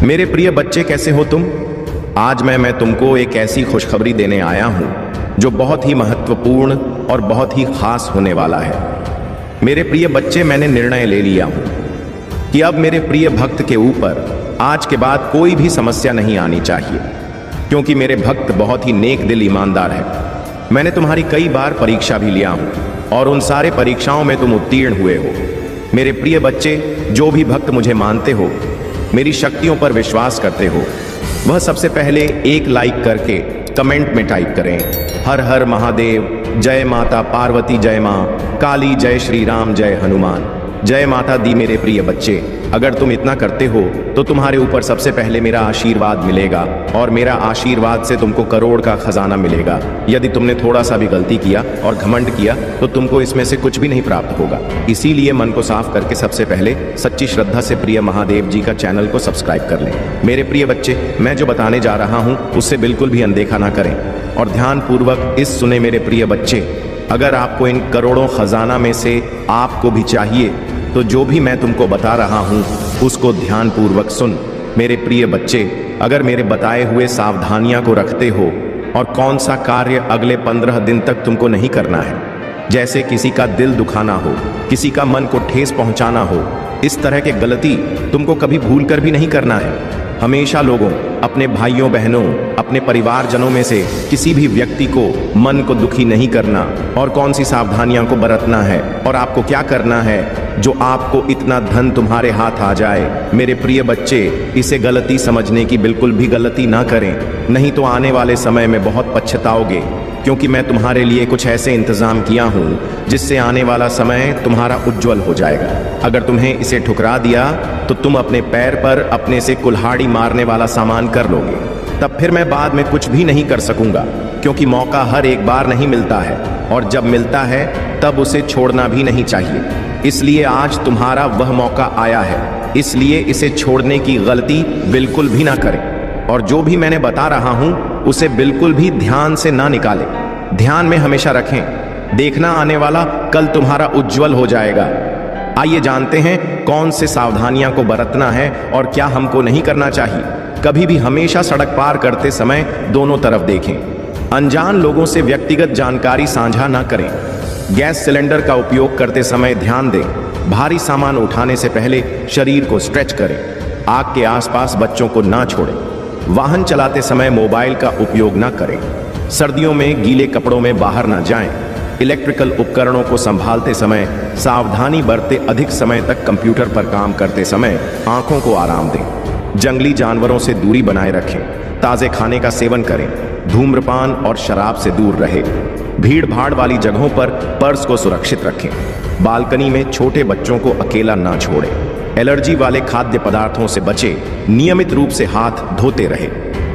मेरे प्रिय बच्चे, कैसे हो तुम? आज मैं तुमको एक ऐसी खुशखबरी देने आया हूं जो बहुत ही महत्वपूर्ण और बहुत ही खास होने वाला है। मेरे प्रिय बच्चे, मैंने निर्णय ले लिया हूं कि अब मेरे प्रिय भक्त के ऊपर आज के बाद कोई भी समस्या नहीं आनी चाहिए, क्योंकि मेरे भक्त बहुत ही नेक दिल ईमानदार है। मैंने तुम्हारी कई बार परीक्षा भी लिया हूं और उन सारे परीक्षाओं में तुम उत्तीर्ण हुए हो। मेरे प्रिय बच्चे, जो भी भक्त मुझे मानते हो, मेरी शक्तियों पर विश्वास करते हो, वह सबसे पहले एक लाइक करके कमेंट में टाइप करें, हर हर महादेव, जय माता पार्वती, जय माँ काली, जय श्री राम, जय हनुमान, जय माता दी। मेरे प्रिय बच्चे, अगर तुम इतना करते हो तो तुम्हारे ऊपर सबसे पहले मेरा आशीर्वाद मिलेगा और मेरा आशीर्वाद से तुमको करोड़ का खजाना मिलेगा। यदि तुमने थोड़ा सा भी गलती किया और घमंड किया तो तुमको इसमें से कुछ भी नहीं प्राप्त होगा। इसीलिए मन को साफ करके सबसे पहले सच्ची श्रद्धा से प्रिय महादेव जी का चैनल को सब्सक्राइब कर लें। मेरे प्रिय बच्चे, मैं जो बताने जा रहा हूँ उससे बिल्कुल भी अनदेखा ना करें और ध्यानपूर्वक इस सुने। मेरे प्रिय बच्चे, अगर आपको इन करोड़ों खजाना में से आपको भी चाहिए तो जो भी मैं तुमको बता रहा हूं उसको ध्यानपूर्वक सुन। मेरे प्रिय बच्चे, अगर मेरे बताए हुए सावधानियां को रखते हो और कौन सा कार्य अगले 15 दिन तक तुमको नहीं करना है, जैसे किसी का दिल दुखाना हो, किसी का मन को ठेस पहुंचाना हो, इस तरह के गलती तुमको कभी भूल कर भी नहीं करना है। हमेशा लोगों, अपने भाइयों बहनों, अपने परिवारजनों में से किसी भी व्यक्ति को मन को दुखी नहीं करना। और कौन सी सावधानियां को बरतना है और आपको क्या करना है जो आपको इतना धन तुम्हारे हाथ आ जाए। मेरे प्रिय बच्चे, इसे गलती समझने की बिल्कुल भी गलती ना करें, नहीं तो आने वाले समय में बहुत पछताओगे, क्योंकि मैं तुम्हारे लिए कुछ ऐसे इंतजाम किया हूँ जिससे आने वाला समय तुम्हारा उज्जवल हो जाएगा। अगर तुम्हें इसे ठुकरा दिया तो तुम अपने पैर पर अपने से कुल्हाड़ी मारने वाला सामान कर लोगे। तब फिर मैं बाद में कुछ भी नहीं कर सकूंगा, क्योंकि मौका हर एक बार नहीं मिलता है और जब मिलता है तब उसे छोड़ना भी नहीं चाहिए। इसलिए आज तुम्हारा वह मौका आया है, इसलिए इसे छोड़ने की गलती बिल्कुल भी ना करें। और जो भी मैंने बता रहा हूं उसे बिल्कुल भी ध्यान से ना निकालें, ध्यान में हमेशा रखें। देखना आने वाला कल तुम्हारा उज्जवल हो जाएगा। आइए जानते हैं कौन से सावधानियां को बरतना है और क्या हमको नहीं करना चाहिए। कभी भी हमेशा सड़क पार करते समय दोनों तरफ देखें। अनजान लोगों से व्यक्तिगत जानकारी साझा ना करें। गैस सिलेंडर का उपयोग करते समय ध्यान दें। भारी सामान उठाने से पहले शरीर को स्ट्रेच करें। आग के आसपास बच्चों को ना छोड़ें। वाहन चलाते समय मोबाइल का उपयोग ना करें। सर्दियों में गीले कपड़ों में बाहर ना जाएं। इलेक्ट्रिकल उपकरणों को संभालते समय सावधानी बरतें। अधिक समय तक कंप्यूटर पर काम करते समय आंखों को आराम दें। जंगली जानवरों से दूरी बनाए रखें। ताजे खाने का सेवन करें। धूम्रपान और शराब से दूर रहे। भीड़ भाड़ वाली जगहों पर पर्स को सुरक्षित रखें। बालकनी में छोटे बच्चों को अकेला ना छोड़ें। एलर्जी वाले खाद्य पदार्थों से बचे। नियमित रूप से हाथ धोते रहे।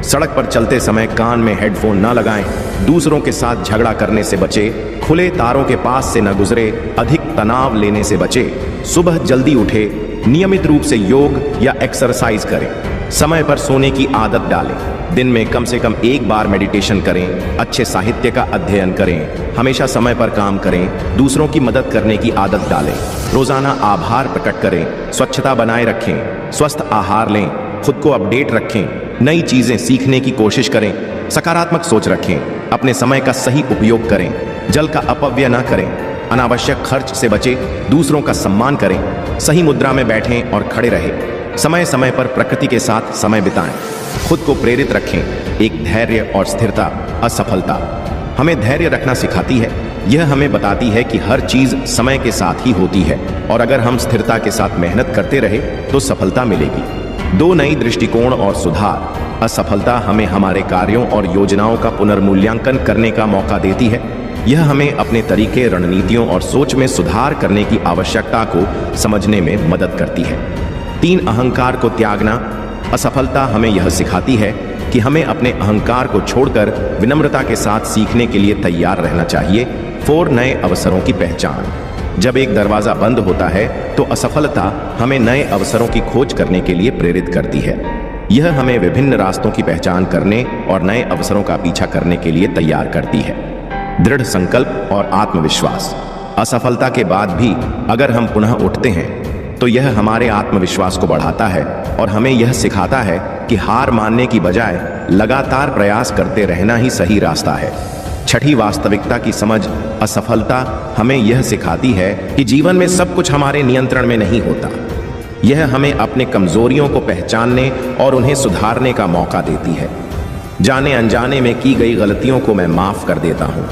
सड़क पर चलते समय कान में हेडफोन ना लगाएं। दूसरों के साथ झगड़ा करने से बचे। खुले तारों के पास से न गुजरे। अधिक तनाव लेने से बचे। सुबह जल्दी उठे। नियमित रूप से योग या एक्सरसाइज करें। समय पर सोने की आदत डालें। दिन में कम से कम एक बार मेडिटेशन करें। अच्छे साहित्य का अध्ययन करें। हमेशा समय पर काम करें। दूसरों की मदद करने की आदत डालें। रोजाना आभार प्रकट करें। स्वच्छता बनाए रखें। स्वस्थ आहार लें। खुद को अपडेट रखें। नई चीजें सीखने की कोशिश करें। सकारात्मक सोच रखें। अपने समय का सही उपयोग करें। जल का अपव्यय न करें। अनावश्यक खर्च से बचें। दूसरों का सम्मान करें। सही मुद्रा में बैठें और खड़े रहें। समय समय पर प्रकृति के साथ समय बिताएं। खुद को प्रेरित रखें। एक धैर्य और स्थिरता। असफलता हमें धैर्य रखना सिखाती है। यह हमें बताती है कि हर चीज समय के साथ ही होती है और अगर हम स्थिरता के साथ मेहनत करते रहे तो सफलता मिलेगी। दो नई दृष्टिकोण और सुधार। असफलता हमें हमारे कार्यों और योजनाओं का पुनर्मूल्यांकन करने का मौका देती है। यह हमें अपने तरीके, रणनीतियों और सोच में सुधार करने की आवश्यकता को समझने में मदद करती है। 3 अहंकार को त्यागना। असफलता हमें यह सिखाती है कि हमें अपने अहंकार को छोड़कर विनम्रता के साथ सीखने के लिए तैयार रहना चाहिए। 4 नए अवसरों की पहचान। जब एक दरवाजा बंद होता है तो असफलता हमें नए अवसरों की खोज करने के लिए प्रेरित करती है। यह हमें विभिन्न रास्तों की पहचान करने और नए अवसरों का पीछा करने के लिए तैयार करती है। दृढ़ संकल्प और आत्मविश्वास। असफलता के बाद भी अगर हम पुनः उठते हैं तो यह हमारे आत्मविश्वास को बढ़ाता है और हमें यह सिखाता है कि हार मानने की बजाय लगातार प्रयास करते रहना ही सही रास्ता है। छठी वास्तविकता की समझ असफलता हमें यह सिखाती है कि जीवन में सब कुछ हमारे नियंत्रण में नहीं होता। यह हमें अपने कमजोरियों को पहचानने और उन्हें सुधारने का मौका देती है। जाने अनजाने में की गई गलतियों को मैं माफ कर देता हूं,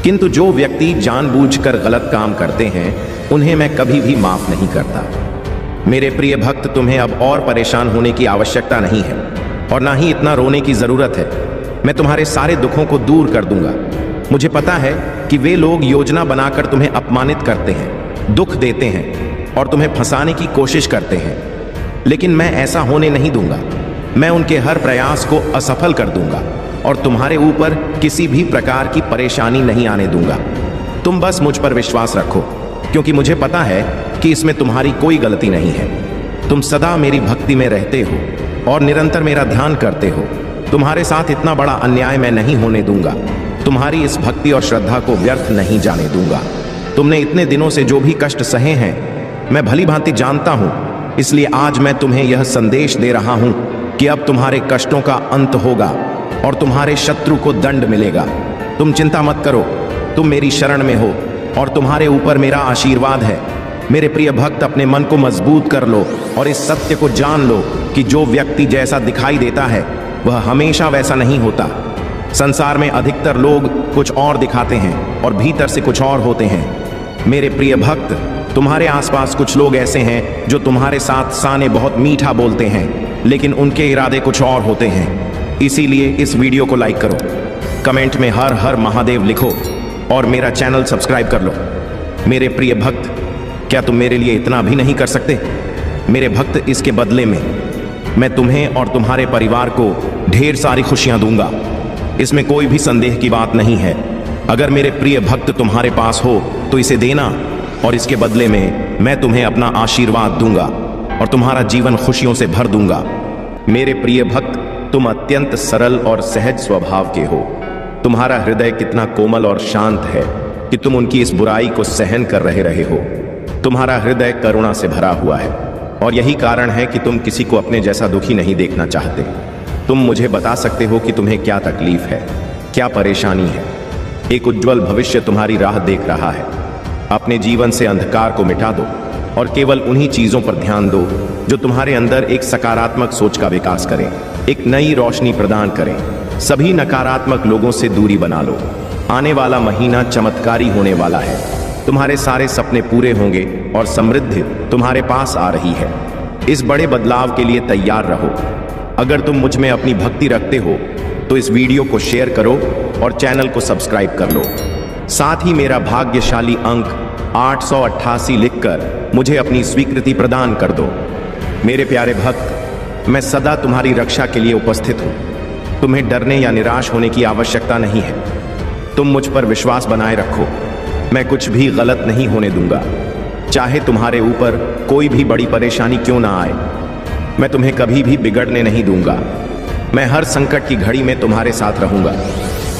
किंतु जो व्यक्ति जानबूझकर गलत काम करते हैं उन्हें मैं कभी भी माफ नहीं करता। मेरे प्रिय भक्त, तुम्हें अब और परेशान होने की आवश्यकता नहीं है और ना ही इतना रोने की जरूरत है। मैं तुम्हारे सारे दुखों को दूर कर दूंगा। मुझे पता है कि वे लोग योजना बनाकर तुम्हें अपमानित करते हैं, दुख देते हैं और तुम्हें फंसाने की कोशिश करते हैं, लेकिन मैं ऐसा होने नहीं दूंगा। मैं उनके हर प्रयास को असफल कर दूंगा और तुम्हारे ऊपर किसी भी प्रकार की परेशानी नहीं आने दूंगा। तुम बस मुझ पर विश्वास रखो, क्योंकि मुझे पता है कि इसमें तुम्हारी कोई गलती नहीं है। तुम सदा मेरी भक्ति में रहते हो और निरंतर मेरा ध्यान करते हो। तुम्हारे साथ इतना बड़ा अन्याय मैं नहीं होने दूंगा। तुम्हारी इस भक्ति और श्रद्धा को व्यर्थ नहीं जाने दूंगा। तुमने इतने दिनों से जो भी कष्ट सहे हैं मैं भली भांति जानता हूं, इसलिए आज मैं तुम्हें यह संदेश दे रहा हूं कि अब तुम्हारे कष्टों का अंत होगा और तुम्हारे शत्रु को दंड मिलेगा। तुम चिंता मत करो, तुम मेरी शरण में हो और तुम्हारे ऊपर मेरा आशीर्वाद है। मेरे प्रिय भक्त, अपने मन को मजबूत कर लो और इस सत्य को जान लो कि जो व्यक्ति जैसा दिखाई देता है वह हमेशा वैसा नहीं होता। संसार में अधिकतर लोग कुछ और दिखाते हैं और भीतर से कुछ और होते हैं। मेरे प्रिय भक्त, तुम्हारे आसपास कुछ लोग ऐसे हैं जो तुम्हारे साथ साने बहुत मीठा बोलते हैं, लेकिन उनके इरादे कुछ और होते हैं। इसीलिए इस वीडियो को लाइक करो, कमेंट में हर हर महादेव लिखो और मेरा चैनल सब्सक्राइब कर लो। मेरे प्रिय भक्त, क्या तुम मेरे लिए इतना भी नहीं कर सकते? मेरे भक्त, इसके बदले में मैं तुम्हें और तुम्हारे परिवार को ढेर सारी खुशियां दूंगा। इसमें कोई भी संदेह की बात नहीं है। अगर मेरे प्रिय भक्त तुम्हारे पास हो तो इसे देना और इसके बदले में मैं तुम्हें अपना आशीर्वाद दूंगा और तुम्हारा जीवन खुशियों से भर दूंगा। मेरे प्रिय भक्त, तुम अत्यंत सरल और सहज स्वभाव के हो। तुम्हारा हृदय कितना कोमल और शांत है कि तुम उनकी इस बुराई को सहन कर रहे हो। तुम्हारा हृदय करुणा से भरा हुआ है और यही कारण है कि तुम किसी को अपने जैसा दुखी नहीं देखना चाहते। तुम मुझे बता सकते हो कि तुम्हें क्या तकलीफ है, क्या परेशानी है। एक उज्जवल भविष्य तुम्हारी राह देख रहा है। अपने जीवन से अंधकार को मिटा दो और केवल उन्हीं चीजों पर ध्यान दो जो तुम्हारे अंदर एक सकारात्मक सोच का विकास करें, एक नई रोशनी प्रदान करें। सभी नकारात्मक लोगों से दूरी बना लो। आने वाला महीना चमत्कारी होने वाला है। तुम्हारे सारे सपने पूरे होंगे और समृद्धि तुम्हारे पास आ रही है। इस बड़े बदलाव के लिए तैयार रहो। अगर तुम मुझ में अपनी भक्ति रखते हो तो इस वीडियो को शेयर करो और चैनल को सब्सक्राइब कर लो। साथ ही मेरा भाग्यशाली अंक 888 लिखकर मुझे अपनी स्वीकृति प्रदान कर दो। मेरे प्यारे भक्त, मैं सदा तुम्हारी रक्षा के लिए उपस्थित हूँ। तुम्हें डरने या निराश होने की आवश्यकता नहीं है। तुम मुझ पर विश्वास बनाए रखो। मैं कुछ भी गलत नहीं होने दूंगा, चाहे तुम्हारे ऊपर कोई भी बड़ी परेशानी क्यों ना आए। मैं तुम्हें कभी भी बिगड़ने नहीं दूंगा। मैं हर संकट की घड़ी में तुम्हारे साथ रहूंगा।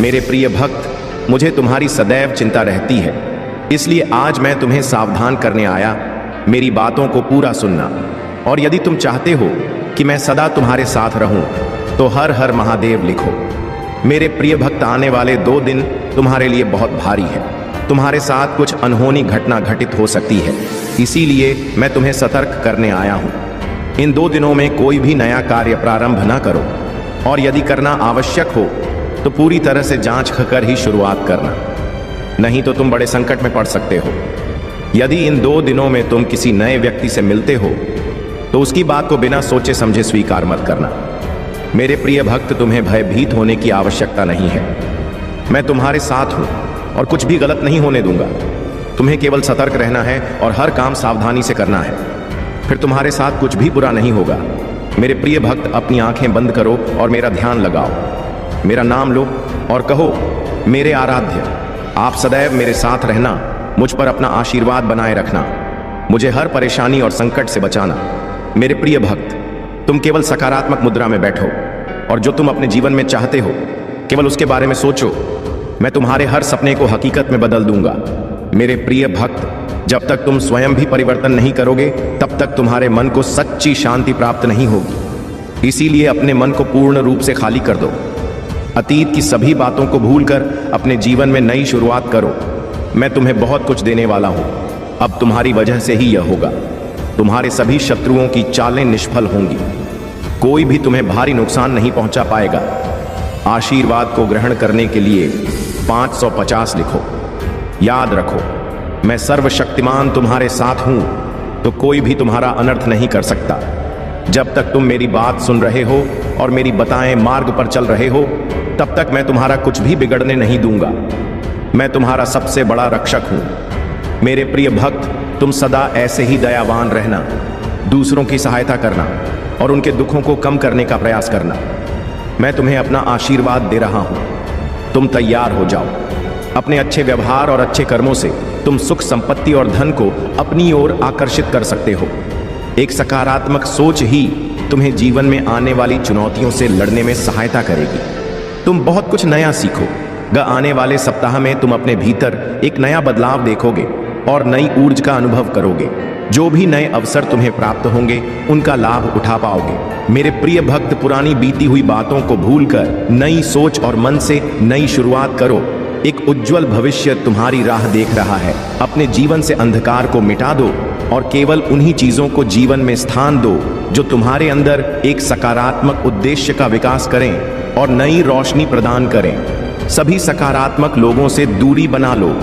मेरे प्रिय भक्त, मुझे तुम्हारी सदैव चिंता रहती है, इसलिए आज मैं तुम्हें सावधान करने आया। मेरी बातों को पूरा सुनना और यदि तुम चाहते हो कि मैं सदा तुम्हारे साथ रहूं तो हर हर महादेव लिखो। मेरे प्रिय भक्त, आने वाले 2 दिन तुम्हारे लिए बहुत भारी है। तुम्हारे साथ कुछ अनहोनी घटना घटित हो सकती है, इसीलिए मैं तुम्हें सतर्क करने आया हूं। इन 2 दिनों में कोई भी नया कार्य प्रारंभ न करो और यदि करना आवश्यक हो तो पूरी तरह से जांच कर ही शुरुआत करना, नहीं तो तुम बड़े संकट में पड़ सकते हो। यदि इन 2 दिनों में तुम किसी नए व्यक्ति से मिलते हो तो उसकी बात को बिना सोचे समझे स्वीकार मत करना। मेरे प्रिय भक्त, तुम्हें भयभीत होने की आवश्यकता नहीं है। मैं तुम्हारे साथ हूं और कुछ भी गलत नहीं होने दूंगा। तुम्हें केवल सतर्क रहना है और हर काम सावधानी से करना है, फिर तुम्हारे साथ कुछ भी बुरा नहीं होगा। मेरे प्रिय भक्त, अपनी आंखें बंद करो और मेरा ध्यान लगाओ। मेरा नाम लो और कहो, मेरे आराध्य, आप सदैव मेरे साथ रहना, मुझ पर अपना आशीर्वाद बनाए रखना, मुझे हर परेशानी और संकट से बचाना। मेरे प्रिय भक्त, तुम केवल सकारात्मक मुद्रा में बैठो और जो तुम अपने जीवन में चाहते हो केवल उसके बारे में सोचो। मैं तुम्हारे हर सपने को हकीकत में बदल दूंगा। मेरे प्रिय भक्त, जब तक तुम स्वयं भी परिवर्तन नहीं करोगे तब तक तुम्हारे मन को सच्ची शांति प्राप्त नहीं होगी। इसीलिए अपने मन को पूर्ण रूप से खाली कर दो। अतीत की सभी बातों को भूलकर अपने जीवन में नई शुरुआत करो। मैं तुम्हें बहुत कुछ देने वाला हूं। अब तुम्हारी वजह से ही यह होगा। तुम्हारे सभी शत्रुओं की चालें निष्फल होंगी। कोई भी तुम्हें भारी नुकसान नहीं पहुंचा पाएगा। आशीर्वाद को ग्रहण करने के लिए 550 लिखो। याद रखो, मैं सर्वशक्तिमान तुम्हारे साथ हूं, तो कोई भी तुम्हारा अनर्थ नहीं कर सकता। जब तक तुम मेरी बात सुन रहे हो और मेरी बताएं मार्ग पर चल रहे हो, तब तक मैं तुम्हारा कुछ भी बिगड़ने नहीं दूंगा। मैं तुम्हारा सबसे बड़ा रक्षक हूं। मेरे प्रिय भक्त, तुम सदा ऐसे ही दयावान रहना, दूसरों की सहायता करना और उनके दुखों को कम करने का प्रयास करना। मैं तुम्हें अपना आशीर्वाद दे रहा हूं। तुम तैयार हो जाओ। अपने अच्छे व्यवहार और अच्छे कर्मों से तुम सुख, संपत्ति और धन को अपनी ओर आकर्षित कर सकते हो। एक सकारात्मक सोच ही तुम्हें जीवन में आने वाली चुनौतियों से लड़ने में सहायता करेगी। तुम बहुत कुछ नया सीखो। आने वाले सप्ताह में तुम अपने भीतर एक नया बदलाव देखोगे और नई ऊर्जा का अनुभव करोगे। जो भी नए अवसर तुम्हें प्राप्त होंगे उनका लाभ उठा पाओगे। मेरे प्रिय भक्त, पुरानी बीती हुई बातों को भूलकर नई सोच और मन से नई शुरुआत करो। एक उज्जवल भविष्य तुम्हारी राह देख रहा है। अपने जीवन से अंधकार को मिटा दो और केवल उन्हीं चीजों को जीवन में स्थान दो जो तुम्हारे अंदर एक सकारात्मक उद्देश्य का विकास करें और नई रोशनी प्रदान करें। सभी सकारात्मक लोगों से दूरी बना लो।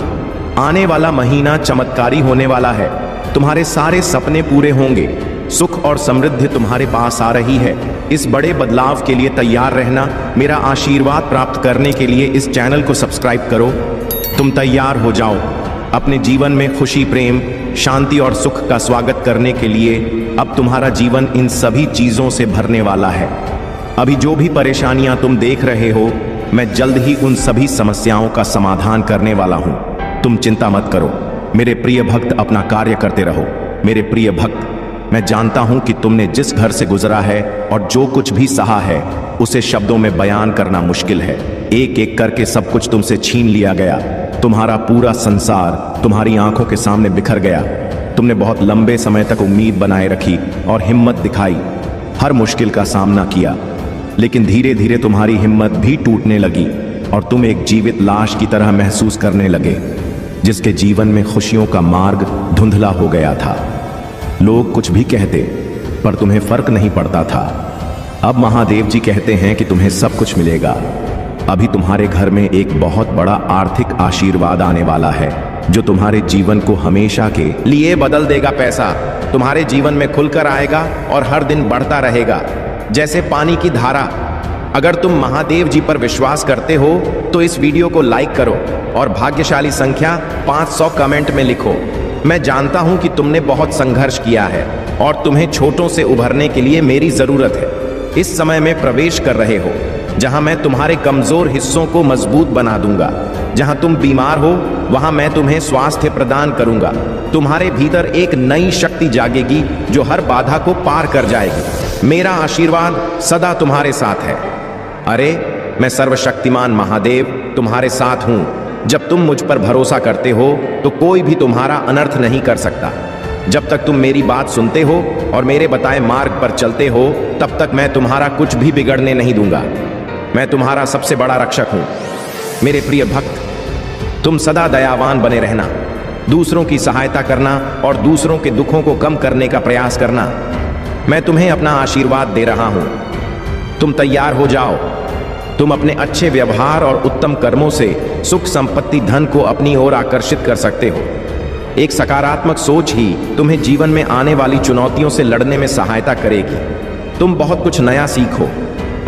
आने वाला महीना चमत्कारी होने वाला है। तुम्हारे सारे सपने पूरे होंगे। सुख और समृद्धि तुम्हारे पास आ रही है। इस बड़े बदलाव के लिए तैयार रहना। मेरा आशीर्वाद प्राप्त करने के लिए इस चैनल को सब्सक्राइब करो। तुम तैयार हो जाओ अपने जीवन में खुशी, प्रेम, शांति और सुख का स्वागत करने के लिए। अब तुम्हारा जीवन इन सभी चीजों से भरने वाला है। अभी जो भी परेशानियां तुम देख रहे हो, मैं जल्द ही उन सभी समस्याओं का समाधान करने वाला हूं। तुम चिंता मत करो। मेरे प्रिय भक्त, अपना कार्य करते रहो। मेरे प्रिय भक्त, मैं जानता हूं कि तुमने जिस घर से गुजरा है और जो कुछ भी सहा है उसे शब्दों में बयान करना मुश्किल है। एक एक करके सब कुछ तुमसे छीन लिया गया। तुम्हारा पूरा संसार तुम्हारी आंखों के सामने बिखर गया। तुमने बहुत लंबे समय तक उम्मीद बनाए रखी और हिम्मत दिखाई, हर मुश्किल का सामना किया, लेकिन धीरे धीरे तुम्हारी हिम्मत भी टूटने लगी और तुम एक जीवित लाश की तरह महसूस करने लगे, जिसके जीवन में खुशियों का मार्ग धुंधला हो गया था। लोग कुछ भी कहते पर तुम्हें फर्क नहीं पड़ता था। अब महादेव जी कहते हैं कि तुम्हें सब कुछ मिलेगा। अभी तुम्हारे घर में एक बहुत बड़ा आर्थिक आशीर्वाद आने वाला है जो तुम्हारे जीवन को हमेशा के लिए बदल देगा। पैसा तुम्हारे जीवन में खुलकर आएगा और हर दिन बढ़ता रहेगा जैसे पानी की धारा। अगर तुम महादेव जी पर विश्वास करते हो तो इस वीडियो को लाइक करो और भाग्यशाली संख्या 500 कमेंट में लिखो। मैं जानता हूं कि तुमने बहुत संघर्ष किया है और तुम्हें छोटों से उभरने के लिए मेरी जरूरत है। इस समय में प्रवेश कर रहे हो जहां मैं तुम्हारे कमजोर हिस्सों को मजबूत बना दूंगा। जहां तुम बीमार हो वहां मैं तुम्हें स्वास्थ्य प्रदान करूंगा। तुम्हारे भीतर एक नई शक्ति जागेगी जो हर बाधा को पार कर जाएगी। मेरा आशीर्वाद सदा तुम्हारे साथ है। अरे, मैं सर्वशक्तिमान महादेव तुम्हारे साथ हूं। जब तुम मुझ पर भरोसा करते हो तो कोई भी तुम्हारा अनर्थ नहीं कर सकता। जब तक तुम मेरी बात सुनते हो और मेरे बताए मार्ग पर चलते हो, तब तक मैं तुम्हारा कुछ भी बिगड़ने नहीं दूंगा। मैं तुम्हारा सबसे बड़ा रक्षक हूं। मेरे प्रिय भक्त, तुम सदा दयावान बने रहना, दूसरों की सहायता करना और दूसरों के दुखों को कम करने का प्रयास करना। मैं तुम्हें अपना आशीर्वाद दे रहा हूं। तुम तैयार हो जाओ। तुम अपने अच्छे व्यवहार और उत्तम कर्मों से सुख, संपत्ति, धन को अपनी ओर आकर्षित कर सकते हो। एक सकारात्मक सोच ही तुम्हें जीवन में आने वाली चुनौतियों से लड़ने में सहायता करेगी। तुम बहुत कुछ नया सीखो।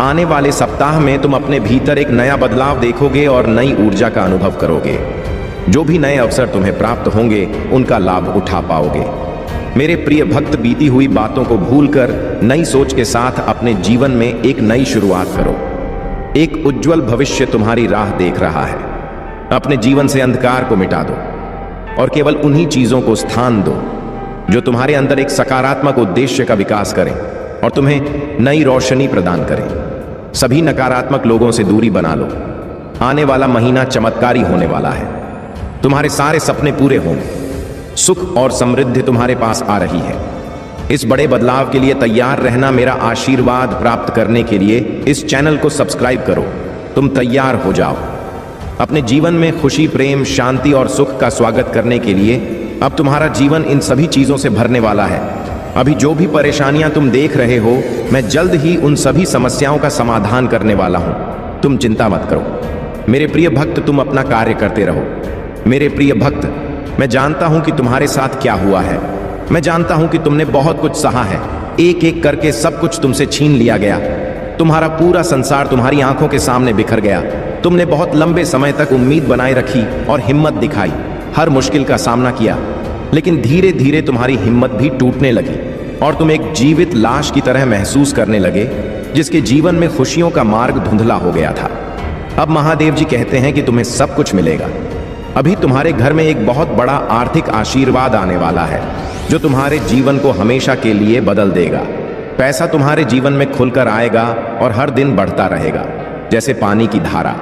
आने वाले सप्ताह में तुम अपने भीतर एक नया बदलाव देखोगे और नई ऊर्जा का अनुभव करोगे। जो भी नए अवसर तुम्हें प्राप्त होंगे उनका लाभ उठा पाओगे। मेरे प्रिय भक्त, बीती हुई बातों को भूलकर नई सोच के साथ अपने जीवन में एक नई शुरुआत करो। एक उज्जवल भविष्य तुम्हारी राह देख रहा है। अपने जीवन से अंधकार को मिटा दो और केवल उन्हीं चीजों को स्थान दो जो तुम्हारे अंदर एक सकारात्मक उद्देश्य का विकास करें और तुम्हें नई रोशनी प्रदान करें। सभी नकारात्मक लोगों से दूरी बना लो। आने वाला महीना चमत्कारी होने वाला है। तुम्हारे सारे सपने पूरे होंगे। सुख और समृद्धि तुम्हारे पास आ रही है। इस बड़े बदलाव के लिए तैयार रहना। मेरा आशीर्वाद प्राप्त करने के लिए इस चैनल को सब्सक्राइब करो। तुम तैयार हो जाओ अपने जीवन में खुशी, प्रेम, शांति और सुख का स्वागत करने के लिए। अब तुम्हारा जीवन इन सभी चीजों से भरने वाला है। अभी जो भी परेशानियां तुम देख रहे हो, मैं जल्द ही उन सभी समस्याओं का समाधान करने वाला हूं। तुम चिंता मत करो। मेरे प्रिय भक्त, तुम अपना कार्य करते रहो। मेरे प्रिय भक्त, मैं जानता हूं कि तुम्हारे साथ क्या हुआ है। मैं जानता हूं कि तुमने बहुत कुछ सहा है। एक एक करके सब कुछ तुमसे छीन लिया गया। तुम्हारा पूरा संसार तुम्हारी आंखों के सामने बिखर गया। तुमने बहुत लंबे समय तक उम्मीद बनाए रखी और हिम्मत दिखाई, हर मुश्किल का सामना किया, लेकिन धीरे धीरे तुम्हारी हिम्मत भी टूटने लगी और तुम एक जीवित लाश की तरह महसूस करने लगे, जिसके जीवन में खुशियों का मार्ग धुंधला हो गया था। अब महादेव जी कहते हैं कि तुम्हें सब कुछ मिलेगा। अभी तुम्हारे घर में एक बहुत बड़ा आर्थिक आशीर्वाद आने वाला है, जो तुम्हारे जीवन को हमेशा के लिए बदल देगा। पैसा तुम्हारे जीवन में खुलकर आएगा और हर दिन बढ़ता रहेगा, जैसे पानी की धारा।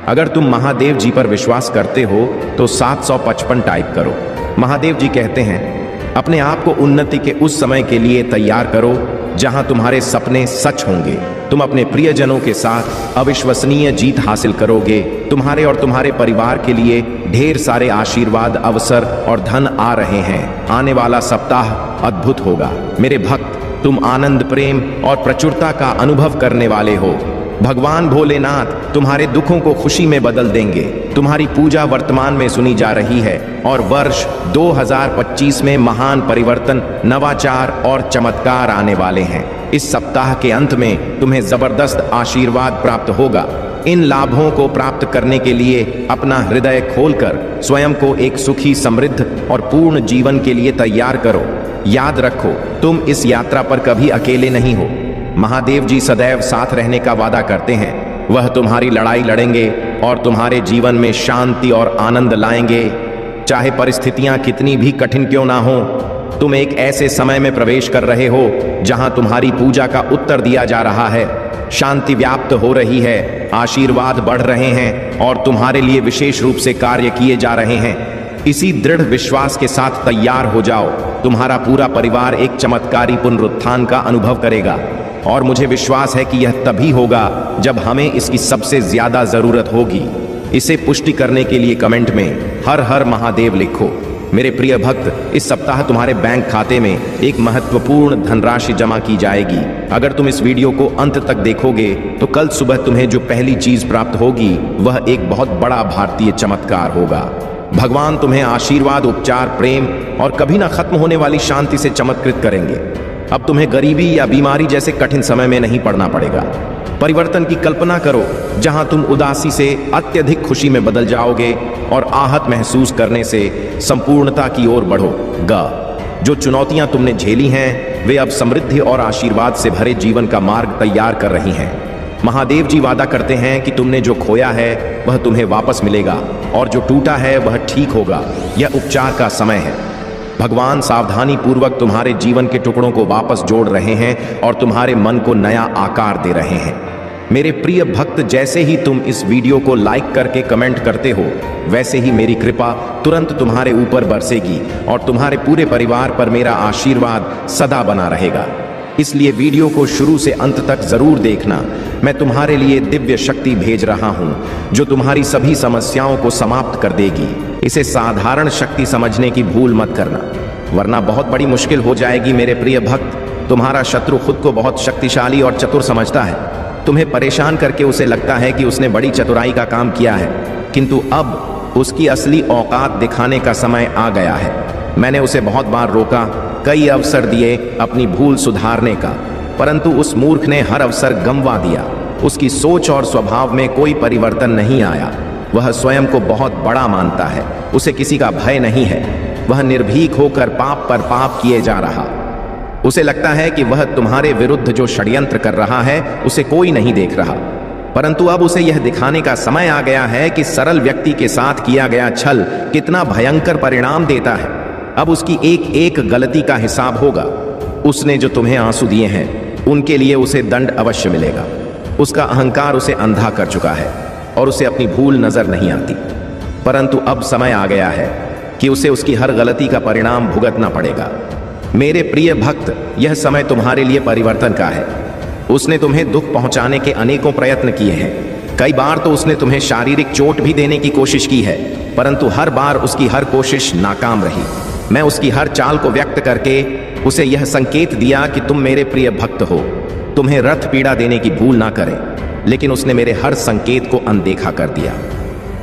अगर तुम महादेव जी पर विश्वास करते हो तो 755 टाइप करो। महादेव जी कहते हैं, अपने आप को उन्नति के उस समय के लिए तैयार करो जहां तुम्हारे सपने सच होंगे। तुम अपने प्रियजनों के साथ अविश्वसनीय जीत हासिल करोगे। तुम्हारे और तुम्हारे परिवार के लिए ढेर सारे आशीर्वाद, अवसर और धन आ रहे हैं। आने वाला सप्ताह अद्भुत होगा। मेरे भक्त, तुम आनंद, प्रेम और प्रचुरता का अनुभव करने वाले हो। भगवान भोलेनाथ तुम्हारे दुखों को खुशी में बदल देंगे। तुम्हारी पूजा वर्तमान में सुनी जा रही है और वर्ष 2025 में महान परिवर्तन, नवाचार और चमत्कार आने वाले हैं। इस सप्ताह के अंत में तुम्हें जबरदस्त आशीर्वाद प्राप्त होगा। इन लाभों को प्राप्त करने के लिए अपना हृदय खोलकर स्वयं को एक सुखी, समृद्ध और पूर्ण जीवन के लिए तैयार करो। याद रखो, तुम इस यात्रा पर कभी अकेले नहीं हो। महादेव जी सदैव साथ रहने का वादा करते हैं। वह तुम्हारी लड़ाई लड़ेंगे और तुम्हारे जीवन में शांति और आनंद लाएंगे। चाहे परिस्थितियां कितनी भी कठिन क्यों ना हो, तुम एक ऐसे समय में प्रवेश कर रहे हो जहां तुम्हारी पूजा का उत्तर दिया जा रहा है। शांति व्याप्त हो रही है, आशीर्वाद बढ़ रहे हैं और तुम्हारे लिए विशेष रूप से कार्य किए जा रहे हैं। इसी दृढ़ विश्वास के साथ तैयार हो जाओ। तुम्हारा पूरा परिवार एक चमत्कारी पुनरुत्थान का अनुभव करेगा और मुझे विश्वास है कि यह तभी होगा जब हमें इसकी सबसे ज्यादा जरूरत होगी। इसे पुष्टि करने के लिए कमेंट में हर हर महादेव लिखो। मेरे प्रिय भक्त, इस सप्ताह तुम्हारे बैंक खाते में एक महत्वपूर्ण धनराशि जमा की जाएगी। अगर तुम इस वीडियो को अंत तक देखोगे तो कल सुबह तुम्हें जो पहली चीज प्राप्त होगी वह एक बहुत बड़ा भारतीय चमत्कार होगा। भगवान तुम्हें आशीर्वाद, उपचार, प्रेम और कभी ना खत्म होने वाली शांति से चमत्कृत करेंगे। अब तुम्हें गरीबी या बीमारी जैसे कठिन समय में नहीं पड़ना पड़ेगा। परिवर्तन की कल्पना करो जहां तुम उदासी से अत्यधिक खुशी में बदल जाओगे और आहत महसूस करने से संपूर्णता की ओर बढ़ोगा। जो चुनौतियां तुमने झेली हैं वे अब समृद्धि और आशीर्वाद से भरे जीवन का मार्ग तैयार कर रही हैं। महादेव जी वादा करते हैं कि तुमने जो खोया है वह तुम्हें वापस मिलेगा और जो टूटा है वह ठीक होगा। यह उपचार का समय है। भगवान सावधानी पूर्वक तुम्हारे जीवन के टुकड़ों को वापस जोड़ रहे हैं और तुम्हारे मन को नया आकार दे रहे हैं। मेरे प्रिय भक्त, जैसे ही तुम इस वीडियो को लाइक करके कमेंट करते हो, वैसे ही मेरी कृपा तुरंत तुम्हारे ऊपर बरसेगी और तुम्हारे पूरे परिवार पर मेरा आशीर्वाद सदा बना रहेगा। इसलिए वीडियो को शुरू से अंत तक जरूर देखना। मैं तुम्हारे लिए दिव्य शक्ति भेज रहा हूं जो तुम्हारी सभी समस्याओं को समाप्त कर देगी। इसे साधारण शक्ति समझने की भूल मत करना, वरना बहुत बड़ी मुश्किल हो जाएगी। मेरे प्रिय भक्त, तुम्हारा शत्रु खुद को बहुत शक्तिशाली और चतुर समझता है। तुम्हें परेशान करके उसे लगता है कि उसने बड़ी चतुराई का काम किया है, किंतु अब उसकी असली औकात दिखाने का समय आ गया है। मैंने उसे बहुत बार रोका, कई अवसर दिए अपनी भूल सुधारने का, परंतु उस मूर्ख ने हर अवसर गंवा दिया। उसकी सोच और स्वभाव में कोई परिवर्तन नहीं आया। वह स्वयं को बहुत बड़ा मानता है, उसे किसी का भय नहीं है। वह निर्भीक होकर पाप पर पाप किए जा रहा। उसे लगता है कि वह तुम्हारे विरुद्ध जो षड्यंत्र कर रहा है उसे कोई नहीं देख रहा, परंतु अब उसे यह दिखाने का समय आ गया है कि सरल व्यक्ति के साथ किया गया छल कितना भयंकर परिणाम देता है। अब उसकी एक एक गलती का हिसाब होगा। उसने जो तुम्हें आंसू दिए हैं उनके लिए उसे दंड अवश्य मिलेगा। उसका अहंकार उसे अंधा कर चुका है और उसे अपनी भूल नजर नहीं आती, परंतु अब समय आ गया है कि उसे उसकी हर गलती का परिणाम भुगतना पड़ेगा। मेरे प्रिय भक्त, यह समय तुम्हारे लिए परिवर्तन का है। उसने तुम्हें दुख पहुंचाने के अनेकों प्रयत्न किए हैं। कई बार तो उसने तुम्हें शारीरिक चोट भी देने की कोशिश की है, परंतु हर बार उसकी हर कोशिश नाकाम रही। मैं उसकी हर चाल को व्यक्त करके उसे यह संकेत दिया कि तुम मेरे प्रिय भक्त हो, तुम्हें रथ पीड़ा देने की भूल ना करें, लेकिन उसने मेरे हर संकेत को अनदेखा कर दिया।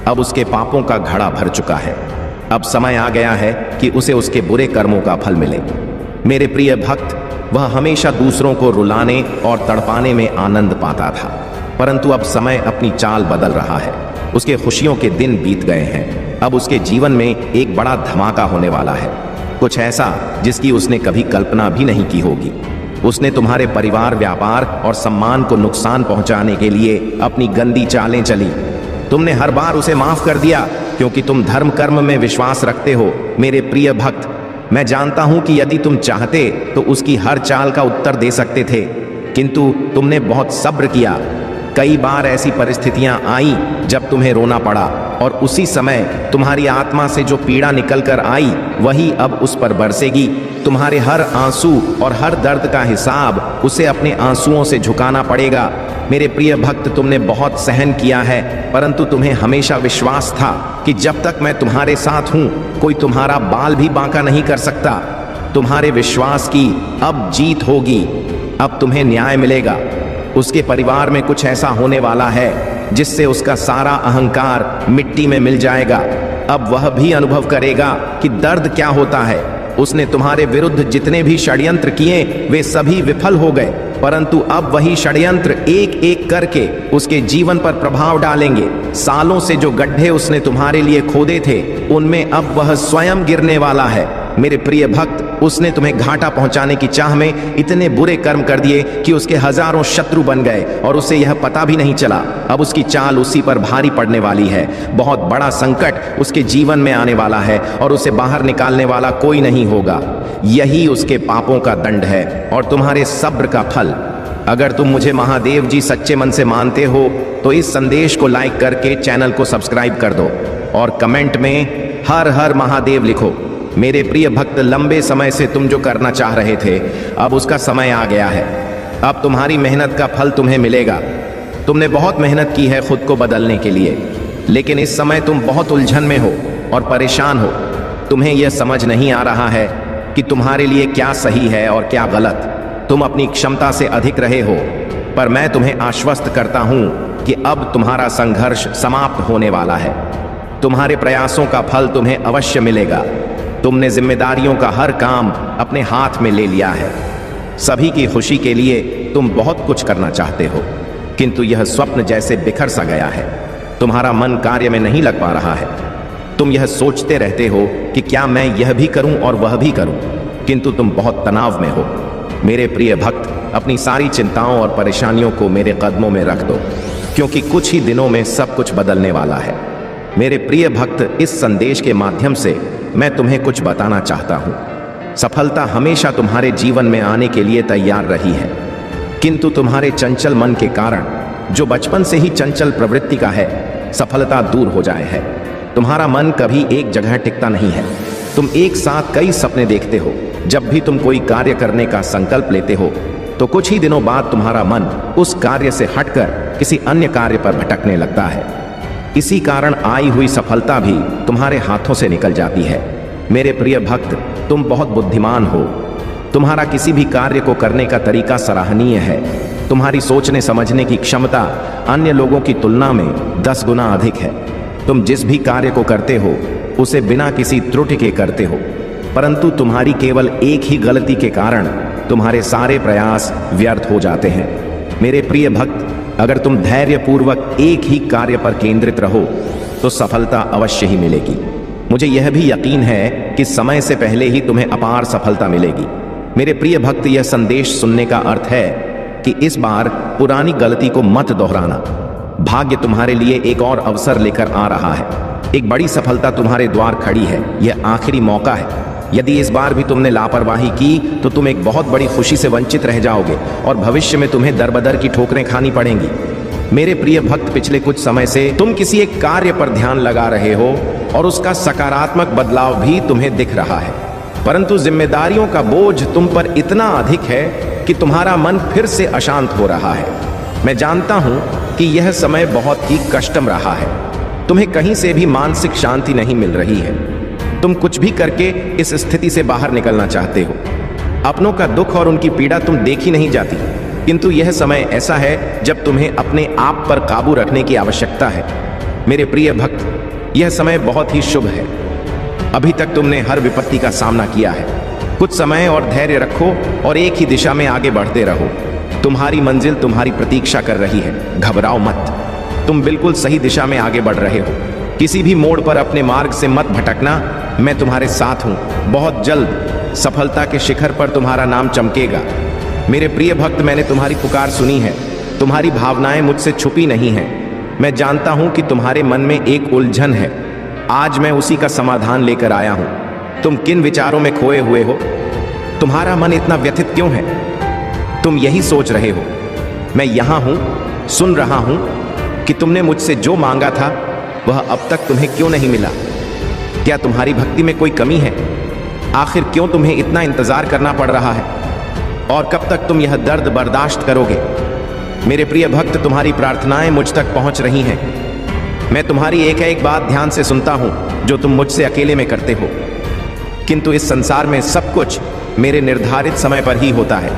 अब उसके पापों का घड़ा भर चुका है। अब समय आ गया है कि उसे उसके बुरे कर्मों का फल मिले। मेरे प्रिय भक्त, वह हमेशा दूसरों को रुलाने और तड़पाने में आनंद पाता था, परंतु अब समय अपनी चाल बदल रहा है। उसके खुशियों के दिन बीत गए हैं। अब उसके जीवन में एक बड़ा धमाका होने वाला है, कुछ ऐसा जिसकी उसने कभी कल्पना भी नहीं की होगी। उसने तुम्हारे परिवार, व्यापार और सम्मान को नुकसान पहुंचाने के लिए अपनी गंदी चालें चली। तुमने हर बार उसे माफ कर दिया क्योंकि तुम धर्म कर्म में विश्वास रखते हो। मेरे प्रिय भक्त, मैं जानता हूं कि यदि तुम चाहते तो उसकी हर चाल का उत्तर दे सकते थे, किंतु तुमने बहुत सब्र किया। कई बार ऐसी परिस्थितियां आई जब तुम्हें रोना पड़ा, और उसी समय तुम्हारी आत्मा से जो पीड़ा निकल कर आई वही अब उस पर बरसेगी। तुम्हारे हर आंसू और हर दर्द का हिसाब उसे अपने आंसुओं से झुकाना पड़ेगा। मेरे प्रिय भक्त, तुमने बहुत सहन किया है, परंतु तुम्हें हमेशा विश्वास था कि जब तक मैं तुम्हारे साथ हूं, कोई तुम्हारा बाल भी बांका नहीं कर सकता। तुम्हारे विश्वास की अब जीत होगी। अब तुम्हें न्याय मिलेगा। उसके परिवार में कुछ ऐसा होने वाला है जिससे उसका सारा अहंकार मिट्टी में मिल जाएगा। अब वह भी अनुभव करेगा कि दर्द क्या होता है। उसने तुम्हारे विरुद्ध जितने भी षड्यंत्र किए वे सभी विफल हो गए, परंतु अब वही षड्यंत्र एक एक करके उसके जीवन पर प्रभाव डालेंगे। सालों से जो गड्ढे उसने तुम्हारे लिए खोदे थे उनमें अब वह स्वयं गिरने वाला है। मेरे प्रिय भक्त, उसने तुम्हें घाटा पहुंचाने की चाह में इतने बुरे कर्म कर दिए कि उसके हजारों शत्रु बन गए और उसे यह पता भी नहीं चला। अब उसकी चाल उसी पर भारी पड़ने वाली है। बहुत बड़ा संकट उसके जीवन में आने वाला है और उसे बाहर निकालने वाला कोई नहीं होगा। यही उसके पापों का दंड है और तुम्हारे सब्र का फल। अगर तुम मुझे महादेव जी सच्चे मन से मानते हो तो इस संदेश को लाइक करके चैनल को सब्सक्राइब कर दो और कमेंट में हर हर महादेव लिखो। मेरे प्रिय भक्त, लंबे समय से तुम जो करना चाह रहे थे, अब उसका समय आ गया है। अब तुम्हारी मेहनत का फल तुम्हें मिलेगा। तुमने बहुत मेहनत की है खुद को बदलने के लिए, लेकिन इस समय तुम बहुत उलझन में हो और परेशान हो। तुम्हें यह समझ नहीं आ रहा है कि तुम्हारे लिए क्या सही है और क्या गलत। तुम अपनी क्षमता से अधिक रहे हो, पर मैं तुम्हें आश्वस्त करता हूं कि अब तुम्हारा संघर्ष समाप्त होने वाला है। तुम्हारे प्रयासों का फल तुम्हें अवश्य मिलेगा। तुमने जिम्मेदारियों का हर काम अपने हाथ में ले लिया है। सभी की खुशी के लिए तुम बहुत कुछ करना चाहते हो, किंतु यह स्वप्न जैसे बिखर सा गया है। तुम्हारा मन कार्य में नहीं लग पा रहा है। तुम यह सोचते रहते हो कि क्या मैं यह भी करूं और वह भी करूं, किंतु तुम बहुत तनाव में हो। मेरे प्रिय भक्त, अपनी सारी चिंताओं और परेशानियों को मेरे कदमों में रख दो, क्योंकि कुछ ही दिनों में सब कुछ बदलने वाला है। मेरे प्रिय भक्त, इस संदेश के माध्यम से मैं तुम्हें कुछ बताना चाहता हूं। सफलता हमेशा तुम्हारे जीवन में आने के लिए तैयार रही है, किंतु तुम्हारे चंचल मन के कारण, जो बचपन से ही चंचल प्रवृत्ति का है, सफलता दूर हो जाए है। तुम्हारा मन कभी एक जगह टिकता नहीं है। तुम एक साथ कई सपने देखते हो। जब भी तुम कोई कार्य करने का संकल्प लेते हो तो कुछ ही दिनों बाद तुम्हारा मन उस कार्य से हटकर किसी अन्य कार्य पर भटकने लगता है। इसी कारण आई हुई सफलता भी तुम्हारे हाथों से निकल जाती है। मेरे प्रिय भक्त, तुम बहुत बुद्धिमान हो। तुम्हारा किसी भी कार्य को करने का तरीका सराहनीय है। तुम्हारी सोचने समझने की क्षमता अन्य लोगों की तुलना में 10 गुना अधिक है। तुम जिस भी कार्य को करते हो उसे बिना किसी त्रुटि के करते हो, परंतु तुम्हारी केवल एक ही गलती के कारण तुम्हारे सारे प्रयास व्यर्थ हो जाते हैं। मेरे प्रिय भक्त, अगर तुम धैर्यपूर्वक एक ही कार्य पर केंद्रित रहो तो सफलता अवश्य ही मिलेगी। मुझे यह भी यकीन है कि समय से पहले ही तुम्हें अपार सफलता मिलेगी। मेरे प्रिय भक्त, यह संदेश सुनने का अर्थ है कि इस बार पुरानी गलती को मत दोहराना। भाग्य तुम्हारे लिए एक और अवसर लेकर आ रहा है। एक बड़ी सफलता तुम्हारे द्वार खड़ी है। यह आखिरी मौका है। यदि इस बार भी तुमने लापरवाही की तो तुम एक बहुत बड़ी खुशी से वंचित रह जाओगे और भविष्य में तुम्हें दर-बदर की ठोकरें खानी पड़ेंगी। मेरे प्रिय भक्त, पिछले कुछ समय से तुम किसी एक कार्य पर ध्यान लगा रहे हो और उसका सकारात्मक बदलाव भी तुम्हें दिख रहा है, परंतु जिम्मेदारियों का बोझ तुम पर इतना अधिक है कि तुम्हारा मन फिर से अशांत हो रहा है। मैं जानता हूं कि यह समय बहुत ही कष्टम रहा है। तुम्हें कहीं से भी मानसिक शांति नहीं मिल रही है। तुम कुछ भी करके इस स्थिति से बाहर निकलना चाहते हो। अपनों का दुख और उनकी पीड़ा तुम देखी नहीं जाती, किंतु यह समय ऐसा है जब तुम्हें अपने आप पर काबू रखने की आवश्यकता है। मेरे प्रिय भक्त, यह समय बहुत ही शुभ है। अभी तक तुमने हर विपत्ति का सामना किया है। कुछ समय और धैर्य रखो और एक ही दिशा में आगे बढ़ते रहो। तुम्हारी मंजिल तुम्हारी प्रतीक्षा कर रही है। घबराओ मत, तुम बिल्कुल सही दिशा में आगे बढ़ रहे हो। किसी भी मोड़ पर अपने मार्ग से मत भटकना। मैं तुम्हारे साथ हूं। बहुत जल्द सफलता के शिखर पर तुम्हारा नाम चमकेगा। मेरे प्रिय भक्त, मैंने तुम्हारी पुकार सुनी है। तुम्हारी भावनाएं मुझसे छुपी नहीं हैं। मैं जानता हूं कि तुम्हारे मन में एक उलझन है। आज मैं उसी का समाधान लेकर आया हूं। तुम किन विचारों में खोए हुए हो? तुम्हारा मन इतना व्यथित क्यों है? तुम यही सोच रहे हो। मैं यहां हूं, सुन रहा हूं कि तुमने मुझसे जो मांगा था वह अब तक तुम्हें क्यों नहीं मिला। क्या तुम्हारी भक्ति में कोई कमी है? आखिर क्यों तुम्हें इतना इंतजार करना पड़ रहा है? और कब तक तुम यह दर्द बर्दाश्त करोगे? मेरे प्रिय भक्त, तुम्हारी प्रार्थनाएं मुझ तक पहुंच रही हैं। मैं तुम्हारी एक एक बात ध्यान से सुनता हूं जो तुम मुझसे अकेले में करते हो, किंतु इस संसार में सब कुछ मेरे निर्धारित समय पर ही होता है।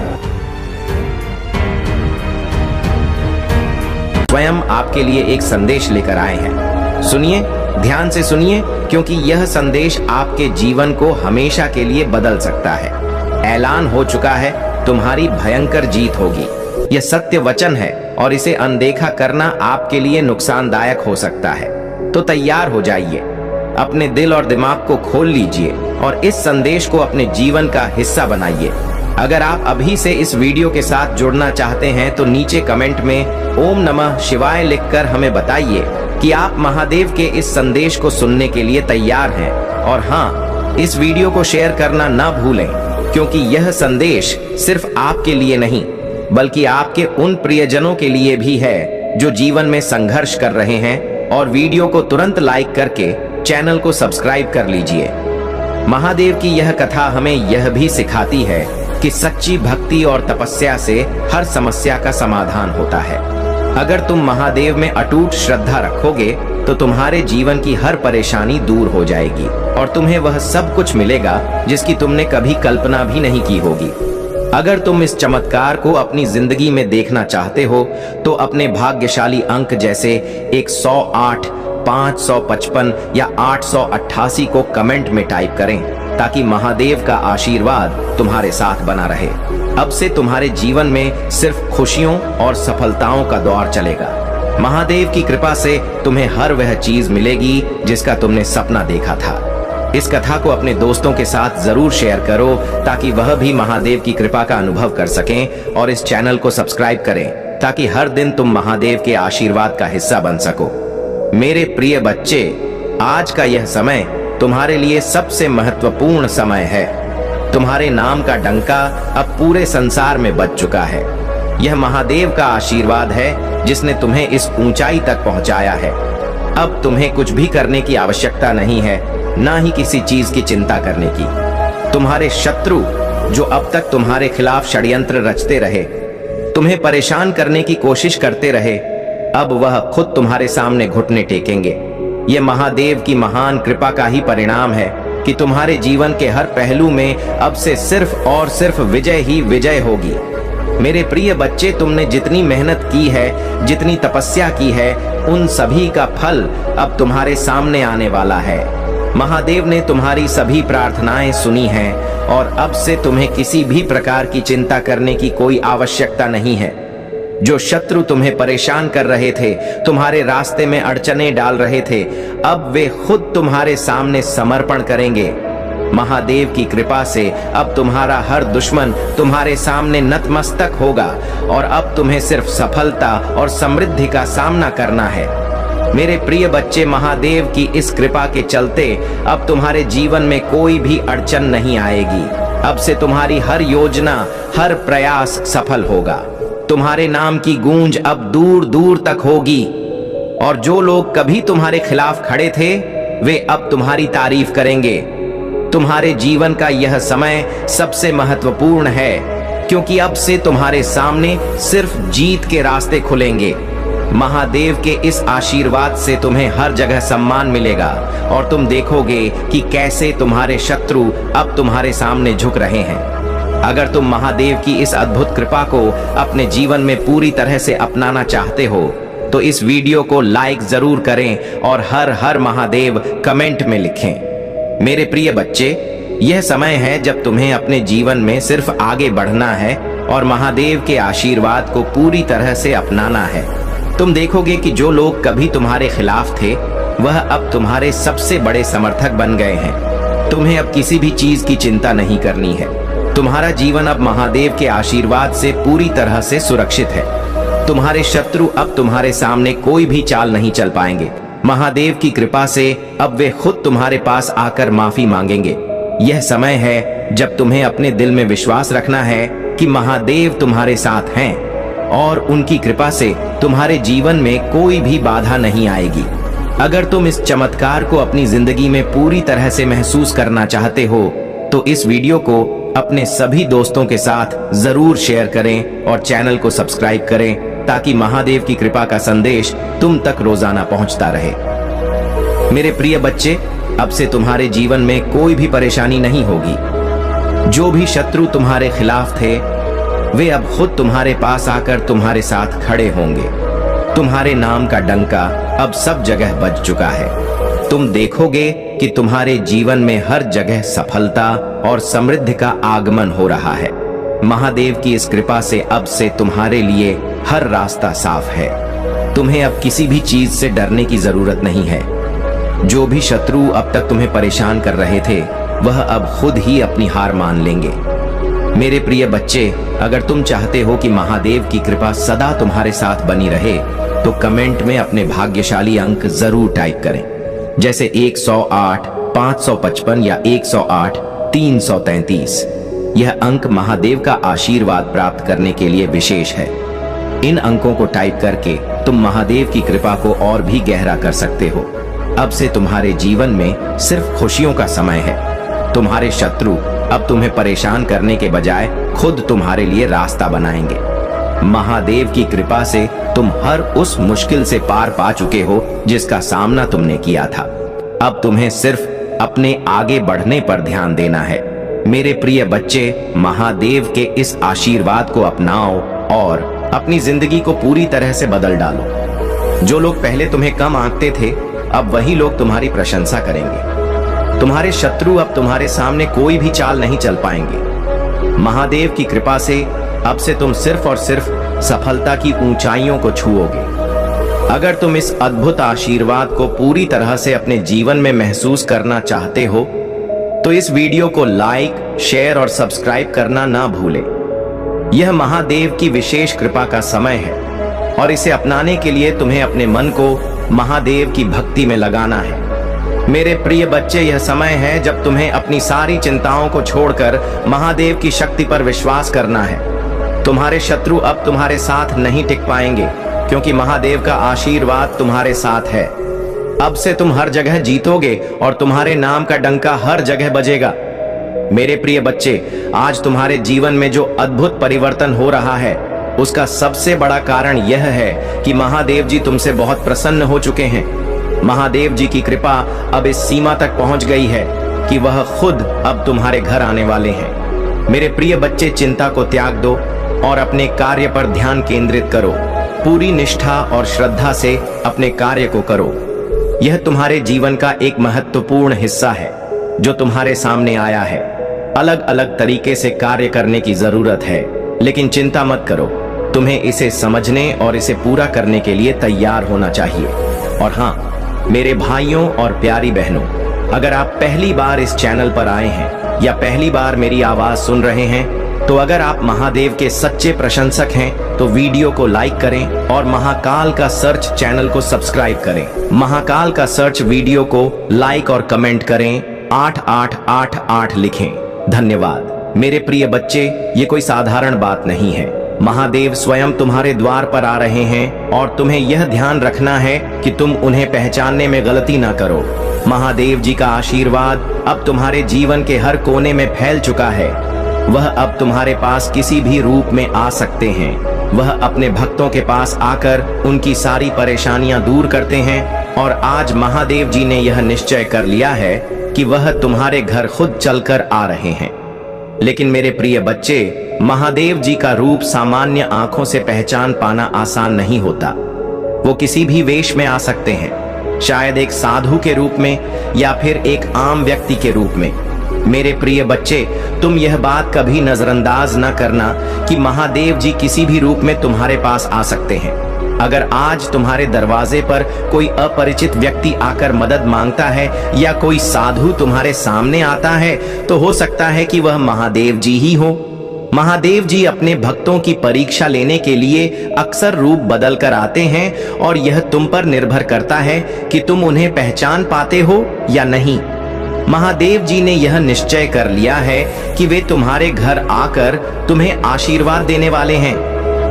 स्वयं आपके लिए एक संदेश लेकर आए हैं। सुनिए, ध्यान से सुनिए, क्योंकि यह संदेश आपके जीवन को हमेशा के लिए बदल सकता है। ऐलान हो चुका है, तुम्हारी भयंकर जीत होगी। यह सत्य वचन है और इसे अनदेखा करना आपके लिए नुकसानदायक हो सकता है। तो तैयार हो जाइए, अपने दिल और दिमाग को खोल लीजिए और इस संदेश को अपने जीवन का हिस्सा बनाइए। अगर आप अभी से इस वीडियो के साथ जुड़ना चाहते हैं तो नीचे कमेंट में ओम नमः शिवाय लिखकर हमें बताइए कि आप महादेव के इस संदेश को सुनने के लिए तैयार हैं। और हाँ, इस वीडियो को शेयर करना ना भूलें, क्योंकि यह संदेश सिर्फ आपके लिए नहीं बल्कि आपके उन प्रियजनों के लिए भी है जो जीवन में संघर्ष कर रहे हैं। और वीडियो को तुरंत लाइक करके चैनल को सब्सक्राइब कर लीजिए। महादेव की यह कथा हमें यह भी सिखाती है कि सच्ची भक्ति और तपस्या से हर समस्या का समाधान होता है। अगर तुम महादेव में अटूट श्रद्धा रखोगे तो तुम्हारे जीवन की हर परेशानी दूर हो जाएगी और तुम्हें वह सब कुछ मिलेगा जिसकी तुमने कभी कल्पना भी नहीं की होगी। अगर तुम इस चमत्कार को अपनी जिंदगी में देखना चाहते हो तो अपने भाग्यशाली अंक जैसे 108, 555 या 888 को कमेंट में टाइप करें, ताकि महादेव का आशीर्वाद तुम्हारे साथ बना रहे। अब से तुम्हारे जीवन में सिर्फ खुशियों और सफलताओं का दौर चलेगा। महादेव की कृपा से तुम्हें हर वह चीज मिलेगी जिसका तुमने सपना देखा था। इस कथा को अपने दोस्तों के साथ जरूर शेयर करो ताकि वह भी महादेव की कृपा का अनुभव कर सकें, और इस चैनल को सब्सक्राइब करें ताकि हर दिन तुम महादेव के आशीर्वाद का हिस्सा बन सको। मेरे प्रिय बच्चे, आज का यह समय तुम्हारे लिए सबसे महत्वपूर्ण समय है। तुम्हारे नाम का डंका अब पूरे संसार में बज चुका है। यह महादेव का आशीर्वाद है जिसने तुम्हें इस ऊंचाई तक पहुंचाया है। अब तुम्हें कुछ भी करने की आवश्यकता नहीं है, ना ही किसी चीज की चिंता करने की। तुम्हारे शत्रु जो अब तक तुम्हारे खिलाफ षड्यंत्र रचते रहे, तुम्हें परेशान करने की कोशिश करते रहे, अब वह खुद तुम्हारे सामने घुटने टेकेंगे। यह महादेव की महान कृपा का ही परिणाम है कि तुम्हारे जीवन के हर पहलू में अब से सिर्फ और सिर्फ विजय ही विजय होगी। मेरे प्रिय बच्चे, तुमने जितनी मेहनत की है, जितनी तपस्या की है, उन सभी का फल अब तुम्हारे सामने आने वाला है। महादेव ने तुम्हारी सभी प्रार्थनाएं सुनी हैं और अब से तुम्हें किसी भी प्रकार की चिंता करने की कोई आवश्यकता नहीं है। जो शत्रु तुम्हें परेशान कर रहे थे, तुम्हारे रास्ते में अड़चने डाल रहे थे, अब वे खुद तुम्हारे सामने समर्पण करेंगे। महादेव की कृपा से अब तुम्हारा हर दुश्मन तुम्हारे सामने नतमस्तक होगा और अब तुम्हें सिर्फ सफलता और समृद्धि का सामना करना है। मेरे प्रिय बच्चे, महादेव की इस कृपा के चलते अब तुम्हारे जीवन में कोई भी अड़चन नहीं आएगी। अब से तुम्हारी हर योजना, हर प्रयास सफल होगा। तुम्हारे नाम की गूंज अब दूर दूर तक होगी और जो लोग कभी तुम्हारे खिलाफ खड़े थे वे अब तुम्हारी तारीफ करेंगे। तुम्हारे जीवन का यह समय सबसे महत्वपूर्ण है, क्योंकि अब से तुम्हारे सामने सिर्फ जीत के रास्ते खुलेंगे। महादेव के इस आशीर्वाद से तुम्हें हर जगह सम्मान मिलेगा और तुम देखोगे कि कैसे तुम्हारे शत्रु अब तुम्हारे सामने झुक रहे हैं। अगर तुम महादेव की इस अद्भुत कृपा को अपने जीवन में पूरी तरह से अपनाना चाहते हो तो इस वीडियो को लाइक जरूर करें और हर हर महादेव कमेंट में लिखें। मेरे प्रिय बच्चे, यह समय है जब तुम्हें अपने जीवन में सिर्फ आगे बढ़ना है और महादेव के आशीर्वाद को पूरी तरह से अपनाना है। तुम देखोगे कि जो लोग कभी तुम्हारे खिलाफ थे वह अब तुम्हारे सबसे बड़े समर्थक बन गए हैं। तुम्हें अब किसी भी चीज की चिंता नहीं करनी है। तुम्हारा जीवन अब महादेव के आशीर्वाद से पूरी तरह से सुरक्षित है। तुम्हारे शत्रु अब तुम्हारे सामने कोई भी चाल नहीं चल पाएंगे। महादेव की कृपा से अब वे खुद तुम्हारे पास आकर माफी मांगेंगे। यह समय है जब तुम्हें अपने दिल में विश्वास रखना है कि महादेव तुम्हारे साथ हैं और उनकी कृपा से तुम्हारे जीवन में कोई भी बाधा नहीं आएगी। अगर तुम इस चमत्कार को अपनी जिंदगी में पूरी तरह से महसूस करना चाहते हो तो इस वीडियो को अपने सभी दोस्तों के साथ जरूर शेयर करें और चैनल को सब्सक्राइब करें ताकि महादेव की कृपा का संदेश तुम तक रोजाना पहुंचता रहे। मेरे प्रिय बच्चे, अब से तुम्हारे जीवन में कोई भी परेशानी नहीं होगी। जो भी शत्रु तुम्हारे खिलाफ थे वे अब खुद तुम्हारे पास आकर तुम्हारे साथ खड़े होंगे। तुम्हारे नाम का डंका अब सब जगह बज चुका है। तुम देखोगे कि तुम्हारे जीवन में हर जगह सफलता और समृद्धि का आगमन हो रहा है। महादेव की इस कृपा से अब से तुम्हारे लिए हर रास्ता साफ है। तुम्हें अब किसी भी चीज से डरने की जरूरत नहीं है। जो भी शत्रु अब तक तुम्हें परेशान कर रहे थे वह अब खुद ही अपनी हार मान लेंगे। मेरे प्रिय बच्चे, अगर तुम चाहते हो कि महादेव की कृपा सदा तुम्हारे साथ बनी रहे तो कमेंट में अपने भाग्यशाली अंक जरूर टाइप करें, जैसे 108, 555 या 108, 333। यह अंक महादेव का आशीर्वाद प्राप्त करने के लिए विशेष है। इन अंकों को टाइप करके तुम महादेव की कृपा को और भी गहरा कर सकते हो। अब से तुम्हारे जीवन में सिर्फ खुशियों का समय है। तुम्हारे शत्रु अब तुम्हें परेशान करने के बजाय खुद तुम्हारे लिए रास्ता बनाएंगे। महादेव की कृपा से तुम हर उस मुश्किल से पार पा चुके हो जिसका सामना तुमने किया था। अब तुम्हें सिर्फ अपने आगे बढ़ने पर ध्यान देना है। मेरे प्रिय बच्चे, महादेव के इस आशीर्वाद को अपनाओ और अपनी जिंदगी को पूरी तरह से बदल डालो। जो लोग पहले तुम्हें कम आंकते थे अब वही लोग तुम्हारी प्रशंसा करेंगे। तुम्हारे शत्रु अब तुम्हारे सामने कोई भी चाल नहीं चल पाएंगे। महादेव की कृपा से अब से तुम सिर्फ और सिर्फ सफलता की ऊंचाइयों को छुओगे। अगर तुम इस अद्भुत आशीर्वाद को पूरी तरह से अपने जीवन में महसूस करना चाहते हो तो इस वीडियो को लाइक, शेयर और सब्सक्राइब करना ना भूलें। यह महादेव की विशेष कृपा का समय है और इसे अपनाने के लिए तुम्हें अपने मन को महादेव की भक्ति में लगाना है। मेरे प्रिय बच्चे, यह समय है जब तुम्हें अपनी सारी चिंताओं को छोड़कर महादेव की शक्ति पर विश्वास करना है। तुम्हारे शत्रु अब तुम्हारे साथ नहीं टिक पाएंगे क्योंकि महादेव का आशीर्वाद तुम्हारे साथ है। अब से तुम हर जगह जीतोगे और तुम्हारे नाम का डंका हर जगह बजेगा। मेरे प्रिय बच्चे, आज तुम्हारे जीवन में जो अद्भुत परिवर्तन हो रहा है उसका सबसे बड़ा कारण यह है कि महादेव जी तुमसे बहुत प्रसन्न हो चुके हैं। महादेव जी की कृपा अब इस सीमा तक पहुंच गई है कि वह खुद अब तुम्हारे घर आने वाले हैं। मेरे प्रिय बच्चे, चिंता को त्याग दो और अपने कार्य पर ध्यान केंद्रित करो। पूरी निष्ठा और श्रद्धा से अपने कार्य को करो। यह तुम्हारे जीवन का एक महत्वपूर्ण हिस्सा है जो तुम्हारे सामने आया है। अलग अलग तरीके से कार्य करने की जरूरत है, लेकिन चिंता मत करो। तुम्हें इसे समझने और इसे पूरा करने के लिए तैयार होना चाहिए। और हाँ, मेरे भाइयों और प्यारी बहनों, अगर आप पहली बार इस चैनल पर आए हैं या पहली बार मेरी आवाज सुन रहे हैं तो अगर आप महादेव के सच्चे प्रशंसक हैं तो वीडियो को लाइक करें और महाकाल का सर्च चैनल को सब्सक्राइब करें। महाकाल का सर्च वीडियो को लाइक और कमेंट करें, 8888 लिखें। धन्यवाद। मेरे प्रिय बच्चे, ये कोई साधारण बात नहीं है। महादेव स्वयं तुम्हारे द्वार पर आ रहे हैं और तुम्हें यह ध्यान रखना है कि तुम उन्हें पहचानने में गलती ना करो। महादेव जी का आशीर्वाद अब तुम्हारे जीवन के हर कोने में फैल चुका है। वह अब तुम्हारे पास किसी भी रूप में आ सकते हैं। वह अपने भक्तों के पास आकर उनकी सारी परेशानियां दूर करते हैं और आज महादेव जी ने यह निश्चय कर लिया है कि वह तुम्हारे घर खुद चलकर आ रहे हैं। लेकिन मेरे प्रिय बच्चे, महादेव जी का रूप सामान्य आंखों से पहचान पाना आसान नहीं होता। वो किसी भी वेश में आ सकते हैं, शायद एक साधु के रूप में या फिर एक आम व्यक्ति के रूप में। मेरे प्रिय बच्चे, तुम यह बात कभी नजरअंदाज न करना कि महादेव जी किसी भी रूप में तुम्हारे पास आ सकते हैं। अगर आज तुम्हारे दरवाजे पर कोई अपरिचित व्यक्ति आकर मदद मांगता है या कोई साधु तुम्हारे सामने आता है, तो हो सकता है कि वह महादेव जी ही हो। महादेव जी अपने भक्तों की परीक्षा लेने के लिए अक्सर रूप बदल कर आते हैं और यह तुम पर निर्भर करता है कि तुम उन्हें पहचान पाते हो या नहीं। महादेव जी ने यह निश्चय कर लिया है कि वे तुम्हारे घर आकर तुम्हें आशीर्वाद देने वाले हैं।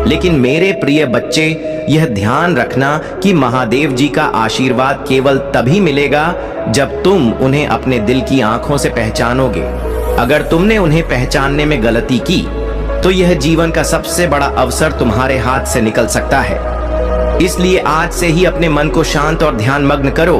लेकिन मेरे प्रिय बच्चे, यह ध्यान रखना कि महादेव जी का आशीर्वाद केवल तभी मिलेगा जब तुम उन्हें अपने दिल की आंखों से पहचानोगे। अगर तुमने उन्हें पहचानने में गलती की तो यह जीवन का सबसे बड़ा अवसर तुम्हारे हाथ से निकल सकता है। इसलिए आज से ही अपने मन को शांत और ध्यान मग्न करो,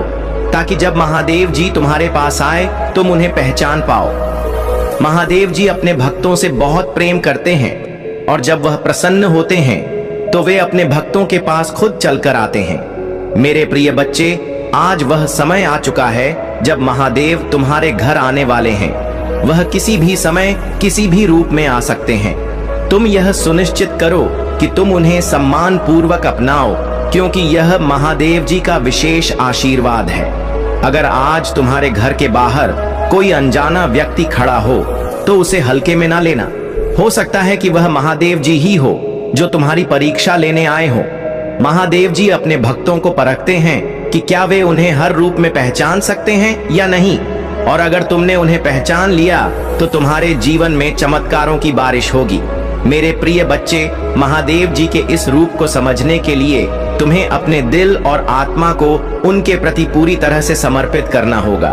ताकि जब महादेव जी तुम्हारे पास आए तुम उन्हें पहचान पाओ। महादेव जी अपने भक्तों से बहुत प्रेम करते हैं और जब वह प्रसन्न होते हैं तो वे अपने भक्तों के पास खुद चलकर आते हैं। मेरे प्रिय बच्चे, आज वह समय आ चुका है जब महादेव तुम्हारे घर आने वाले हैं। वह किसी भी समय किसी भी रूप में आ सकते हैं। तुम यह सुनिश्चित करो कि तुम उन्हें सम्मान पूर्वक अपनाओ, क्योंकि यह महादेव जी का विशेष आशीर्वाद है। अगर आज तुम्हारे घर के बाहर कोई अनजाना व्यक्ति खड़ा हो तो उसे हल्के में ना लेना। हो सकता है कि वह महादेव जी ही हो जो तुम्हारी परीक्षा लेने आए हो। महादेव जी अपने भक्तों को परखते हैं कि क्या वे उन्हें हर रूप में पहचान सकते हैं या नहीं। और अगर तुमने उन्हें पहचान लिया तो तुम्हारे जीवन में चमत्कारों की बारिश होगी। मेरे प्रिय बच्चे, महादेव जी के इस रूप को समझने के लिए तुम्हें अपने दिल और आत्मा को उनके प्रति पूरी तरह से समर्पित करना होगा।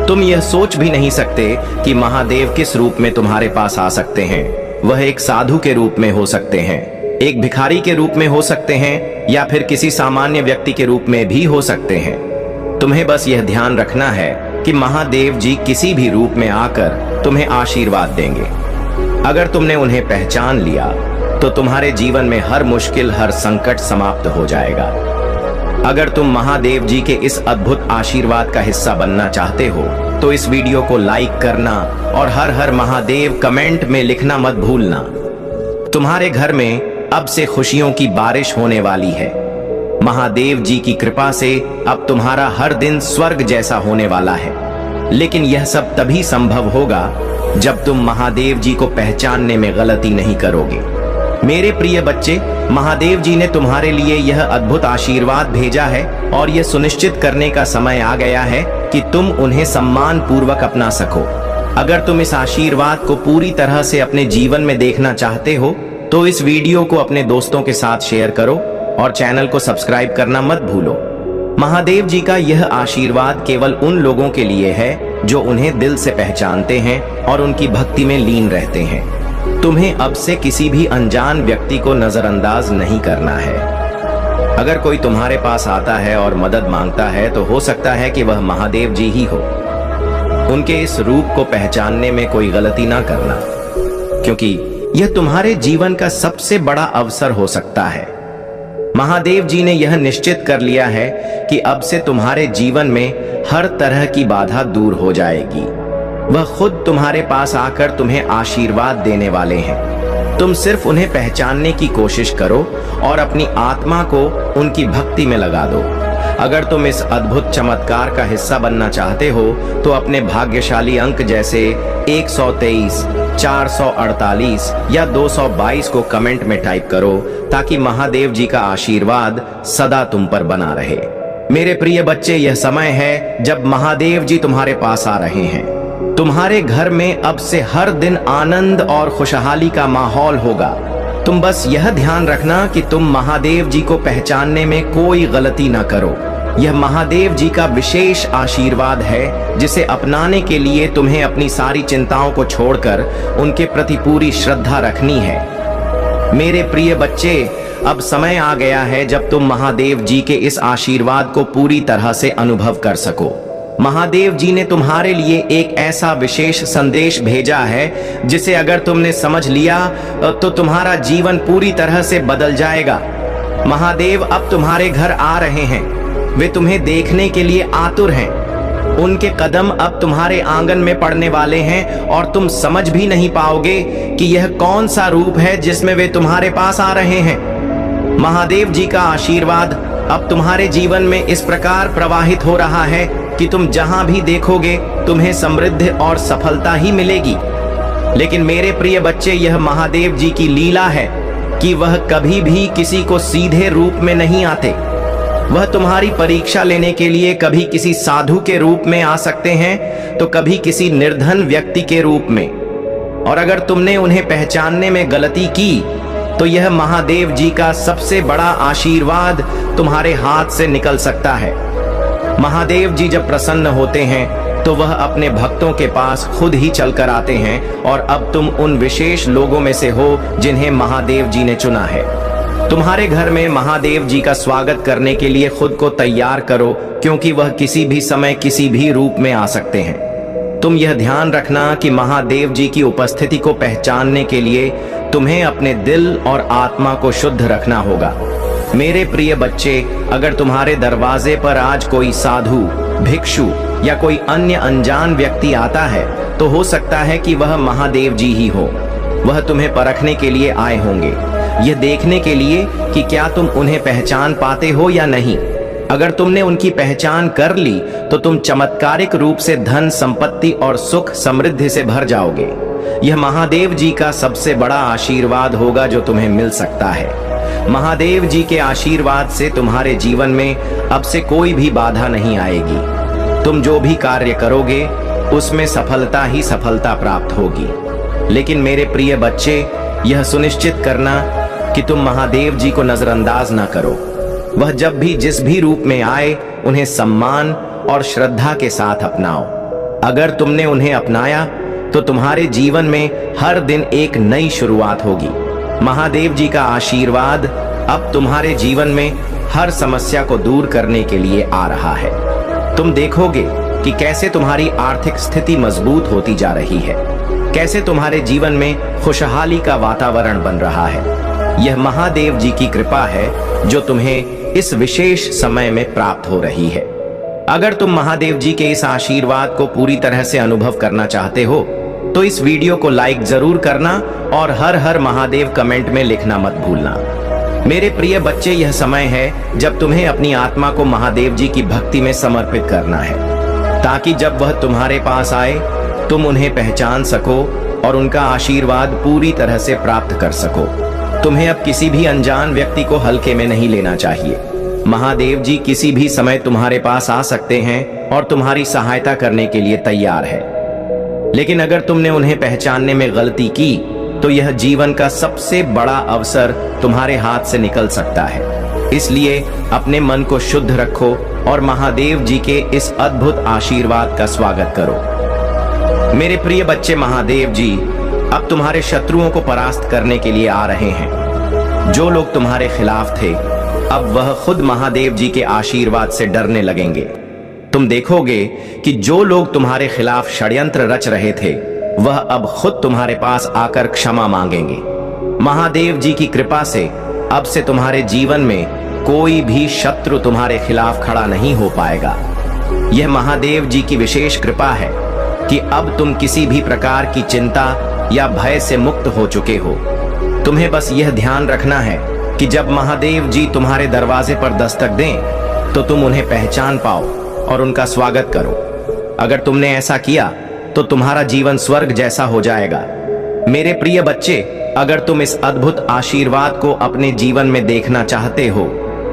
तुम यह सोच भी नहीं सकते कि महादेव किस रूप में तुम्हारे पास आ सकते हैं। वह एक साधु के रूप में हो सकते हैं, एक भिखारी के रूप में हो सकते हैं या फिर किसी सामान्य व्यक्ति के रूप में भी हो सकते हैं। तुम्हें बस यह ध्यान रखना है कि महादेव जी किसी भी रूप में आकर तुम्हें आशीर्वाद देंगे। अगर तुमने उन्हें पहचान लिया तो तुम्हारे जीवन में हर मुश्किल, हर संकट समाप्त हो जाएगा। अगर तुम महादेव जी के इस अद्भुत आशीर्वाद का हिस्सा बनना चाहते हो तो इस वीडियो को लाइक करना और हर हर महादेव कमेंट में लिखना मत भूलना। तुम्हारे घर में अब से खुशियों की बारिश होने वाली है। महादेव जी की कृपा से अब तुम्हारा हर दिन स्वर्ग जैसा होने वाला है। लेकिन यह सब तभी संभव होगा जब तुम महादेव जी को पहचानने में गलती नहीं करोगे। मेरे प्रिय बच्चे, महादेव जी ने तुम्हारे लिए यह अद्भुत आशीर्वाद भेजा है और यह सुनिश्चित करने का समय आ गया है कि तुम उन्हें सम्मान पूर्वक अपना सको। अगर तुम इस आशीर्वाद को पूरी तरह से अपने जीवन में देखना चाहते हो तो इस वीडियो को अपने दोस्तों के साथ शेयर करो और चैनल को सब्सक्राइब करना मत भूलो। महादेव जी का यह आशीर्वाद केवल उन लोगों के लिए है जो उन्हें दिल से पहचानते हैं और उनकी भक्ति में लीन रहते हैं। तुम्हें अब से किसी भी अनजान व्यक्ति को नजरअंदाज नहीं करना है। अगर कोई तुम्हारे पास आता है और मदद मांगता है तो हो सकता है कि वह महादेव जी ही हो। उनके इस रूप को पहचानने में कोई गलती ना करना, क्योंकि यह तुम्हारे जीवन का सबसे बड़ा अवसर हो सकता है। महादेव जी ने यह निश्चित कर लिया है कि अब से तुम्हारे जीवन में हर तरह की बाधा दूर हो जाएगी। वह खुद तुम्हारे पास आकर तुम्हें आशीर्वाद देने वाले हैं। तुम सिर्फ उन्हें पहचानने की कोशिश करो और अपनी आत्मा को उनकी भक्ति में लगा दो। अगर तुम इस अद्भुत चमत्कार का हिस्सा बनना चाहते हो तो अपने भाग्यशाली अंक जैसे 123, 448 या 222 को कमेंट में टाइप करो, ताकि महादेव जी का आशीर्वाद सदा तुम पर बना रहे। मेरे प्रिय बच्चे, यह समय है जब महादेव जी तुम्हारे पास आ रहे हैं। तुम्हारे घर में अब से हर दिन आनंद और खुशहाली का माहौल होगा। तुम बस यह ध्यान रखना कि तुम महादेव जी को पहचानने में कोई गलती ना करो। यह महादेव जी का विशेष आशीर्वाद है, जिसे अपनाने के लिए तुम्हें अपनी सारी चिंताओं को छोड़कर उनके प्रति पूरी श्रद्धा रखनी है। मेरे प्रिय बच्चे, अब समय आ गया है जब तुम महादेव जी के इस आशीर्वाद को पूरी तरह से अनुभव कर सको। महादेव जी ने तुम्हारे लिए एक ऐसा विशेष संदेश भेजा है, जिसे अगर तुमने समझ लिया तो तुम्हारा जीवन पूरी तरह से बदल जाएगा। महादेव अब तुम्हारे घर आ रहे हैं। वे तुम्हें देखने के लिए आतुर हैं। उनके कदम अब तुम्हारे आंगन में पड़ने वाले हैं और तुम समझ भी नहीं पाओगे कि यह कौन सा रूप है जिसमें वे तुम्हारे पास आ रहे हैं। महादेव जी का आशीर्वाद अब तुम्हारे जीवन में इस प्रकार प्रवाहित हो रहा है कि तुम जहां भी देखोगे तुम्हें समृद्धि और सफलता ही मिलेगी। लेकिन मेरे प्रिय बच्चे, यह महादेव जी की लीला है कि वह कभी भी किसी को सीधे रूप में नहीं आते। वह तुम्हारी परीक्षा लेने के लिए कभी किसी साधु के रूप में आ सकते हैं तो कभी किसी निर्धन व्यक्ति के रूप में। और अगर तुमने उन्हें पहचानने में गलती की तो यह महादेव जी का सबसे बड़ा आशीर्वाद तुम्हारे हाथ से निकल सकता है। महादेव जी जब प्रसन्न होते हैं तो वह अपने भक्तों के पास खुद ही चलकर आते हैं, और अब तुम उन विशेष लोगों में से हो जिन्हें महादेव जी ने चुना है। तुम्हारे घर में महादेव जी का स्वागत करने के लिए खुद को तैयार करो, क्योंकि वह किसी भी समय किसी भी रूप में आ सकते हैं। तुम यह ध्यान रखना कि महादेव जी की उपस्थिति को पहचानने के लिए तुम्हें अपने दिल और आत्मा को शुद्ध रखना होगा। मेरे प्रिय बच्चे, अगर तुम्हारे दरवाजे पर आज कोई साधु, भिक्षु या कोई अन्य अनजान व्यक्ति आता है तो हो सकता है कि वह महादेव जी ही हो। वह तुम्हें परखने के लिए आए होंगे, यह देखने के लिए कि क्या तुम उन्हें पहचान पाते हो या नहीं। अगर तुमने उनकी पहचान कर ली तो तुम चमत्कारिक रूप से धन, संपत्ति और सुख समृद्धि से भर जाओगे। यह महादेव जी का सबसे बड़ा आशीर्वाद होगा जो तुम्हें मिल सकता है। महादेव जी के आशीर्वाद से तुम्हारे जीवन में अब से कोई भी बाधा नहीं आएगी। तुम जो भी कार्य करोगे उसमें सफलता ही सफलता प्राप्त होगी। लेकिन मेरे प्रिय बच्चे, यह सुनिश्चित करना कि तुम महादेव जी को नजरअंदाज ना करो। वह जब भी जिस भी रूप में आए उन्हें सम्मान और श्रद्धा के साथ अपनाओ। अगर तुमने उन्हें अपनाया तो तुम्हारे जीवन में हर दिन एक नई शुरुआत होगी। महादेव जी का आशीर्वाद अब तुम्हारे जीवन में हर समस्या को दूर करने के लिए आ रहा है। तुम देखोगे कि कैसे तुम्हारी आर्थिक स्थिति मजबूत होती जा रही है, कैसे तुम्हारे जीवन में खुशहाली का वातावरण बन रहा है। यह महादेव जी की कृपा है जो तुम्हें इस विशेष समय में प्राप्त हो रही है। अगर तुम महादेव जी के इस आशीर्वाद को पूरी तरह से अनुभव करना चाहते हो तो इस वीडियो को लाइक जरूर करना और हर हर महादेव कमेंट में लिखना मत भूलना। मेरे प्रिय बच्चे, यह समय है जब तुम्हें अपनी आत्मा को महादेव जी की भक्ति में समर्पित करना है, ताकि जब वह तुम्हारे पास आए तुम उन्हें पहचान सको और उनका आशीर्वाद पूरी तरह से प्राप्त कर सको। तुम्हें अब किसी भी अनजान व्यक्ति को हल्के में नहीं लेना चाहिए। महादेव जी किसी भी समय तुम्हारे पास आ सकते हैं और तुम्हारी सहायता करने के लिए तैयार है। लेकिन अगर तुमने उन्हें पहचानने में गलती की तो यह जीवन का सबसे बड़ा अवसर तुम्हारे हाथ से निकल सकता है। इसलिए अपने मन को शुद्ध रखो और महादेव जी के इस अद्भुत आशीर्वाद का स्वागत करो। मेरे प्रिय बच्चे, महादेव जी अब तुम्हारे शत्रुओं को परास्त करने के लिए आ रहे हैं। जो लोग तुम्हारे खिलाफ थे अब वह खुद महादेव जी के आशीर्वाद से डरने लगेंगे। तुम देखोगे कि जो लोग तुम्हारे खिलाफ षड्यंत्र रच रहे थे वह अब खुद तुम्हारे पास आकर क्षमा मांगेंगे। महादेव जी की कृपा से अब से तुम्हारे जीवन में कोई भी शत्रु तुम्हारे खिलाफ खड़ा नहीं हो पाएगा। यह महादेव जी की विशेष कृपा है कि अब तुम किसी भी प्रकार की चिंता या भय से मुक्त हो चुके हो। तुम्हें बस यह ध्यान रखना है कि जब महादेव जी तुम्हारे दरवाजे पर दस्तक दें तो तुम उन्हें पहचान पाओ और उनका स्वागत करो। अगर तुमने ऐसा किया तो तुम्हारा जीवन स्वर्ग जैसा हो जाएगा। मेरे प्रिय बच्चे, अगर तुम इस अद्भुत आशीर्वाद को अपने जीवन में देखना चाहते हो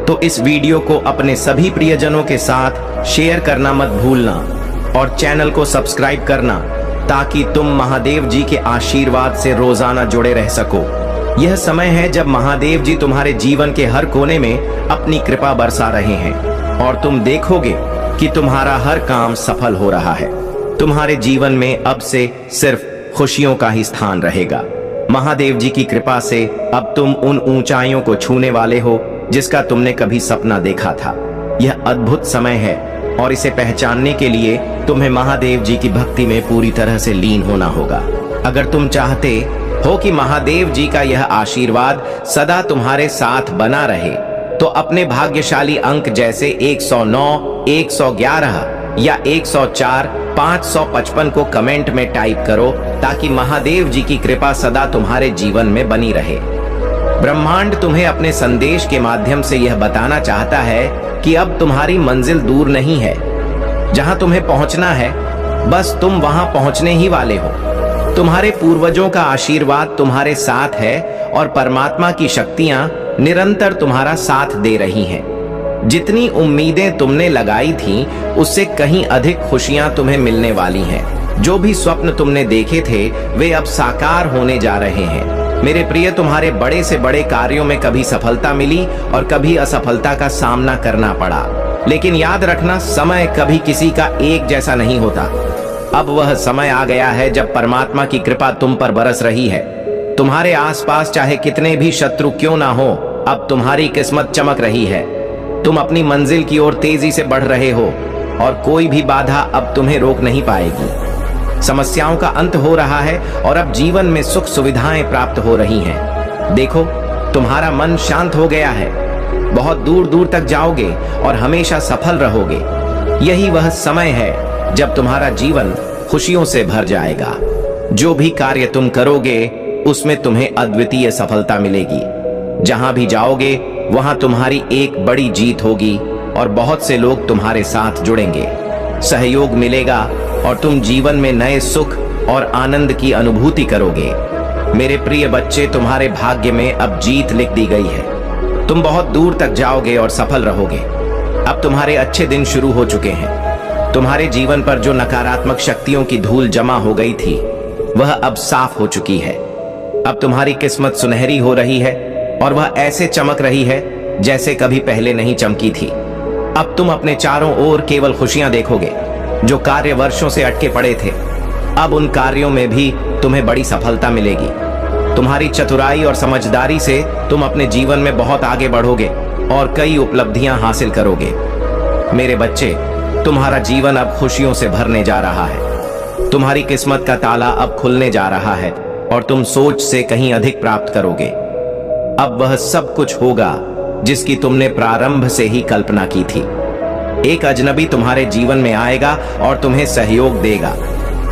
तो इस वीडियो को अपने सभी प्रियजनों के साथ शेयर करना मत भूलना और चैनल को सब्सक्राइब करना, ताकि तुम महादेव जी के आशीर्वाद से रोजाना जुड़े रह सको। यह समय है जब महादेव जी तुम्हारे जीवन के हर कोने में अपनी कृपा बरसा रहे हैं। और तुम देखोगे कि तुम्हारा हर काम सफल हो रहा है। तुम्हारे जीवन में अब से सिर्फ खुशियों का ही स्थान रहेगा। महादेव जी की कृपा से अब तुम उन ऊंचाइयों को छूने वाले हो जिसका तुमने कभी सपना देखा था। यह अद्भुत समय है और इसे पहचानने के लिए तुम्हें महादेव जी की भक्ति में पूरी तरह से लीन होना होगा। अगर तुम चाहते हो कि महादेव जी का यह आशीर्वाद सदा तुम्हारे साथ बना रहे तो अपने भाग्यशाली अंक जैसे 109, 111 या 104, 555 को कमेंट में टाइप करो ताकि महादेव जी की कृपा सदा तुम्हारे जीवन में बनी रहे। ब्रह्मांड तुम्हें अपने संदेश के माध्यम से यह बताना चाहता है कि अब तुम्हारी मंजिल दूर नहीं है। जहां तुम्हें पहुंचना है बस तुम वहां पहुंचने ही वाले हो। तुम्हारे पूर्वजों का आशीर्वाद तुम्हारे साथ है और परमात्मा की शक्तियां निरंतर तुम्हारा साथ दे रही हैं। जितनी उम्मीदें तुमने लगाई थीं, उससे कहीं अधिक खुशियां तुम्हें मिलने वाली हैं। जो भी स्वप्न तुमने देखे थे वे अब साकार होने जा रहे हैं। मेरे प्रिय, तुम्हारे बड़े से बड़े कार्यों में कभी सफलता मिली और कभी असफलता का सामना करना पड़ा, लेकिन याद रखना समय कभी किसी का एक जैसा नहीं होता। अब वह समय आ गया है जब परमात्मा की कृपा तुम पर बरस रही है। तुम्हारे आसपास चाहे कितने भी शत्रु क्यों ना हो, अब तुम्हारी किस्मत चमक रही है। तुम अपनी मंजिल की ओर तेजी से बढ़ रहे हो और कोई भी बाधा अब तुम्हें रोक नहीं पाएगी। समस्याओं का अंत हो रहा है और अब जीवन में सुख सुविधाएं प्राप्त हो रही हैं। देखो, तुम्हारा मन शांत हो गया है। बहुत दूर दूर तक जाओगे और हमेशा सफल रहोगे। यही वह समय है जब तुम्हारा जीवन खुशियों से भर जाएगा। जो भी कार्य तुम करोगे उसमें तुम्हें अद्वितीय सफलता मिलेगी। जहां भी जाओगे वहां तुम्हारी एक बड़ी जीत होगी और बहुत से लोग तुम्हारे साथ जुड़ेंगे। सहयोग मिलेगा और तुम जीवन में नए सुख और आनंद की अनुभूति करोगे। मेरे प्रिय बच्चे, तुम्हारे भाग्य में अब जीत लिख दी गई है। तुम बहुत दूर तक जाओगे और सफल रहोगे। अब तुम्हारे अच्छे दिन शुरू हो चुके हैं। तुम्हारे जीवन पर जो नकारात्मक शक्तियों की धूल जमा हो गई थी वह अब साफ हो चुकी है। अब तुम्हारी किस्मत सुनहरी हो रही है और वह ऐसे चमक रही है जैसे कभी पहले नहीं चमकी थी। अब तुम अपने चारों ओर केवल खुशियां देखोगे। जो कार्य वर्षों से अटके पड़े थे, अब उन कार्यों में भी तुम्हें बड़ी सफलता मिलेगी। तुम्हारी चतुराई और समझदारी से तुम अपने जीवन में बहुत आगे बढ़ोगे और कई उपलब्धियां हासिल करोगे। मेरे बच्चे, तुम्हारा जीवन अब खुशियों से भरने जा रहा है। तुम्हारी किस्मत का ताला अब खुलने जा रहा है और तुम सोच से कहीं अधिक प्राप्त करोगे। अब वह सब कुछ होगा जिसकी तुमने प्रारंभ से ही कल्पना की थी। एक अजनबी तुम्हारे जीवन में आएगा और तुम्हें सहयोग देगा।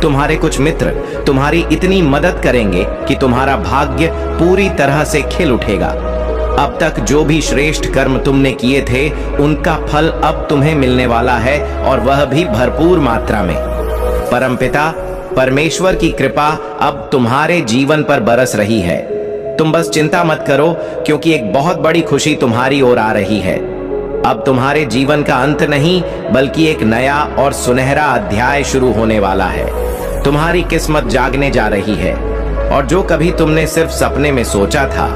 तुम्हारे कुछ मित्र तुम्हारी इतनी मदद करेंगे कि तुम्हारा भाग्य पूरी तरह से खिल उठेगा। अब तक जो भी श्रेष्ठ कर्म तुमने किए थे उनका फल अब तुम्हें मिलने वाला है और वह भी भरपूर मात्रा में। परमपिता परमेश्वर की कृपा अब तुम्हारे जीवन पर बरस रही है। तुम बस चिंता मत करो, क्योंकि एक बहुत बड़ी खुशी तुम्हारी ओर आ रही है। अब तुम्हारे जीवन का अंत नहीं बल्कि एक नया और सुनहरा अध्याय शुरू होने वाला है। तुम्हारी किस्मत जागने जा रही है और जो कभी तुमने सिर्फ सपने में सोचा था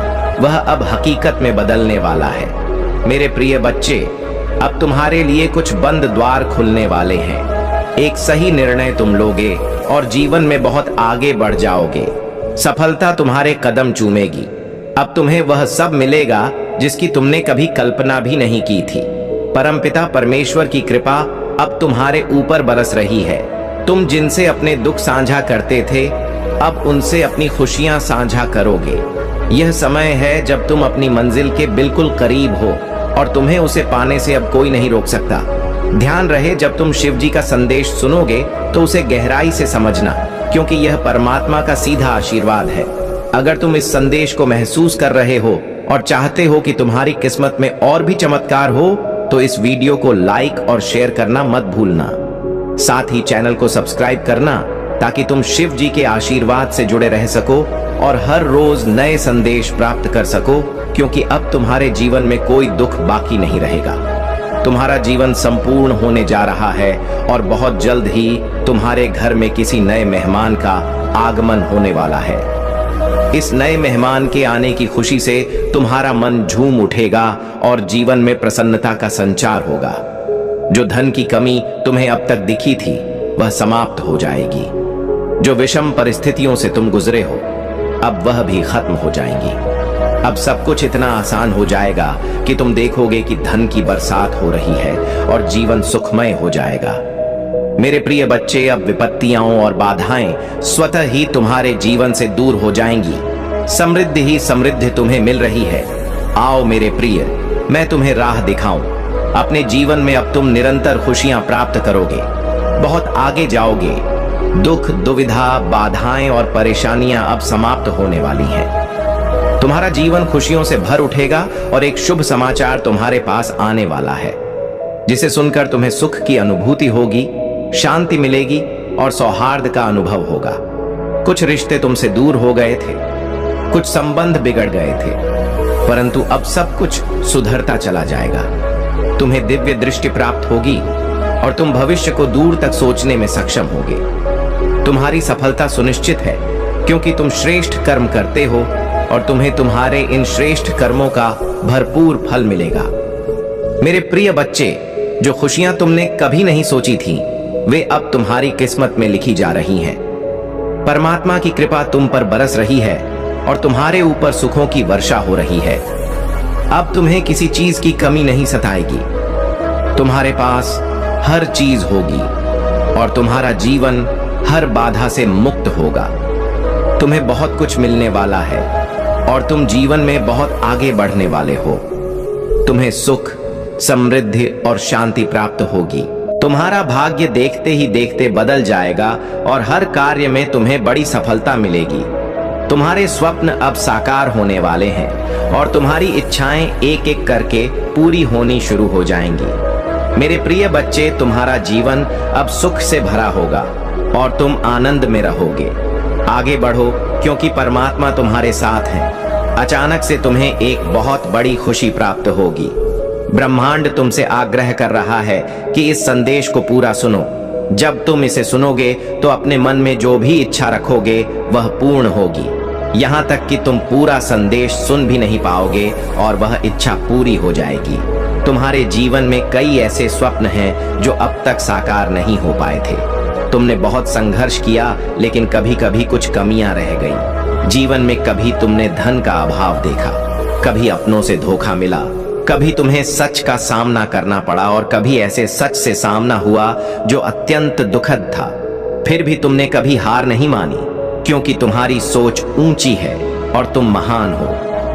वह अब हकीकत में बदलने वाला है। मेरे प्रिय बच्चे, अब तुम्हारे लिए कुछ बंद द्वार खुलने वाले हैं। एक सही निर्णय तुम लोगे और जीवन में बहुत आगे बढ़ जाओगे। सफलता तुम्हारे कदम चूमेगी। अब तुम्हें वह सब मिलेगा जिसकी तुमने कभी कल्पना भी नहीं की थी। परमपिता परमेश्वर की कृपा अब तुम्हारे ऊपर बरस रही है। तुम जिनसे अपने दुख साझा करते थे अब उनसे अपनी खुशियां साझा करोगे। यह समय है जब तुम अपनी मंजिल के बिल्कुल करीब हो और तुम्हें उसे पाने से अब कोई नहीं रोक सकता। ध्यान रहे, जब तुम शिव जी का संदेश सुनोगे तो उसे गहराई से समझना, क्योंकि यह परमात्मा का सीधा आशीर्वाद है। अगर तुम इस संदेश को महसूस कर रहे हो और चाहते हो कि तुम्हारी किस्मत में और भी चमत्कार हो तो इस वीडियो को लाइक और शेयर करना मत भूलना। साथ ही चैनल को सब्सक्राइब करना ताकि तुम शिव जी के आशीर्वाद से जुड़े रह सको और हर रोज नए संदेश प्राप्त कर सको, क्योंकि अब तुम्हारे जीवन में कोई दुख बाकी नहीं रहेगा। तुम्हारा जीवन संपूर्ण होने जा रहा है और बहुत जल्द ही तुम्हारे घर में किसी नए मेहमान का आगमन होने वाला है। इस नए मेहमान के आने की खुशी से तुम्हारा मन झूम उठेगा और जीवन में प्रसन्नता का संचार होगा। जो धन की कमी तुम्हें अब तक दिखी थी वह समाप्त हो जाएगी। जो विषम परिस्थितियों से तुम गुजरे हो अब वह भी खत्म हो जाएंगी। अब सब कुछ इतना आसान हो जाएगा कि तुम देखोगे कि धन की बरसात हो रही है और जीवन सुखमय हो जाएगा। मेरे प्रिय बच्चे, अब विपत्तियां और बाधाएं स्वतः ही तुम्हारे जीवन से दूर हो जाएंगी। समृद्धि ही समृद्धि तुम्हें मिल रही है। आओ मेरे प्रिय, मैं तुम्हें राह दिखाऊं। अपने जीवन में अब तुम निरंतर खुशियां प्राप्त करोगे, बहुत आगे जाओगे। दुख, दुविधा, बाधाएं और परेशानियां अब समाप्त होने वाली हैं। तुम्हारा जीवन खुशियों से भर उठेगा और एक शुभ समाचार तुम्हारे पास आने वाला है, जिसे सुनकर तुम्हें सुख की अनुभूति होगी, शांति मिलेगी और सौहार्द का अनुभव होगा। कुछ रिश्ते तुमसे दूर हो गए थे, कुछ संबंध बिगड़ गए थे, परंतु अब सब कुछ सुधरता चला जाएगा। तुम्हें दिव्य दृष्टि प्राप्त होगी और तुम भविष्य को दूर तक सोचने में सक्षम होगे। तुम्हारी सफलता सुनिश्चित है क्योंकि तुम श्रेष्ठ कर्म करते हो और तुम्हें तुम्हारे इन श्रेष्ठ कर्मों का भरपूर फल मिलेगा। मेरे प्रिय बच्चे, जो खुशियां तुमने कभी नहीं सोची थी वे अब तुम्हारी किस्मत में लिखी जा रही हैं। परमात्मा की कृपा तुम पर बरस रही है और तुम्हारे ऊपर सुखों की वर्षा हो रही है। अब तुम्हें किसी चीज की कमी नहीं सताएगी। तुम्हारे पास हर चीज होगी और तुम्हारा जीवन हर बाधा से मुक्त होगा। तुम्हें बहुत कुछ मिलने वाला है और तुम जीवन में बहुत आगे बढ़ने वाले हो। तुम्हें सुख, समृद्धि और शांति प्राप्त होगी। तुम्हारा भाग्य देखते ही देखते बदल जाएगा और हर कार्य में तुम्हें बड़ी सफलता मिलेगी। तुम्हारे स्वप्न अब साकार होने वाले हैं और तुम्हारी इच्छाएं एक एक करके पूरी होनी शुरू हो जाएंगी। मेरे प्रिय बच्चे, तुम्हारा जीवन अब सुख से भरा होगा और तुम आनंद में रहोगे। आगे बढ़ो क्योंकि परमात्मा तुम्हारे साथ है। अचानक से तुम्हें एक बहुत बड़ी खुशी प्राप्त होगी। ब्रह्मांड तुमसे आग्रह कर रहा है कि इस संदेश को पूरा सुनो। जब तुम इसे सुनोगे तो अपने मन में जो भी इच्छा रखोगे वह पूर्ण होगी। यहाँ तक कि तुम पूरा संदेश सुन भी नहीं पाओगे और वह इच्छा पूरी हो जाएगी। तुम्हारे जीवन में कई ऐसे स्वप्न हैं जो अब तक साकार नहीं हो पाए थे। तुमने बहुत संघर्ष किया लेकिन कभी कभी कुछ कमियां रह गईं। जीवन में कभी तुमने धन का अभाव देखा, कभी अपनों से धोखा मिला, कभी तुम्हें सच का सामना करना पड़ा और कभी ऐसे सच से सामना हुआ जो अत्यंत दुखद था। फिर भी तुमने कभी हार नहीं मानी क्योंकि तुम्हारी सोच ऊंची है और तुम महान हो।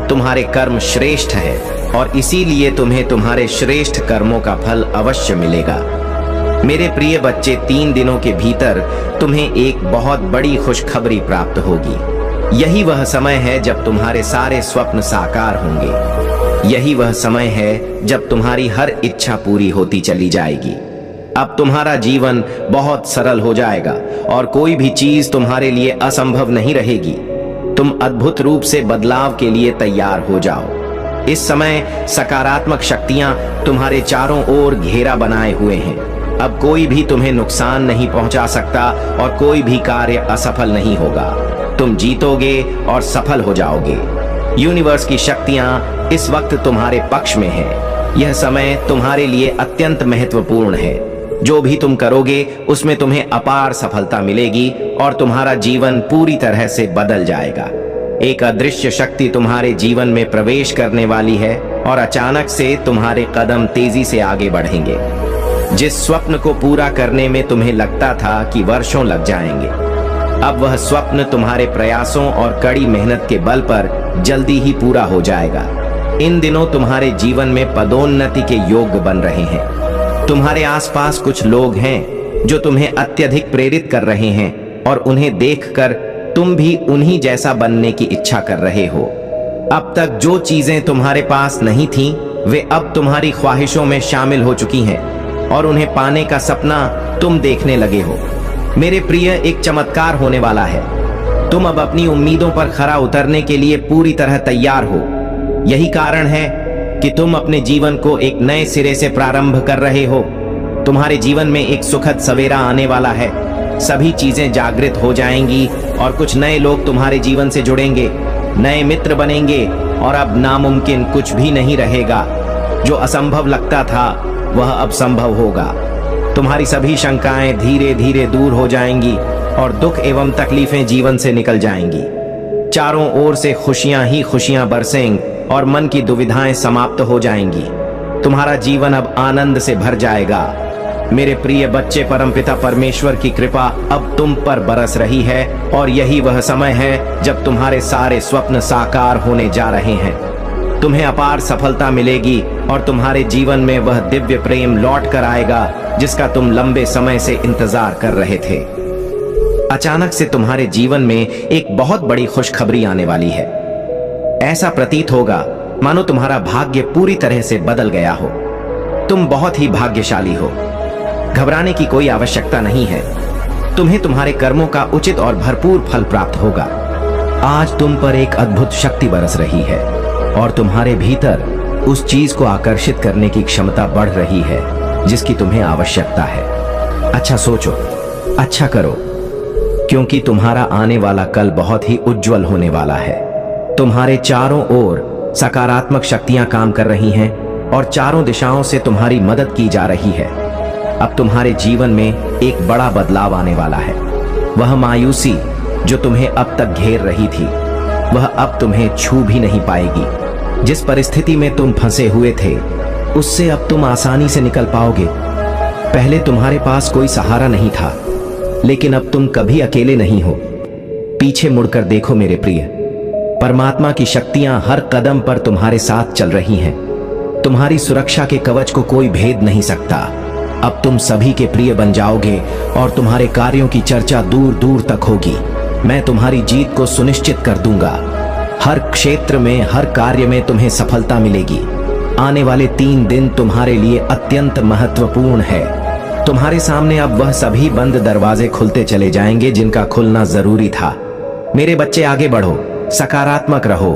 तुम्हारे कर्म श्रेष्ठ है और इसीलिए तुम्हें तुम्हारे श्रेष्ठ कर्मों का फल अवश्य मिलेगा। मेरे प्रिय बच्चे, 3 दिनों के भीतर तुम्हें एक बहुत बड़ी खुशखबरी प्राप्त होगी। यही वह समय है जब तुम्हारे सारे स्वप्न साकार होंगे। यही वह समय है जब तुम्हारी हर इच्छा पूरी होती चली जाएगी। अब तुम्हारा जीवन बहुत सरल हो जाएगा और कोई भी चीज तुम्हारे लिए असंभव नहीं रहेगी। तुम अद्भुत रूप से बदलाव के लिए तैयार हो जाओ। इस समय सकारात्मक शक्तियां तुम्हारे चारों ओर घेरा बनाए हुए हैं। अब कोई भी तुम्हें नुकसान नहीं पहुंचा सकता और कोई भी कार्य असफल नहीं होगा। तुम जीतोगे और सफल हो जाओगे। यूनिवर्स की शक्तियां इस वक्त तुम्हारे पक्ष में है। यह समय तुम्हारे लिए अत्यंत महत्वपूर्ण है। जो भी तुम करोगे उसमें तुम्हें अपार सफलता मिलेगी और तुम्हारा जीवन पूरी तरह से बदल जाएगा। एक अदृश्य शक्ति तुम्हारे जीवन में प्रवेश करने वाली है और अचानक से तुम्हारे कदम तेजी से आगे बढ़ेंगे। जिस स्वप्न को पूरा करने में तुम्हें लगता था कि वर्षों लग जाएंगे, अब वह स्वप्न तुम्हारे प्रयासों और कड़ी मेहनत के बल पर जल्दी ही पूरा हो जाएगा। इन दिनों तुम्हारे जीवन में पदोन्नति के योग बन रहे हैं। तुम्हारे आसपास कुछ लोग हैं जो तुम्हें अत्यधिक प्रेरित कर रहे हैं और उन्हें देखकर तुम भी उन्हीं जैसा बनने की इच्छा कर रहे हो। अब तक जो चीजें तुम्हारे पास नहीं थीं, वे अब तुम्हारी ख्वाहिशों में शामिल हो चुकी हैं और उन्हें पाने का सपना तुम देखने लगे हो। मेरे प्रिय, एक चमत्कार होने वाला है। तुम अब अपनी उम्मीदों पर खरा उतरने के लिए पूरी तरह तैयार हो। यही कारण है कि तुम अपने जीवन को एक नए सिरे से प्रारंभ कर रहे हो। तुम्हारे जीवन में एक सुखद सवेरा आने वाला है। सभी चीजें जागृत हो जाएंगी और कुछ नए लोग तुम्हारे जीवन से जुड़ेंगे, नए मित्र बनेंगे और अब नामुमकिन कुछ भी नहीं रहेगा। जो असंभव लगता था वह अब संभव होगा। तुम्हारी सभी शंकाएं धीरे धीरे दूर हो जाएंगी और दुख एवं तकलीफें जीवन से निकल जाएंगी। चारों ओर से खुशियां ही खुशियां बरसेंगी और मन की दुविधाएं समाप्त हो जाएंगी। तुम्हारा जीवन अब आनंद से भर जाएगा। मेरे प्रिय बच्चे, परमपिता परमेश्वर की कृपा अब तुम पर बरस रही है और यही वह समय है जब तुम्हारे सारे स्वप्न साकार होने जा रहे हैं। तुम्हें अपार सफलता मिलेगी और तुम्हारे जीवन में वह दिव्य प्रेम लौट कर आएगा जिसका तुम लंबे समय से इंतजार कर रहे थे। अचानक से तुम्हारे जीवन में एक बहुत बड़ी खुशखबरी आने वाली है। ऐसा प्रतीत होगा मानो तुम्हारा भाग्य पूरी तरह से बदल गया हो। तुम बहुत ही भाग्यशाली हो। घबराने की कोई आवश्यकता नहीं है। तुम्हें तुम्हारे कर्मों का उचित और भरपूर फल प्राप्त होगा। आज तुम पर एक अद्भुत शक्ति बरस रही है और तुम्हारे भीतर उस चीज को आकर्षित करने की क्षमता बढ़ रही है जिसकी तुम्हें आवश्यकता है। अच्छा सोचो, अच्छा करो, क्योंकि तुम्हारा आने वाला कल बहुत ही उज्जवल होने वाला है। तुम्हारे चारों ओर सकारात्मक शक्तियां काम कर रही हैं और चारों दिशाओं से तुम्हारी मदद की जा रही है। अब तुम्हारे जीवन में एक बड़ा बदलाव आने वाला है। वह मायूसी जो तुम्हें अब तक घेर रही थी, वह अब तुम्हें छू भी नहीं पाएगी। जिस परिस्थिति में तुम फंसे हुए थे, उससे अब तुम आसानी से निकल पाओगे। पहले तुम्हारे पास कोई सहारा नहीं था, लेकिन अब तुम कभी अकेले नहीं हो। पीछे मुड़कर देखो मेरे प्रिय, परमात्मा की शक्तियां हर कदम पर तुम्हारे साथ चल रही हैं। तुम्हारी सुरक्षा के कवच को कोई भेद नहीं सकता। अब तुम सभी के प्रिय बन जाओगे और तुम्हारे कार्यों की चर्चा दूर दूर तक होगी। मैं तुम्हारी जीत को सुनिश्चित कर दूंगा। हर क्षेत्र में, हर कार्य में तुम्हें सफलता मिलेगी। आने वाले 3 दिन तुम्हारे लिए अत्यंत महत्वपूर्ण है। तुम्हारे सामने अब वह सभी बंद दरवाजे खुलते चले जाएंगे जिनका खुलना जरूरी था। मेरे बच्चे, आगे बढ़ो, सकारात्मक रहो।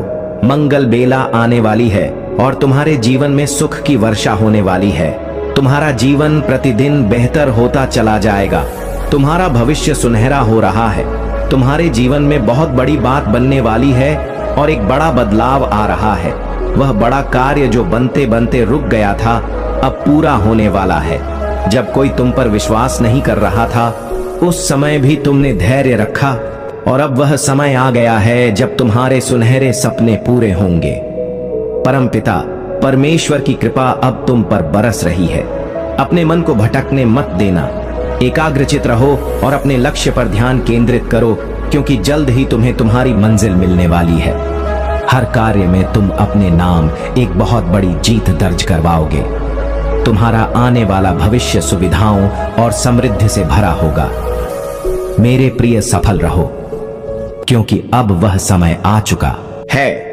मंगल बेला आने वाली है और तुम्हारे जीवन में सुख की वर्षा होने वाली है। तुम्हारा जीवन प्रतिदिन बेहतर होता चला जाएगा। तुम्हारा भविष्य सुनहरा हो रहा है। तुम्हारे जीवन में बहुत बड़ी बात बनने वाली है और एक बड़ा बदलाव आ रहा है। वह बड़ा कार्य जो बनते बनते रुक गया था, अब पूरा होने वाला है। जब कोई तुम पर विश्वास नहीं कर रहा था, उस समय भी तुमने धैर्य रखा और अब वह समय आ गया है जब तुम्हारे सुनहरे सपने पूरे होंगे। परमपिता परमेश्वर की कृपा अब तुम पर बरस रही है। अपने मन को भटकने मत देना। एकाग्रचित रहो और अपने लक्ष्य पर ध्यान केंद्रित करो, क्योंकि जल्द ही तुम्हें तुम्हारी मंजिल मिलने वाली है। हर कार्य में तुम अपने नाम एक बहुत बड़ी जीत दर्ज करवाओगे। तुम्हारा आने वाला भविष्य सुविधाओं और समृद्धि से भरा होगा। मेरे प्रिय, सफल रहो, क्योंकि अब वह समय आ चुका है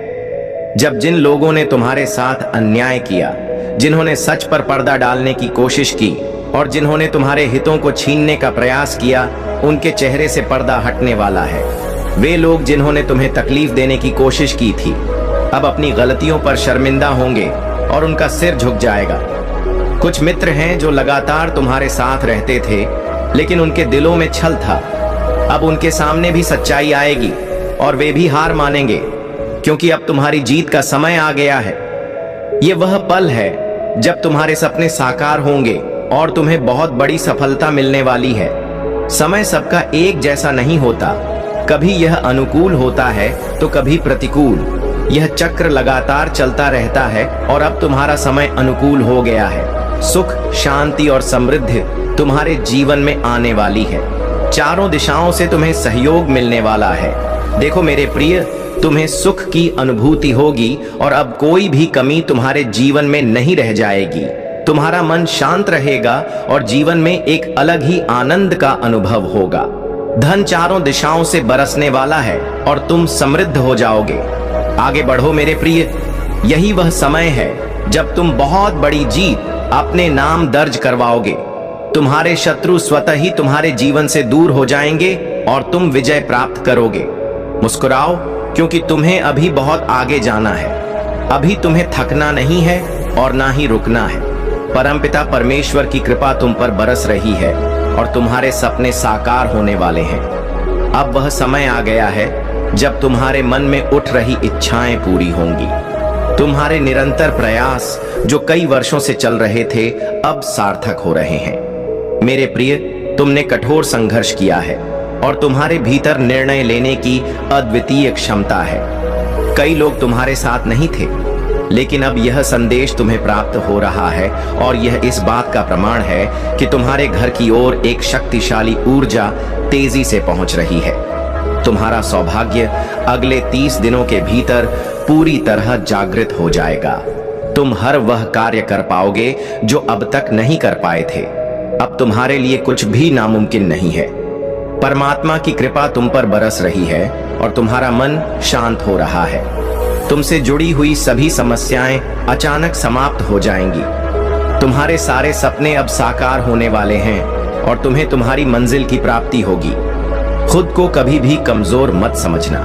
जब जिन लोगों ने तुम्हारे साथ अन्याय किया, जिन्होंने सच पर पर्दा डालने की कोशिश की और जिन्होंने तुम्हारे हितों को छीनने का प्रयास किया, उनके चेहरे से पर्दा हटने वाला है। वे लोग जिन्होंने तुम्हें तकलीफ देने की कोशिश की थी, अब अपनी गलतियों पर शर्मिंदा होंगे और उनका सिर झुक जाएगा। कुछ मित्र हैं जो लगातार तुम्हारे साथ रहते थे, लेकिन उनके दिलों में छल था। अब उनके सामने भी सच्चाई आएगी और वे भी हार मानेंगे, क्योंकि अब तुम्हारी जीत का समय आ गया है। ये वह पल है जब तुम्हारे सपने साकार होंगे और तुम्हें बहुत बड़ी सफलता मिलने वाली है। समय सबका एक जैसा नहीं होता। कभी यह अनुकूल होता है तो कभी प्रतिकूल। यह चक्र लगातार चलता रहता है और अब तुम्हारा समय अनुकूल हो गया है। सुख, शांति और समृद्धि तुम्हारे जीवन में आने वाली है। चारों दिशाओं से तुम्हें सहयोग मिलने वाला है। देखो मेरे प्रिय, तुम्हें सुख की अनुभूति होगी और अब कोई भी कमी तुम्हारे जीवन में नहीं रह जाएगी। तुम्हारा मन शांत रहेगा और जीवन में एक अलग ही आनंद का अनुभव होगा। धन चारों दिशाओं से बरसने वाला है और तुम समृद्ध हो जाओगे। आगे बढ़ो मेरे प्रिय, यही वह समय है जब तुम बहुत बड़ी जीत अपने नाम दर्ज करवाओगे। तुम्हारे शत्रु स्वतः ही तुम्हारे जीवन से दूर हो जाएंगे और तुम विजय प्राप्त करोगे। मुस्कुराओ, क्योंकि तुम्हें अभी बहुत आगे जाना है। अभी तुम्हें थकना नहीं है और ना ही रुकना है। परमपिता परमेश्वर की कृपा तुम पर बरस रही है और तुम्हारे सपने साकार होने वाले हैं। अब वह समय आ गया है जब तुम्हारे मन में उठ रही इच्छाएं पूरी होंगी। तुम्हारे निरंतर प्रयास जो कई वर्षों से चल रहे थे अब सार्थक हो रहे हैं। मेरे प्रिय, तुमने कठोर संघर्ष किया है और तुम्हारे भीतर निर्णय लेने की अद्वितीय क्षमता है। कई लोग तुम्हारे साथ नहीं थे, लेकिन अब यह संदेश तुम्हें प्राप्त हो रहा है और यह इस बात का प्रमाण है कि तुम्हारे घर की ओर एक शक्तिशाली ऊर्जा तेजी से पहुंच रही है। तुम्हारा सौभाग्य अगले 30 दिनों के भीतर पूरी तरह जागृत हो जाएगा। तुम हर वह कार्य कर पाओगे जो अब तक नहीं कर पाए थे। अब तुम्हारे लिए कुछ भी नामुमकिन नहीं है। परमात्मा की कृपा तुम पर बरस रही है और तुम्हारा मन शांत हो रहा है। तुमसे जुड़ी हुई सभी समस्याएं अचानक समाप्त हो जाएंगी। तुम्हारे सारे सपने अब साकार होने वाले हैं और तुम्हें तुम्हारी मंजिल की प्राप्ति होगी। खुद को कभी भी कमजोर मत समझना।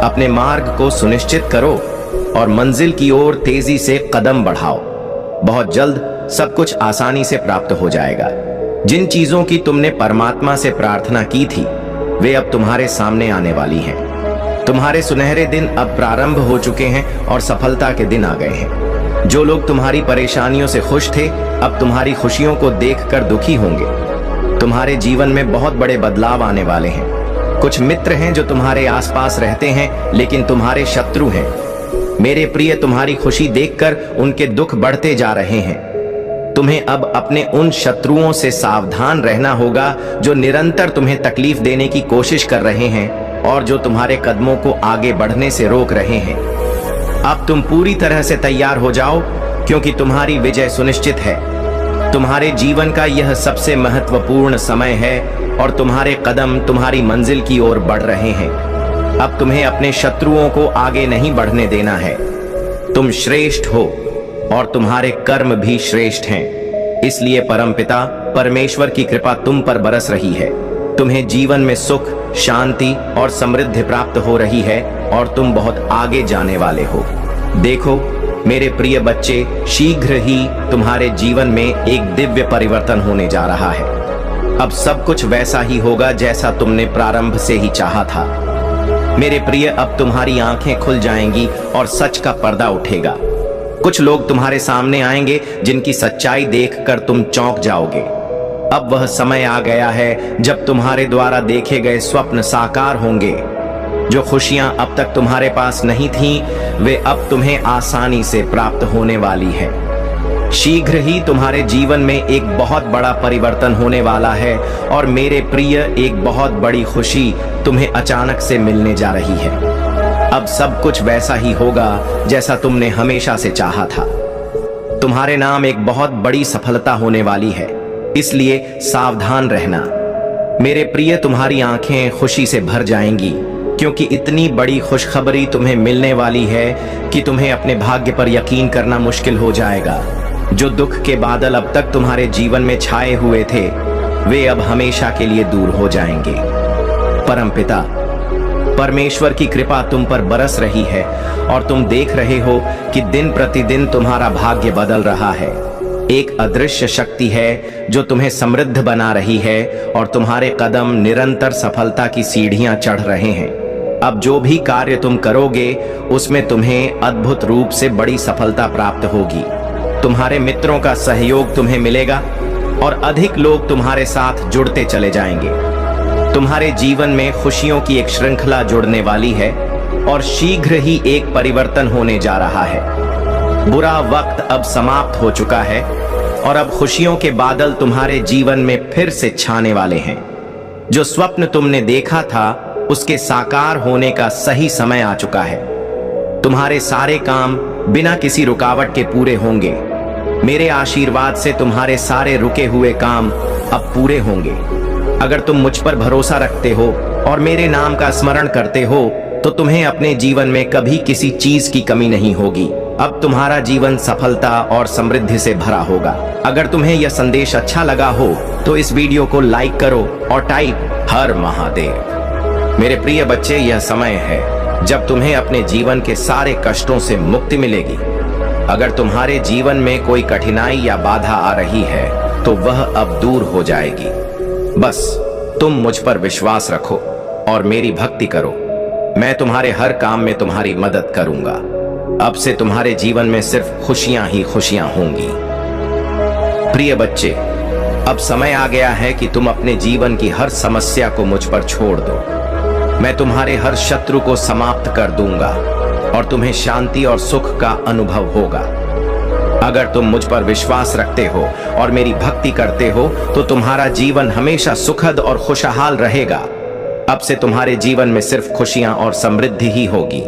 अपने मार्ग को सुनिश्चित करो और मंजिल की ओर तेजी से कदम बढ़ाओ। बहुत जल्द सब कुछ आसानी से प्राप्त हो जाएगा। जिन चीजों की तुमने परमात्मा से प्रार्थना की थी, वे अब तुम्हारे सामने आने वाली हैं। तुम्हारे सुनहरे दिन अब प्रारंभ हो चुके हैं और सफलता के दिन आ गए हैं। जो लोग तुम्हारी परेशानियों से खुश थे, अब तुम्हारी खुशियों को देखकर दुखी होंगे। तुम्हारे जीवन में बहुत बड़े बदलाव आने वाले हैं। कुछ मित्र हैं जो तुम्हारे आसपास रहते हैं, लेकिन तुम्हारे शत्रु हैं। मेरे प्रिय, तुम्हारी खुशी देखकर उनके दुख बढ़ते जा रहे हैं। तुम्हें अब अपने उन शत्रुओं से सावधान रहना होगा जो निरंतर तुम्हें तकलीफ देने की कोशिश कर रहे हैं और जो तुम्हारे कदमों को आगे बढ़ने से रोक रहे हैं। अब तुम पूरी तरह से तैयार हो जाओ, क्योंकि तुम्हारी विजय सुनिश्चित है। तुम्हारे जीवन का यह सबसे महत्वपूर्ण समय है और तुम्हारे कदम तुम्हारी मंजिल की ओर बढ़ रहे हैं। अब तुम्हें अपने शत्रुओं को आगे नहीं बढ़ने देना है। तुम श्रेष्ठ हो और तुम्हारे कर्म भी श्रेष्ठ हैं। इसलिए परमपिता परमेश्वर की कृपा तुम पर बरस रही है। तुम्हें जीवन में सुख, शांति और समृद्धि प्राप्त हो रही है और तुम बहुत आगे जाने वाले हो। देखो मेरे प्रिय बच्चे, शीघ्र ही तुम्हारे जीवन में एक दिव्य परिवर्तन होने जा रहा है। अब सब कुछ वैसा ही होगा जैसा तुमने प्रारंभ से ही चाहा था। मेरे प्रिय, अब तुम्हारी आंखें खुल जाएंगी और सच का पर्दा उठेगा। कुछ लोग तुम्हारे सामने आएंगे जिनकी सच्चाई देखकर तुम चौंक जाओगे। अब वह समय आ गया है जब तुम्हारे द्वारा देखे गए स्वप्न साकार होंगे। जो खुशियां अब तक तुम्हारे पास नहीं थीं, वे अब तुम्हें आसानी से प्राप्त होने वाली है। शीघ्र ही तुम्हारे जीवन में एक बहुत बड़ा परिवर्तन होने वाला है और मेरे प्रिय, एक बहुत बड़ी खुशी तुम्हें अचानक से मिलने जा रही है। अब सब कुछ वैसा ही होगा जैसा तुमने हमेशा से चाहा था। तुम्हारे नाम एक बहुत बड़ी सफलता होने वाली है, इसलिए सावधान रहना। मेरे प्रिय, तुम्हारी आंखें खुशी से भर जाएंगी, क्योंकि इतनी बड़ी खुशखबरी तुम्हें मिलने वाली है कि तुम्हें अपने भाग्य पर यकीन करना मुश्किल हो जाएगा। जो दुख के बादल अब तक तुम्हारे जीवन में छाए हुए थे, वे अब हमेशा के लिए दूर हो जाएंगे। परमपिता परमेश्वर की कृपा तुम पर बरस रही है और तुम देख रहे हो कि दिन प्रतिदिन तुम्हारा भाग्य बदल रहा है। एक अदृश्य शक्ति है जो तुम्हें समृद्ध बना रही है और तुम्हारे कदम निरंतर सफलता की सीढ़ियां चढ़ रहे हैं। अब जो भी कार्य तुम करोगे, उसमें तुम्हें अद्भुत रूप से बड़ी सफलता प्राप्त होगी। तुम्हारे मित्रों का सहयोग तुम्हें मिलेगा और अधिक लोग तुम्हारे साथ जुड़ते चले जाएंगे। तुम्हारे जीवन में खुशियों की एक श्रृंखला जुड़ने वाली है और शीघ्र ही एक परिवर्तन होने जा रहा है। बुरा वक्त अब समाप्त हो चुका है और अब खुशियों के बादल तुम्हारे जीवन में फिर से छाने वाले हैं। जो स्वप्न तुमने देखा था, उसके साकार होने का सही समय आ चुका है। तुम्हारे सारे काम बिना किसी रुकावट के पूरे होंगे। मेरे आशीर्वाद से तुम्हारे सारे रुके हुए काम अब पूरे होंगे। अगर तुम मुझ पर भरोसा रखते हो और मेरे नाम का स्मरण करते हो, तो तुम्हें अपने जीवन में कभी किसी चीज की कमी नहीं होगी। अब तुम्हारा जीवन सफलता और समृद्धि से भरा होगा। अगर तुम्हें यह संदेश अच्छा लगा हो, तो इस वीडियो को लाइक करो और टाइप हर महादेव। मेरे प्रिय बच्चे, यह समय है जब तुम्हें अपने जीवन के सारे कष्टों से मुक्ति मिलेगी। अगर तुम्हारे जीवन में कोई कठिनाई या बाधा आ रही है, तो वह अब दूर हो जाएगी। बस तुम मुझ पर विश्वास रखो और मेरी भक्ति करो। मैं तुम्हारे हर काम में तुम्हारी मदद करूंगा। अब से तुम्हारे जीवन में सिर्फ खुशियां ही खुशियां होंगी। प्रिय बच्चे, अब समय आ गया है कि तुम अपने जीवन की हर समस्या को मुझ पर छोड़ दो। मैं तुम्हारे हर शत्रु को समाप्त कर दूंगा और तुम्हें शांति और सुख का अनुभव होगा। अगर तुम मुझ पर विश्वास रखते हो और मेरी भक्ति करते हो तो तुम्हारा जीवन हमेशा सुखद और खुशहाल रहेगा। अब से तुम्हारे जीवन में सिर्फ खुशियां और समृद्धि ही होगी।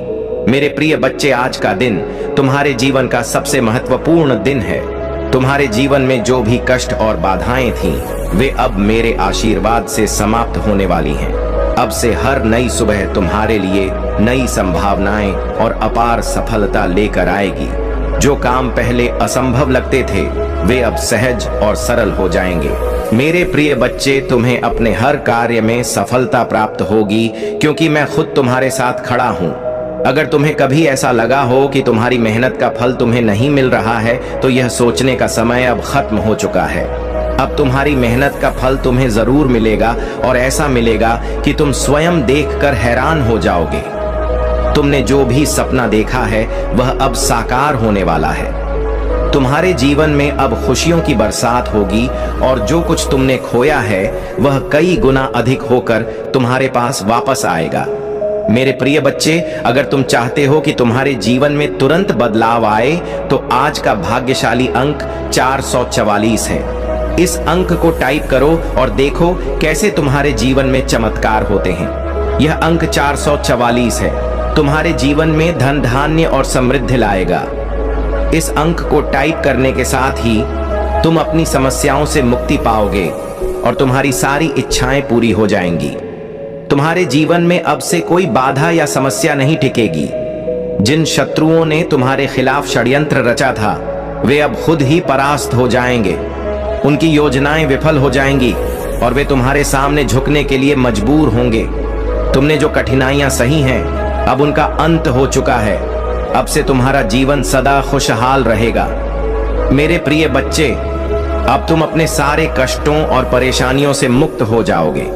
मेरे प्रिय बच्चे, आज का दिन तुम्हारे जीवन का सबसे महत्वपूर्ण दिन है। तुम्हारे जीवन में जो भी कष्ट और बाधाएं थीं, वे अब मेरे आशीर्वाद से समाप्त होने वाली हैं। अब से हर नई सुबह तुम्हारे लिए नई संभावनाएं और अपार सफलता लेकर आएगी। जो काम पहले असंभव लगते थे, वे अब सहज और सरल हो जाएंगे। मेरे प्रिय बच्चे, तुम्हें अपने हर कार्य में सफलता प्राप्त होगी, क्योंकि मैं खुद तुम्हारे साथ खड़ा हूं। अगर तुम्हें कभी ऐसा लगा हो कि तुम्हारी मेहनत का फल तुम्हें नहीं मिल रहा है, तो यह सोचने का समय अब खत्म हो चुका है। अब तुम्हारी मेहनत का फल तुम्हें जरूर मिलेगा, और ऐसा मिलेगा कि तुम स्वयं देखकर हैरान हो जाओगे। तुमने जो भी सपना देखा है, वह अब साकार होने वाला है। तुम्हारे जीवन में अब खुशियों की बरसात होगी, और जो कुछ तुमने खोया है, वह कई गुना अधिक होकर तुम्हारे पास वापस आएगा। मेरे प्रिय बच्चे, अगर तुम चाहते हो कि तुम्हारे जीवन में तुरंत बदलाव आए, तो आज का भाग्यशाली अंक 444 है। इस अंक को टाइप करो और देखो कैसे तुम्हारे जीवन में चमत्कार होते हैं। यह अंक 444 है। तुम्हारे जीवन में धन धान्य और समृद्धि लाएगा। इस अंक को टाइप करने के साथ ही तुम अपनी समस्याओं से मुक्ति पाओगे और तुम्हारी सारी इच्छाएं पूरी हो जाएंगी। तुम्हारे जीवन में अब से कोई बाधा या समस्या नहीं टिकेगी। जिन शत्रुओं ने तुम्हारे खिलाफ षड्यंत्र रचा था, वे अब खुद ही परास्त हो जाएंगे। उनकी योजनाएं विफल हो जाएंगी और वे तुम्हारे सामने झुकने के लिए मजबूर होंगे। तुमने जो कठिनाइयां सही हैं, अब उनका अंत हो चुका है। अब से तुम्हारा जीवन सदा खुशहाल रहेगा। मेरे प्रिय बच्चे, अब तुम अपने सारे कष्टों और परेशानियों से मुक्त हो जाओगे।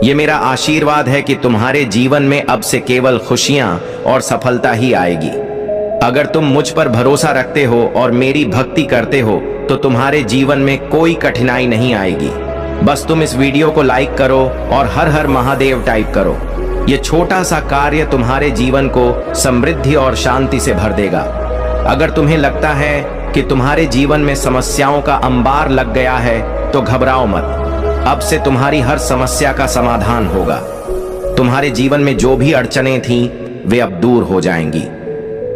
ये मेरा आशीर्वाद है कि तुम्हारे जीवन में अब से केवल खुशियां और सफलता ही आएगी। अगर तुम मुझ पर भरोसा रखते हो और मेरी भक्ति करते हो, तो तुम्हारे जीवन में कोई कठिनाई नहीं आएगी। बस तुम इस वीडियो को लाइक करो और हर हर महादेव टाइप करो। ये छोटा सा कार्य तुम्हारे जीवन को समृद्धि और शांति से भर देगा। अगर तुम्हें लगता है कि तुम्हारे जीवन में समस्याओं का अंबार लग गया है, तो घबराओ मत। अब से तुम्हारी हर समस्या का समाधान होगा। तुम्हारे जीवन में जो भी अड़चनें थीं, वे अब दूर हो जाएंगी।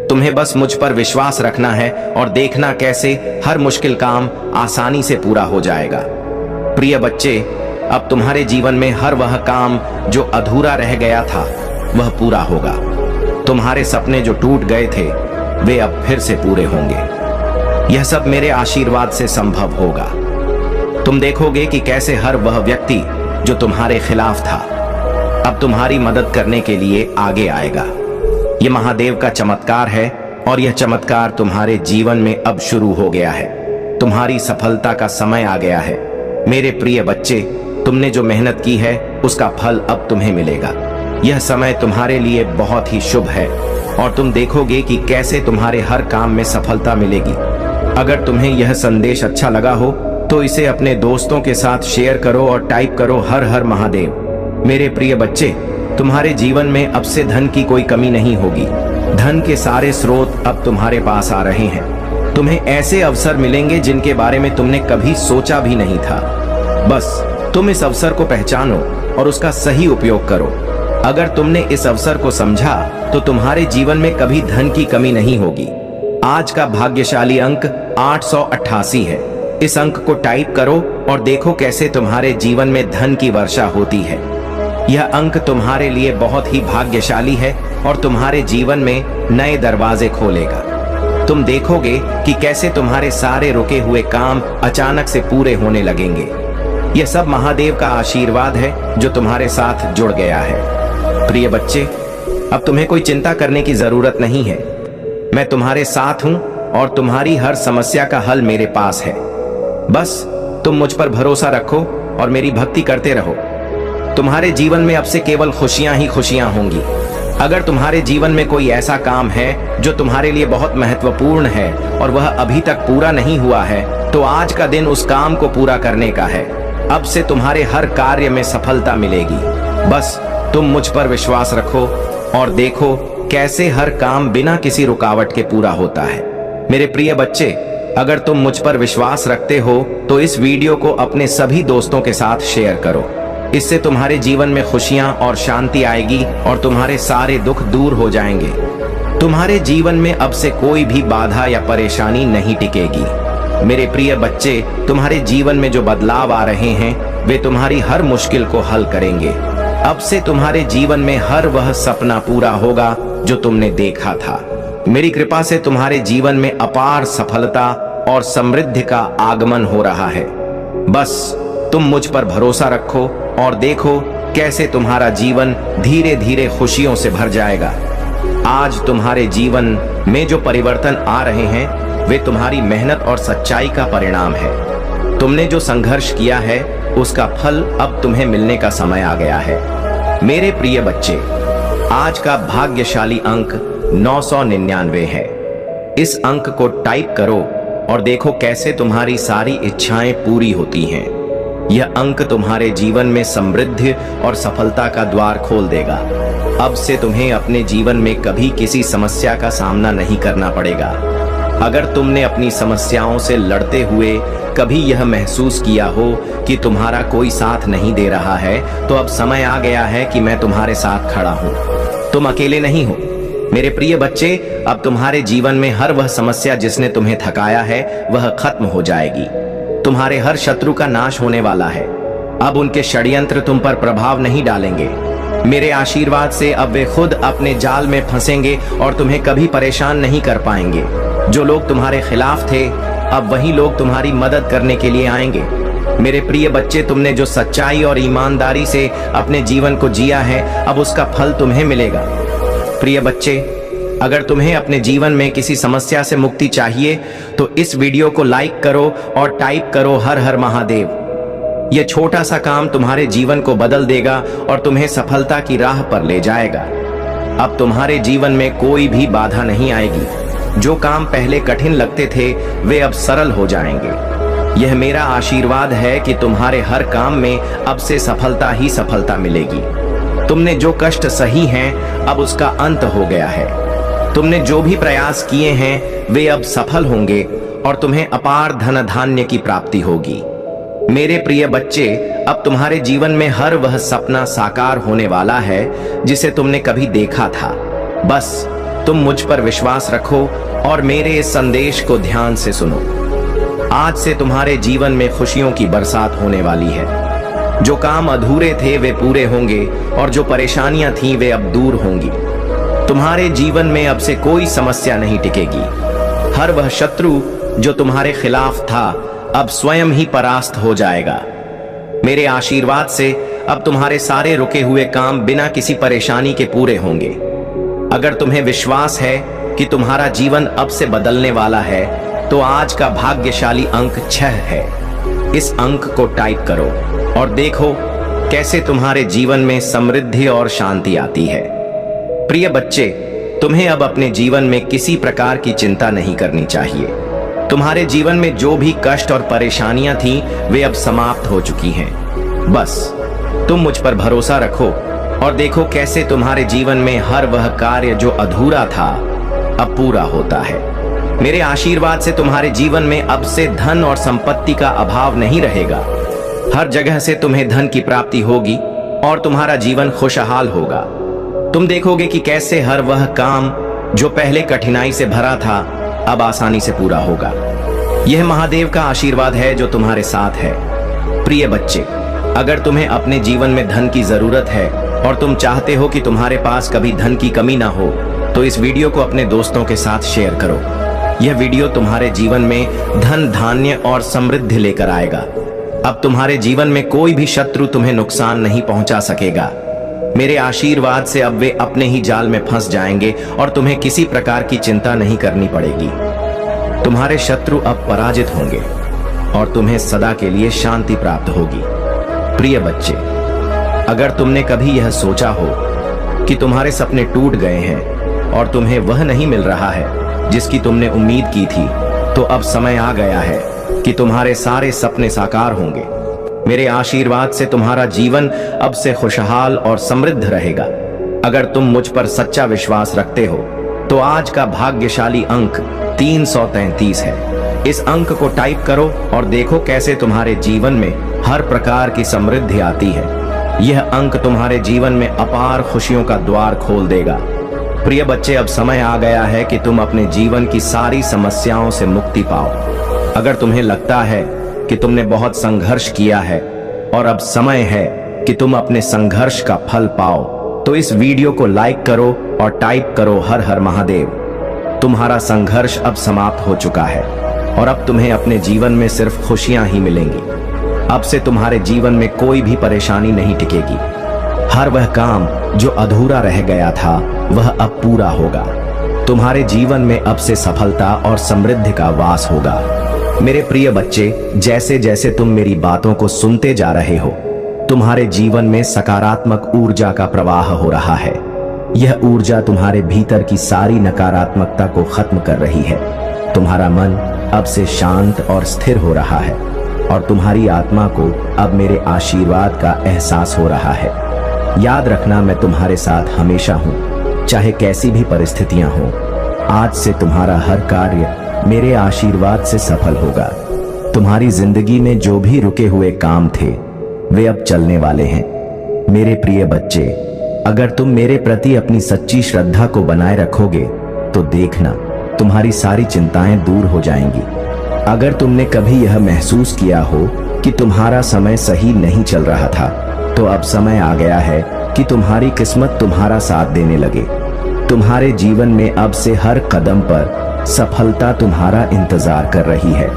तुम्हें बस मुझ पर विश्वास रखना है और देखना कैसे हर मुश्किल काम आसानी से पूरा हो जाएगा। प्रिय बच्चे, अब तुम्हारे जीवन में हर वह काम जो अधूरा रह गया था, वह पूरा होगा। तुम्हारे सपने जो टूट गए थे, वे अब फिर से पूरे होंगे। यह सब मेरे आशीर्वाद से संभव होगा। तुम देखोगे कि कैसे हर वह व्यक्ति जो तुम्हारे खिलाफ था, अब तुम्हारी मदद करने के लिए आगे आएगा। यह महादेव का चमत्कार है और यह चमत्कार तुम्हारे जीवन में अब शुरू हो गया है। तुम्हारी सफलता का समय आ गया है। मेरे प्रिय बच्चे, तुमने जो मेहनत की है, उसका फल अब तुम्हें मिलेगा। यह समय तुम्हारे लिए बहुत ही शुभ है और तुम देखोगे कि कैसे तुम्हारे हर काम में सफलता मिलेगी। अगर तुम्हें यह संदेश अच्छा लगा हो, तो इसे अपने दोस्तों के साथ शेयर करो और टाइप करो हर हर महादेव। मेरे प्रिय बच्चे, तुम्हारे जीवन में अब से धन की कोई कमी नहीं होगी। धन के सारे स्रोत अब तुम्हारे पास आ रहे हैं। तुम्हें ऐसे अवसर मिलेंगे जिनके बारे में तुमने कभी सोचा भी नहीं था। बस तुम इस अवसर को पहचानो और उसका सही उपयोग करो। अगर तुमने इस अवसर को समझा, तो तुम्हारे जीवन में कभी धन की कमी नहीं होगी। आज का भाग्यशाली अंक 888 है। इस अंक को टाइप करो और देखो कैसे तुम्हारे जीवन में धन की वर्षा होती है। यह अंक तुम्हारे लिए बहुत ही भाग्यशाली है और तुम्हारे जीवन में नए दरवाजे खोलेगा। तुम देखोगे कि कैसे तुम्हारे सारे रुके हुए काम अचानक से पूरे होने लगेंगे। यह सब महादेव का आशीर्वाद है जो तुम्हारे साथ जुड़ गया है। प्रिय बच्चे, अब तुम्हें कोई चिंता करने की जरूरत नहीं है। मैं तुम्हारे साथ हूं और तुम्हारी हर समस्या का हल मेरे पास है। बस तुम मुझ पर भरोसा रखो और मेरी भक्ति करते रहो। तुम्हारे जीवन में अब से केवल खुशियां ही खुशियां होंगी। अगर तुम्हारे जीवन में कोई ऐसा काम है जो तुम्हारे लिए बहुत महत्वपूर्ण है और वह अभी तक पूरा नहीं हुआ है, तो आज का दिन उस काम को पूरा करने का है। अब से तुम्हारे हर कार्य में सफलता मिलेगी। बस तुम मुझ पर विश्वास रखो और देखो कैसे हर काम बिना किसी रुकावट के पूरा होता है। मेरे प्रिय बच्चे, अगर तुम मुझ पर विश्वास रखते हो तो इस वीडियो को अपने सभी दोस्तों के साथ शेयर करो। इससे तुम्हारे जीवन में खुशियां और शांति आएगी और तुम्हारे सारे दुख दूर हो जाएंगे। तुम्हारे जीवन में अब से कोई भी बाधा या परेशानी नहीं टिकेगी। मेरे प्रिय बच्चे, तुम्हारे जीवन में जो बदलाव आ रहे हैं वे तुम्हारी हर मुश्किल को हल करेंगे। अब से तुम्हारे जीवन में हर वह सपना पूरा होगा जो तुमने देखा था। मेरी कृपा से तुम्हारे जीवन में अपार सफलता और समृद्धि का आगमन हो रहा है। बस तुम मुझ पर भरोसा रखो और देखो कैसे तुम्हारा जीवन धीरे धीरे खुशियों से भर जाएगा। आज तुम्हारे जीवन में जो परिवर्तन आ रहे हैं वे तुम्हारी मेहनत और सच्चाई का परिणाम है। तुमने जो संघर्ष किया है उसका फल अब तुम्हें मिलने का समय आ गया है। मेरे प्रिय बच्चे, आज का भाग्यशाली अंक 999 है। इस अंक को टाइप करो और देखो कैसे तुम्हारी सारी इच्छाएं पूरी होती हैं। यह अंक तुम्हारे जीवन में समृद्धि और सफलता का द्वार खोल देगा। अब से तुम्हें अपने जीवन में कभी किसी समस्या का सामना नहीं करना पड़ेगा। अगर तुमने अपनी समस्याओं से लड़ते हुए कभी यह महसूस किया हो कि तुम्हारा कोई साथ नहीं दे रहा है, तो अब समय आ गया है कि मैं तुम्हारे साथ खड़ा हूं। तुम अकेले नहीं हो। मेरे प्रिय बच्चे, अब तुम्हारे जीवन में हर वह समस्या जिसने तुम्हें थकाया है वह खत्म हो जाएगी। तुम्हारे हर शत्रु का नाश होने वाला है। अब उनके षड्यंत्र तुम पर प्रभाव नहीं डालेंगे। मेरे आशीर्वाद से अब वे खुद अपने जाल में फंसेंगे और तुम्हें कभी परेशान नहीं कर पाएंगे। जो लोग तुम्हारे खिलाफ थे अब वही लोग तुम्हारी मदद करने के लिए आएंगे। मेरे प्रिय बच्चे, तुमने जो सच्चाई और ईमानदारी से अपने जीवन को जिया है अब उसका फल तुम्हें मिलेगा। प्रिय बच्चे, अगर तुम्हें अपने जीवन में किसी समस्या से मुक्ति चाहिए तो इस वीडियो को लाइक करो और टाइप करो हर हर महादेव। यह छोटा सा काम तुम्हारे जीवन को बदल देगा और तुम्हें सफलता की राह पर ले जाएगा। अब तुम्हारे जीवन में कोई भी बाधा नहीं आएगी। जो काम पहले कठिन लगते थे वे अब सरल हो जाएंगे। यह मेरा आशीर्वाद है कि तुम्हारे हर काम में अब से सफलता ही सफलता मिलेगी। तुमने जो कष्ट सही हैं अब उसका अंत हो गया है। तुमने जो भी प्रयास किए हैं वे अब सफल होंगे और तुम्हें अपार धन धान्य की प्राप्ति होगी। मेरे प्रिय बच्चे, अब तुम्हारे जीवन में हर वह सपना साकार होने वाला है जिसे तुमने कभी देखा था। बस तुम मुझ पर विश्वास रखो और मेरे इस संदेश को ध्यान से सुनो। आज से तुम्हारे जीवन में खुशियों की बरसात होने वाली है। जो काम अधूरे थे वे पूरे होंगे और जो परेशानियां थीं वे अब दूर होंगी। तुम्हारे जीवन में अब से कोई समस्या नहीं टिकेगी। हर वह शत्रु जो तुम्हारे खिलाफ था अब स्वयं ही परास्त हो जाएगा। मेरे आशीर्वाद से अब तुम्हारे सारे रुके हुए काम बिना किसी परेशानी के पूरे होंगे। अगर तुम्हें विश्वास है कि तुम्हारा जीवन अब से बदलने वाला है तो आज का भाग्यशाली अंक 6 है। इस अंक को टाइप करो और देखो कैसे तुम्हारे जीवन में समृद्धि और शांति आती है। प्रिय बच्चे, तुम्हें अब अपने जीवन में किसी प्रकार की चिंता नहीं करनी चाहिए। तुम्हारे जीवन में जो भी कष्ट और परेशानियां थीं वे अब समाप्त हो चुकी हैं। बस तुम मुझ पर भरोसा रखो और देखो कैसे तुम्हारे जीवन में हर वह कार्य जो अधूरा था अब पूरा होता है। मेरे आशीर्वाद से तुम्हारे जीवन में अब से धन और संपत्ति का अभाव नहीं रहेगा। हर जगह से तुम्हें धन की प्राप्ति होगी और तुम्हारा जीवन खुशहाल होगा। तुम देखोगे कि कैसे हर वह काम जो पहले कठिनाई से भरा था अब आसानी से पूरा होगा। यह महादेव का आशीर्वाद है जो तुम्हारे साथ है। प्रिय बच्चे, अगर तुम्हें अपने जीवन में धन की जरूरत है और तुम चाहते हो कि तुम्हारे पास कभी धन की कमी ना हो तो इस वीडियो को अपने दोस्तों के साथ शेयर करो। यह वीडियो तुम्हारे जीवन में धन धान्य और समृद्धि लेकर आएगा। अब तुम्हारे जीवन में कोई भी शत्रु तुम्हें नुकसान नहीं पहुंचा सकेगा। मेरे आशीर्वाद से अब वे अपने ही जाल में फंस जाएंगे और तुम्हें किसी प्रकार की चिंता नहीं करनी पड़ेगी। तुम्हारे शत्रु अब पराजित होंगे और तुम्हें सदा के लिए शांति प्राप्त होगी। प्रिय बच्चे, अगर तुमने कभी यह सोचा हो कि तुम्हारे सपने टूट गए हैं और तुम्हें वह नहीं मिल रहा है जिसकी तुमने उम्मीद की थी, तो अब समय आ गया है कि तुम्हारे सारे सपने साकार होंगे। मेरे आशीर्वाद से तुम्हारा जीवन अब से खुशहाल और समृद्ध रहेगा। अगर तुम मुझ पर सच्चा विश्वास रखते हो तो आज का भाग्यशाली अंक 333 है। इस अंक को टाइप करो और देखो कैसे तुम्हारे जीवन में हर प्रकार की समृद्धि आती है। यह अंक तुम्हारे जीवन में अपार खुशियों का द्वार खोल देगा। प्रिय बच्चे, अब समय आ गया है कि तुम अपने जीवन की सारी समस्याओं से मुक्ति पाओ। अगर तुम्हें लगता है कि तुमने बहुत संघर्ष किया है और अब समय है कि तुम अपने संघर्ष का फल पाओ, तो इस वीडियो को लाइक करो और टाइप करो हर हर महादेव। तुम्हारा संघर्ष अब समाप्त हो चुका है और अब तुम्हें अपने जीवन में सिर्फ खुशियां ही मिलेंगी। अब से तुम्हारे जीवन में कोई भी परेशानी नहीं टिकेगी। हर वह काम जो अधूरा रह गया था वह अब पूरा होगा। तुम्हारे जीवन में अब से सफलता और समृद्धि का वास होगा। मेरे प्रिय बच्चे, जैसे जैसे तुम मेरी बातों को सुनते जा रहे हो, तुम्हारे जीवन में सकारात्मक ऊर्जा का प्रवाह हो रहा है। यह ऊर्जा तुम्हारे भीतर की सारी नकारात्मकता को खत्म कर रही है। तुम्हारा मन अब से शांत और स्थिर हो रहा है और तुम्हारी आत्मा को अब मेरे आशीर्वाद का एहसास हो रहा है। याद रखना, मैं तुम्हारे साथ हमेशा हूँ, चाहे कैसी भी परिस्थितियां हो। आज से तुम्हारा हर कार्य मेरे आशीर्वाद से सफल होगा। तुम्हारी जिंदगी में जो भी रुके हुए काम थे वे अब चलने वाले हैं। मेरे प्रिय बच्चे, अगर तुम मेरे प्रति अपनी सच्ची श्रद्धा को बनाए रखोगे तो देखना तुम्हारी सारी चिंताएं दूर हो जाएंगी। अगर तुमने कभी यह महसूस किया हो कि तुम्हारा समय सही नहीं चल रहा था, तो अब समय आ गया है कि तुम्हारी किस्मत तुम्हारा साथ देने लगे। तुम्हारे जीवन में अब से हर कदम पर सफलता तुम्हारा इंतजार कर रही है।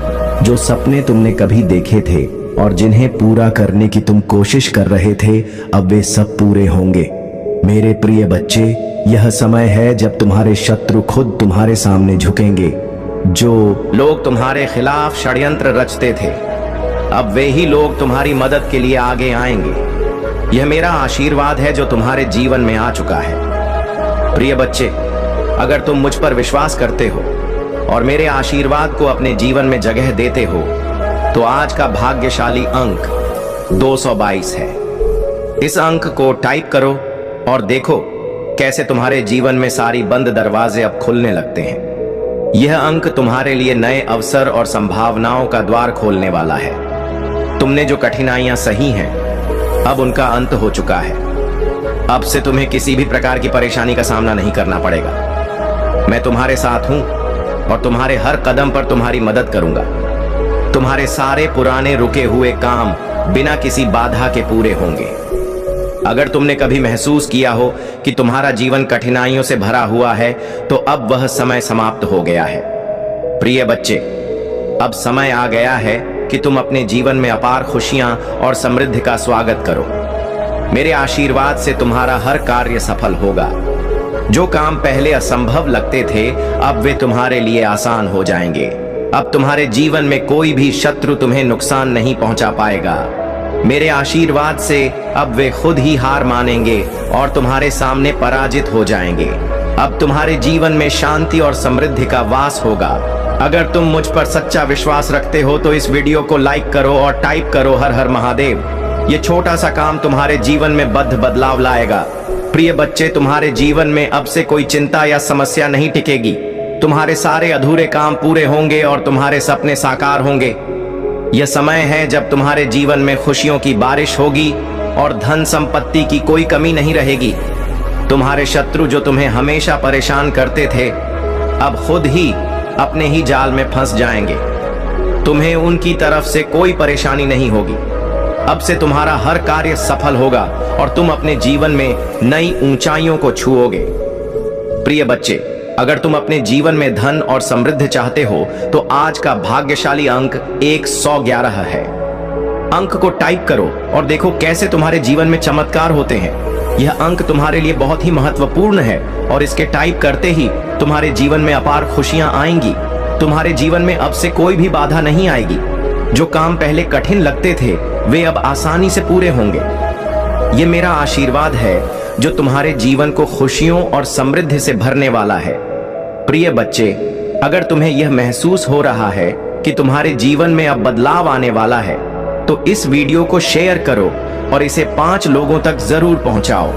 जो सपने तुमने कभी देखे थे और जिन्हें पूरा करने की तुम कोशिश कर रहे थे, अब वे सब पूरे होंगे। मेरे प्रिय बच्चे, यह समय है जब तुम्हारे शत्रु खुद तुम्हारे सामने झुकेंगे। जो लोग तुम्हारे खिलाफ षड्यंत्र रचते थे, अब वे ही लोग तुम्हारी मदद के लिए आगे आएंगे। यह मेरा आशीर्वाद है जो तुम्हारे जीवन में आ चुका है। प्रिय बच्चे, अगर तुम मुझ पर विश्वास करते हो और मेरे आशीर्वाद को अपने जीवन में जगह देते हो, तो आज का भाग्यशाली अंक 222 है। इस अंक को टाइप करो और देखो कैसे तुम्हारे जीवन में सारी बंद दरवाजे अब खुलने लगते हैं। यह अंक तुम्हारे लिए नए अवसर और संभावनाओं का द्वार खोलने वाला है। तुमने जो कठिनाइयां सही हैं, अब उनका अंत हो चुका है। अब से तुम्हें किसी भी प्रकार की परेशानी का सामना नहीं करना पड़ेगा। मैं तुम्हारे साथ हूं और तुम्हारे हर कदम पर तुम्हारी मदद करूंगा। तुम्हारे सारे पुराने रुके हुए काम बिना किसी बाधा के पूरे होंगे। अगर तुमने कभी महसूस किया हो कि तुम्हारा जीवन कठिनाइयों से भरा हुआ है, तो अब वह समय समाप्त हो गया है। प्रिय बच्चे, अब समय आ गया है कि तुम अपने जीवन में अपार खुशियां और समृद्धि का स्वागत करो। मेरे आशीर्वाद से तुम्हारा हर कार्य सफल होगा। जो काम पहले असंभव लगते थे, अब वे तुम्हारे लिए आसान हो जाएंगे। अब तुम्हारे जीवन में कोई भी शत्रु तुम्हें नुकसान नहीं पहुंचा पाएगा। मेरे आशीर्वाद से अब वे खुद ही हार मानेंगे और तुम्हारे सामने पराजित हो जाएंगे। अब तुम्हारे जीवन में शांति और समृद्धि का वास होगा। अगर तुम मुझ पर सच्चा विश्वास रखते हो तो इस वीडियो को लाइक करो और टाइप करो हर हर महादेव। ये छोटा सा काम तुम्हारे जीवन में बदलाव लाएगा। प्रिय बच्चे, तुम्हारे जीवन में अब से कोई चिंता या समस्या नहीं टिकेगी। तुम्हारे सारे अधूरे काम पूरे होंगे और तुम्हारे सपने साकार होंगे। यह समय है जब तुम्हारे जीवन में खुशियों की बारिश होगी और धन संपत्ति की कोई कमी नहीं रहेगी। तुम्हारे शत्रु जो तुम्हें हमेशा परेशान करते थे, अब खुद ही अपने ही जाल में फंस जाएंगे। तुम्हें उनकी तरफ से कोई परेशानी नहीं होगी। अब से तुम्हारा हर कार्य सफल होगा और तुम अपने जीवन में नई ऊंचाइयों को छुओगे। प्रिय बच्चे, अगर तुम अपने जीवन में धन और समृद्धि चाहते हो तो आज का भाग्यशाली अंक 111 है। अंक को टाइप करो और देखो कैसे तुम्हारे जीवन में चमत्कार होते हैं। यह अंक तुम्हारे लिए बहुत ही महत्वपूर्ण है और इसके टाइप करते ही तुम्हारे जीवन में अपार खुशियां आएंगी। तुम्हारे जीवन में अब से कोई भी बाधा नहीं आएगी। जो काम पहले कठिन लगते थे वे अब आसानी से पूरे होंगे। ये मेरा आशीर्वाद है जो तुम्हारे जीवन को खुशियों और समृद्धि से भरने वाला है। प्रिय बच्चे, अगर तुम्हें यह महसूस हो रहा है कि तुम्हारे जीवन में अब बदलाव आने वाला है, तो इस वीडियो को शेयर करो और इसे 5 लोगों तक जरूर पहुंचाओ।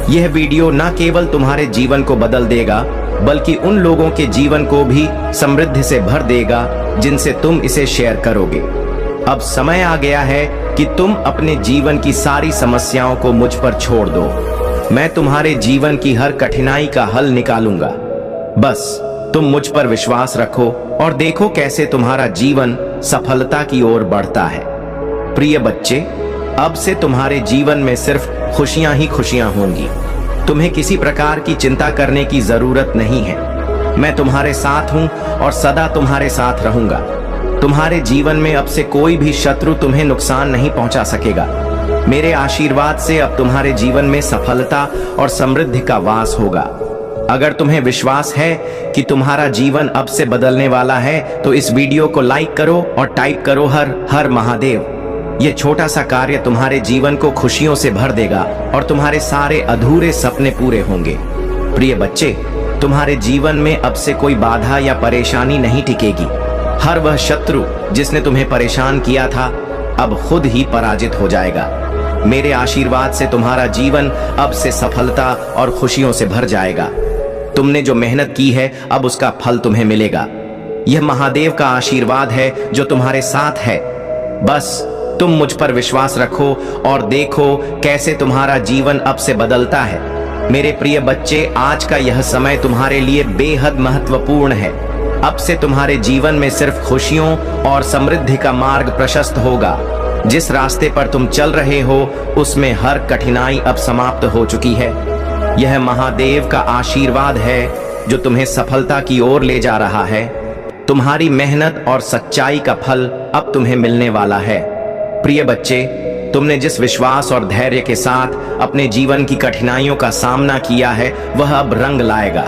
यह वीडियो न केवल तुम्हारे जीवन को बदल देगा, बल्कि उन लोगों के जीवन को भी समृद्धि से भर देगा जिनसे तुम इसे शेयर करोगे। अब समय आ गया है कि तुम अपने जीवन की सारी समस्याओं को मुझ पर छोड़ दो। मैं तुम्हारे जीवन की हर कठिनाई का हल निकालूंगा। बस तुम मुझ पर विश्वास रखो और देखो कैसे तुम्हारा जीवन सफलता की ओर बढ़ता है। प्रिय बच्चे, अब से तुम्हारे जीवन में सिर्फ खुशियां ही खुशियां होंगी। तुम्हें किसी प्रकार की चिंता करने की जरूरत नहीं है। मैं तुम्हारे साथ हूं और सदा तुम्हारे साथ रहूंगा। तुम्हारे जीवन में अब से कोई भी शत्रु तुम्हें नुकसान नहीं पहुंचा सकेगा। मेरे आशीर्वाद से अब तुम्हारे जीवन में सफलता और समृद्धि का वास होगा। अगर तुम्हें विश्वास है कि तुम्हारा जीवन अब से बदलने वाला है, तो इस वीडियो को लाइक करो और टाइप करो हर हर महादेव। यह छोटा सा कार्य तुम्हारे जीवन को खुशियों से भर देगा और तुम्हारे सारे अधूरे सपने पूरे होंगे। प्रिय बच्चे, तुम्हारे जीवन में अब से कोई बाधा या परेशानी नहीं टिकेगी। हर वह शत्रु जिसने तुम्हें परेशान किया था, अब खुद ही पराजित हो जाएगा। मेरे आशीर्वाद से तुम्हारा जीवन अब से सफलता और खुशियों से भर जाएगा। तुमने जो मेहनत की है, अब उसका फल तुम्हें मिलेगा। यह महादेव का आशीर्वाद है जो तुम्हारे साथ है। बस तुम मुझ पर विश्वास रखो और देखो कैसे तुम्हारा जीवन अब से बदलता है। मेरे प्रिय बच्चे, आज का यह समय तुम्हारे लिए बेहद महत्वपूर्ण है। अब से तुम्हारे जीवन में सिर्फ खुशियों और समृद्धि का मार्ग प्रशस्त होगा। जिस रास्ते पर तुम चल रहे हो, उसमें हर कठिनाई अब समाप्त हो चुकी है। यह महादेव का आशीर्वाद है जो तुम्हें सफलता की ओर ले जा रहा है। तुम्हारी मेहनत और सच्चाई का फल अब तुम्हें मिलने वाला है। प्रिय बच्चे, तुमने जिस विश्वास और धैर्य के साथ अपने जीवन की कठिनाइयों का सामना किया है, वह अब रंग लाएगा।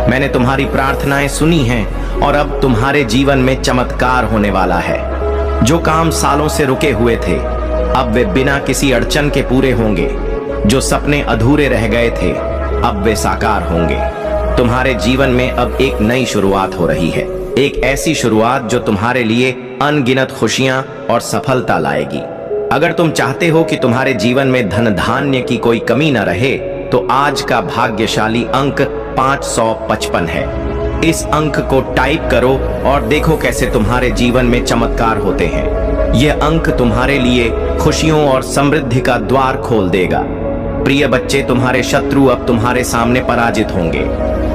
मैंने तुम्हारी प्रार्थनाएं सुनी हैं और अब तुम्हारे जीवन में चमत्कार होने वाला है। जो काम सालों से रुके हुए थे, अब वे बिना किसी अड़चन के पूरे होंगे। जो सपने अधूरे रह गए थे, अब वे साकार होंगे। तुम्हारे जीवन में अब एक नई शुरुआत हो रही है। एक ऐसी शुरुआत जो तुम्हारे लिए अनगिनत खुशियां और सफलता लाएगी। अगर तुम चाहते हो कि तुम्हारे जीवन में धन धान्य की कोई कमी न रहे, तो आज का भाग्यशाली अंक 555 है। इस अंक को टाइप करो और देखो कैसे तुम्हारे जीवन में चमत्कार होते हैं। यह अंक तुम्हारे लिए खुशियों और समृद्धि का द्वार खोल देगा। प्रिय बच्चे, तुम्हारे शत्रु अब तुम्हारे सामने पराजित होंगे।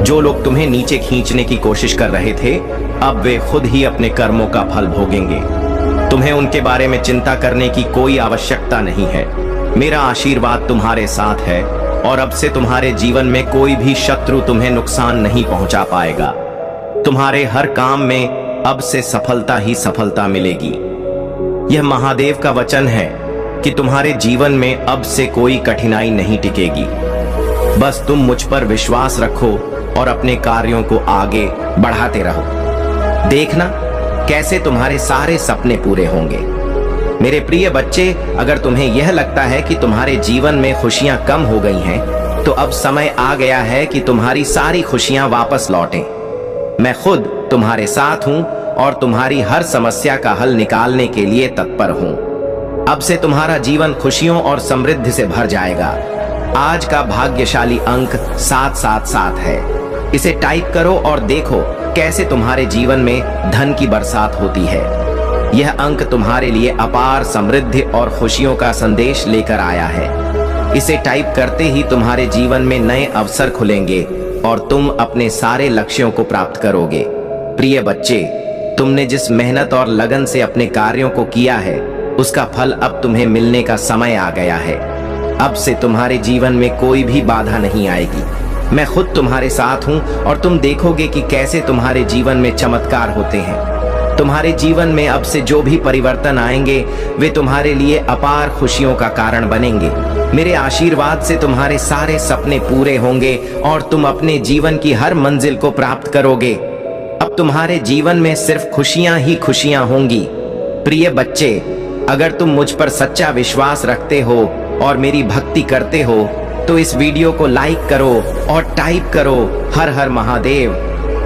जो लोग तुम्हें नीचे खींचने की कोशिश कर रहे थे, अब वे खुद ही अपने कर्मों का फल भोगेंगे। तुम्हें उनके बारे में चिंता करने की कोई आवश्यकता नहीं है। मेरा आशीर्वाद तुम्हारे साथ है और अब से तुम्हारे जीवन में कोई भी शत्रु तुम्हें नुकसान नहीं पहुंचा पाएगा। तुम्हारे हर काम में अब से सफलता ही सफलता मिलेगी। यह महादेव का वचन है कि तुम्हारे जीवन में अब से कोई कठिनाई नहीं टिकेगी। बस तुम मुझ पर विश्वास रखो और अपने कार्यों को आगे बढ़ाते रहो। देखना कैसे तुम्हारे सारे सपने पूरे होंगे। मेरे प्रिय बच्चे, अगर तुम्हें यह लगता है कि तुम्हारे जीवन में खुशियां कम हो गई हैं, तो अब समय आ गया है कि तुम्हारी सारी खुशियां वापस लौटें। मैं खुद तुम्हारे साथ हूं और तुम्हारी हर समस्या का हल निकालने के लिए तत्पर हूं। अब से तुम्हारा जीवन खुशियों और समृद्धि से भर जाएगा। आज का भाग्यशाली अंक 777 है। इसे टाइप करो और देखो कैसे तुम्हारे जीवन में धन की बरसात होती है। यह अंक तुम्हारे लिए अपार समृद्धि और खुशियों का संदेश लेकर आया है। इसे टाइप करते ही तुम्हारे जीवन में नए अवसर खुलेंगे और तुम अपने सारे लक्ष्यों को प्राप्त करोगे। प्रिय बच्चे, तुमने जिस मेहनत और लगन से अपने कार्यों को किया है, उसका फल अब तुम्हें मिलने का समय आ गया है। अब से तुम्हारे जीवन में कोई भी बाधा नहीं आएगी। मैं खुद तुम्हारे साथ हूं और तुम देखोगे कि कैसे तुम्हारे जीवन में चमत्कार होते हैं। तुम्हारे जीवन में अब से जो भी परिवर्तन आएंगे, वे तुम्हारे लिए अपार खुशियों का कारण बनेंगे। मेरे आशीर्वाद से तुम्हारे सारे सपने पूरे होंगे और तुम अपने जीवन की हर मंजिल को प्राप्त करोगे। अब तुम्हारे जीवन में सिर्फ खुशियां ही खुशियां होंगी। प्रिय बच्चे, अगर तुम मुझ पर सच्चा विश्वास रखते हो और मेरी भक्ति करते हो, तो इस वीडियो को लाइक करो और टाइप करो हर हर महादेव।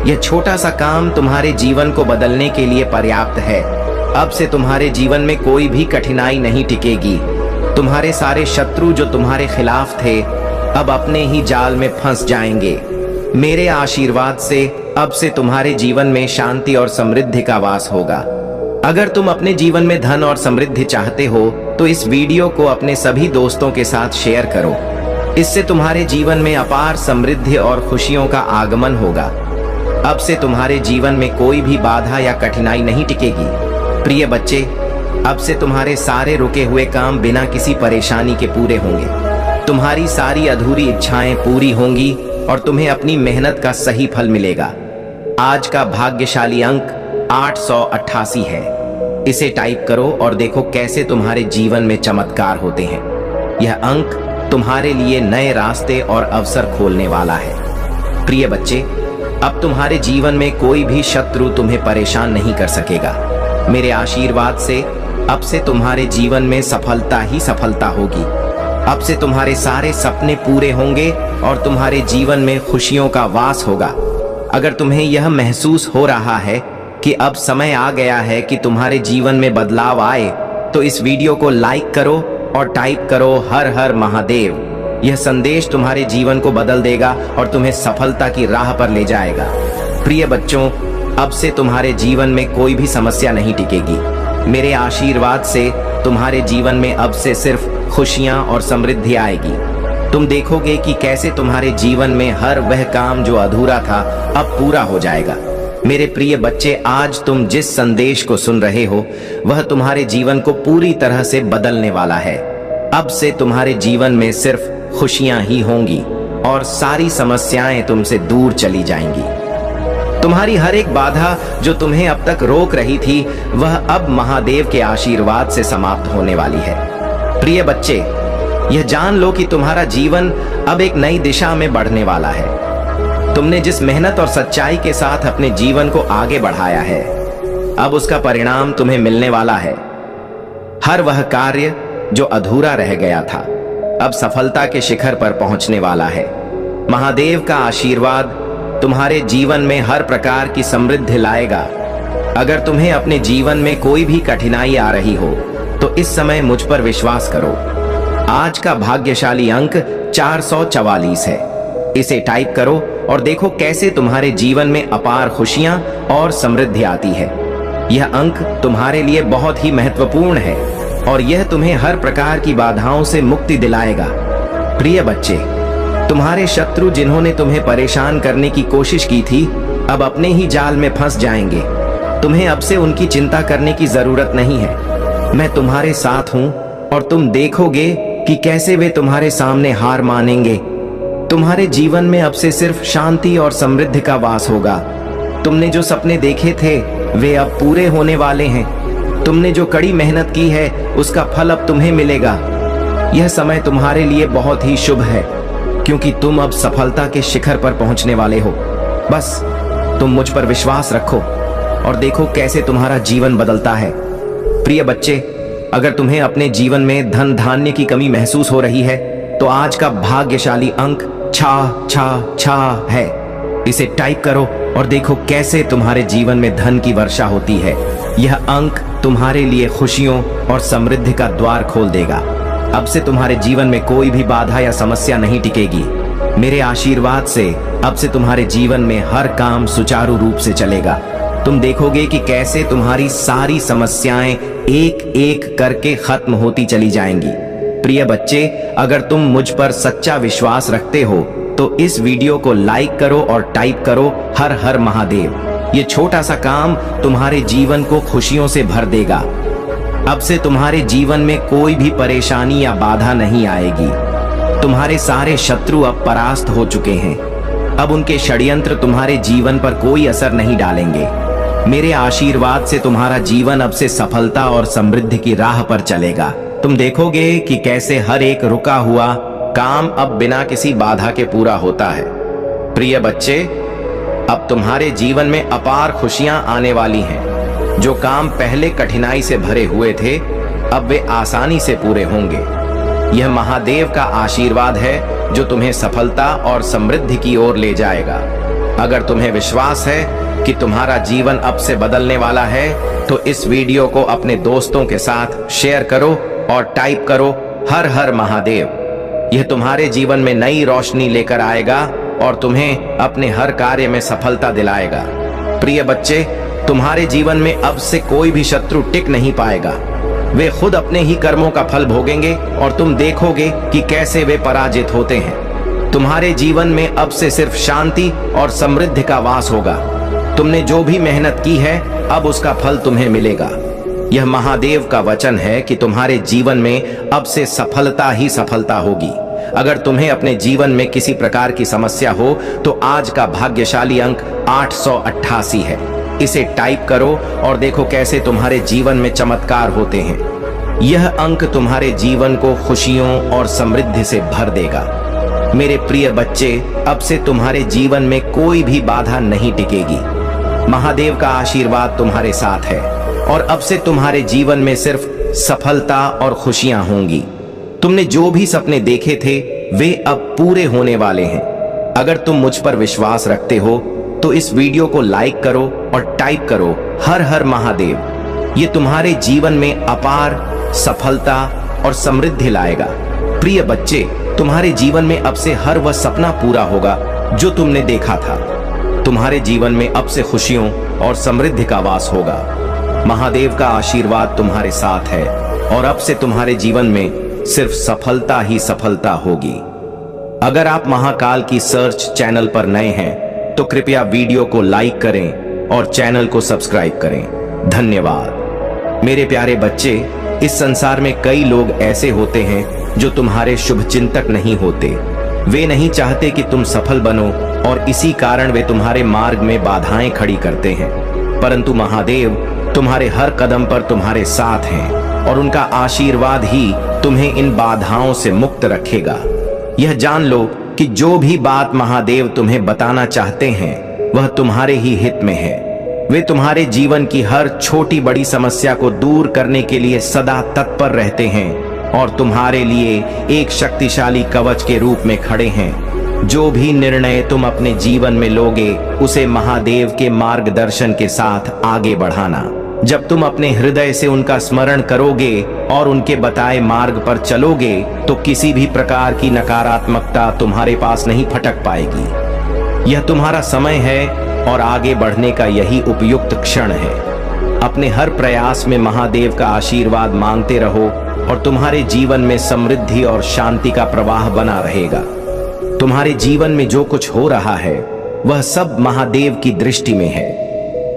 यह छोटा सा काम तुम्हारे जीवन को बदलने के लिए पर्याप्त है। अब से तुम्हारे जीवन में कोई भी कठिनाई नहीं टिकेगी। तुम्हारे सारे शत्रु जो तुम्हारे खिलाफ थे अब अपने ही जाल में फंस जाएंगे। मेरे आशीर्वाद से अब से तुम्हारे जीवन में शांति और समृद्धि का वास होगा। अगर तुम अपने जीवन में धन और समृद्धि चाहते हो तो इस वीडियो को अपने सभी दोस्तों के साथ शेयर करो। इससे तुम्हारे जीवन में अपार समृद्धि और खुशियों का आगमन होगा। अब से तुम्हारे जीवन में कोई भी बाधा या कठिनाई नहीं टिकेगी। प्रिय बच्चे, अब से तुम्हारे सारे रुके हुए काम बिना किसी परेशानी के पूरे होंगे। तुम्हारी सारी अधूरी इच्छाएं पूरी होंगी और तुम्हें अपनी मेहनत का सही फल मिलेगा। आज का भाग्यशाली अंक 888 है। इसे टाइप करो और देखो कैसे तुम्हारे जीवन में चमत्कार होते हैं। यह अंक तुम्हारे लिए नए रास्ते और अवसर खोलने वाला है। प्रिय बच्चे, अब तुम्हारे जीवन में कोई भी शत्रु तुम्हें परेशान नहीं कर सकेगा। मेरे आशीर्वाद से अब से तुम्हारे जीवन में सफलता ही सफलता होगी। अब से तुम्हारे सारे सपने पूरे होंगे और तुम्हारे जीवन में खुशियों का वास होगा। अगर तुम्हें यह महसूस हो रहा है कि अब समय आ गया है कि तुम्हारे जीवन में बदलाव आए, तो इस वीडियो को लाइक करो और टाइप करो हर हर महादेव। यह संदेश तुम्हारे जीवन को बदल देगा और तुम्हें सफलता की राह पर ले जाएगा। प्रिय बच्चों, अब से तुम्हारे जीवन में कोई भी समस्या नहीं टिकेगी। मेरे आशीर्वाद से तुम्हारे जीवन में अब से सिर्फ खुशियां और समृद्धि आएगी। तुम देखोगे कि कैसे तुम्हारे जीवन में हर वह काम जो अधूरा था अब पूरा हो जाएगा। मेरे प्रिय बच्चे, आज तुम जिस संदेश को सुन रहे हो वह तुम्हारे जीवन को पूरी तरह से बदलने वाला है। अब से तुम्हारे जीवन में सिर्फ खुशियां ही होंगी और सारी समस्याएं तुमसे दूर चली जाएंगी। तुम्हारी हर एक बाधा जो तुम्हें अब तक रोक रही थी वह अब महादेव के आशीर्वाद से समाप्त होने वाली है। प्रिय बच्चे, यह जान लो कि तुम्हारा जीवन अब एक नई दिशा में बढ़ने वाला है। तुमने जिस मेहनत और सच्चाई के साथ अपने जीवन को आगे बढ़ाया है, अब उसका परिणाम तुम्हें मिलने वाला है। हर वह कार्य जो अधूरा रह गया था अब सफलता के शिखर पर पहुंचने वाला है। महादेव का आशीर्वाद तुम्हारे जीवन में हर प्रकार की समृद्धि लाएगा। अगर तुम्हें अपने जीवन में कोई भी कठिनाई आ रही हो तो इस समय मुझ पर विश्वास करो। आज का भाग्यशाली अंक 444 है। इसे टाइप करो और देखो कैसे तुम्हारे जीवन में अपार खुशियां और समृद्धि आती है। यह अंक तुम्हारे लिए बहुत ही महत्वपूर्ण है और यह तुम्हें हर प्रकार की बाधाओं से मुक्ति दिलाएगा। प्रिय बच्चे, तुम्हारे शत्रु जिन्होंने तुम्हें परेशान करने की कोशिश की थी अब अपने ही जाल में फंस जाएंगे। तुम्हें अब से उनकी चिंता करने की जरूरत नहीं है। मैं तुम्हारे साथ हूं और तुम देखोगे कि कैसे वे तुम्हारे सामने हार मानेंगे। तुम्हारे जीवन में अब से सिर्फ शांति और समृद्धि का वास होगा। तुमने जो सपने देखे थे वे अब पूरे होने वाले हैं। तुमने जो कड़ी मेहनत की है उसका फल अब तुम्हें मिलेगा। यह समय तुम्हारे लिए बहुत ही शुभ है क्योंकि तुम अब सफलता के शिखर पर पहुंचने वाले हो। बस तुम मुझ पर विश्वास रखो और देखो कैसे तुम्हारा जीवन बदलता है। प्रिय बच्चे, अगर तुम्हें अपने जीवन में धन धान्य की कमी महसूस हो रही है तो आज का भाग्यशाली अंक 666 है। इसे टाइप करो और देखो कैसे तुम्हारे जीवन में धन की वर्षा होती है। यह अंक तुम्हारे लिए खुशियों और समृद्धि का द्वार खोल देगा। अब से तुम्हारे जीवन में कोई भी बाधा या समस्या नहीं टिकेगी। मेरे आशीर्वाद से अब से तुम्हारे जीवन में हर काम सुचारू रूप से चलेगा। तुम देखोगे कि कैसे तुम्हारी सारी समस्याएं एक एक करके खत्म होती चली जाएंगी। प्रिय बच्चे, अगर तुम मुझ पर सच्चा विश्वास रखते हो तो इस वीडियो को लाइक करो और टाइप करो हर हर महादेव। ये छोटा सा काम तुम्हारे जीवन को खुशियों से भर देगा। अब से तुम्हारे जीवन में कोई भी परेशानी या बाधा नहीं आएगी। तुम्हारे सारे शत्रु अब परास्त हो चुके हैं। अब उनके षड्यंत्र तुम्हारे जीवन पर कोई असर नहीं डालेंगे। मेरे आशीर्वाद से तुम्हारा जीवन अब से सफलता और समृद्धि की राह पर चलेगा। तुम देखोगे कि कैसे हर एक रुका हुआ काम अब बिना किसी बाधा के पूरा होता है। प्रिय बच्चे, अब तुम्हारे जीवन में अपार खुशियां आने वाली हैं। जो काम पहले कठिनाई से भरे हुए थे अब वे आसानी से पूरे होंगे। यह महादेव का आशीर्वाद है जो तुम्हें सफलता और समृद्धि की ओर ले जाएगा। अगर तुम्हें विश्वास है कि तुम्हारा जीवन अब से बदलने वाला है तो इस वीडियो को अपने दोस्तों के साथ शेयर करो और टाइप करो हर हर महादेव। यह तुम्हारे जीवन में नई रोशनी लेकर आएगा और तुम्हें अपने हर कार्य में सफलता दिलाएगा। प्रिय बच्चे, तुम्हारे जीवन में अब से कोई भी शत्रु टिक नहीं पाएगा। वे खुद अपने ही कर्मों का फल भोगेंगे और तुम देखोगे कि कैसे वे पराजित होते हैं। तुम्हारे जीवन में अब से सिर्फ शांति और समृद्धि का वास होगा। तुमने जो भी मेहनत की है अब उसका फल तुम्हें मिलेगा। यह महादेव का वचन है कि तुम्हारे जीवन में अब से सफलता ही सफलता होगी। अगर तुम्हें अपने जीवन में किसी प्रकार की समस्या हो तो आज का भाग्यशाली अंक 888 है। इसे टाइप करो और देखो कैसे तुम्हारे जीवन में चमत्कार होते हैं। यह अंक तुम्हारे जीवन को खुशियों और समृद्धि से भर देगा। मेरे प्रिय बच्चे, अब से तुम्हारे जीवन में कोई भी बाधा नहीं टिकेगी। महादेव का आशीर्वाद तुम्हारे साथ है और अब से तुम्हारे जीवन में सिर्फ सफलता और खुशियां होंगी। तुमने जो भी सपने देखे थे वे अब पूरे होने वाले हैं। अगर तुम मुझ पर विश्वास रखते हो तो इस वीडियो को लाइक करो और टाइप करो हर हर महादेव। ये तुम्हारे जीवन में अपार सफलता और समृद्धि लाएगा। प्रिय बच्चे, तुम्हारे जीवन में अब से हर वह सपना पूरा होगा जो तुमने देखा था। तुम्हारे जीवन में अब से खुशियों और समृद्धि का वास होगा। महादेव का आशीर्वाद तुम्हारे साथ है और अब से तुम्हारे जीवन में सिर्फ सफलता ही सफलता होगी। अगर आप महाकाल की सर्च चैनल पर नए हैं तो कृपया वीडियो को लाइक करें और चैनल को सब्सक्राइब करें। धन्यवाद। मेरे प्यारे बच्चे, इस संसार में कई लोग ऐसे होते हैं जो तुम्हारे शुभ चिंतक नहीं होते। वे नहीं चाहते कि तुम सफल बनो और इसी कारण वे तुम्हारे मार्ग में बाधाएं खड़ी करते हैं। परंतु महादेव तुम्हारे हर कदम पर तुम्हारे साथ हैं और उनका आशीर्वाद ही तुम्हें इन बाधाओं से मुक्त रखेगा। यह जान लो कि जो भी बात महादेव तुम्हें बताना चाहते हैं वह तुम्हारे ही हित में है। वे तुम्हारे जीवन की हर छोटी बड़ी समस्या को दूर करने के लिए सदा तत्पर रहते हैं और तुम्हारे लिए एक शक्तिशाली कवच के रूप में खड़े हैं। जो भी निर्णय तुम अपने जीवन में लोगे उसे महादेव के मार्गदर्शन के साथ आगे बढ़ाना। जब तुम अपने हृदय से उनका स्मरण करोगे और उनके बताए मार्ग पर चलोगे तो किसी भी प्रकार की नकारात्मकता तुम्हारे पास नहीं फटक पाएगी। यह तुम्हारा समय है और आगे बढ़ने का यही उपयुक्त क्षण है। अपने हर प्रयास में महादेव का आशीर्वाद मांगते रहो और तुम्हारे जीवन में समृद्धि और शांति का प्रवाह बना रहेगा। तुम्हारे जीवन में जो कुछ हो रहा है वह सब महादेव की दृष्टि में है।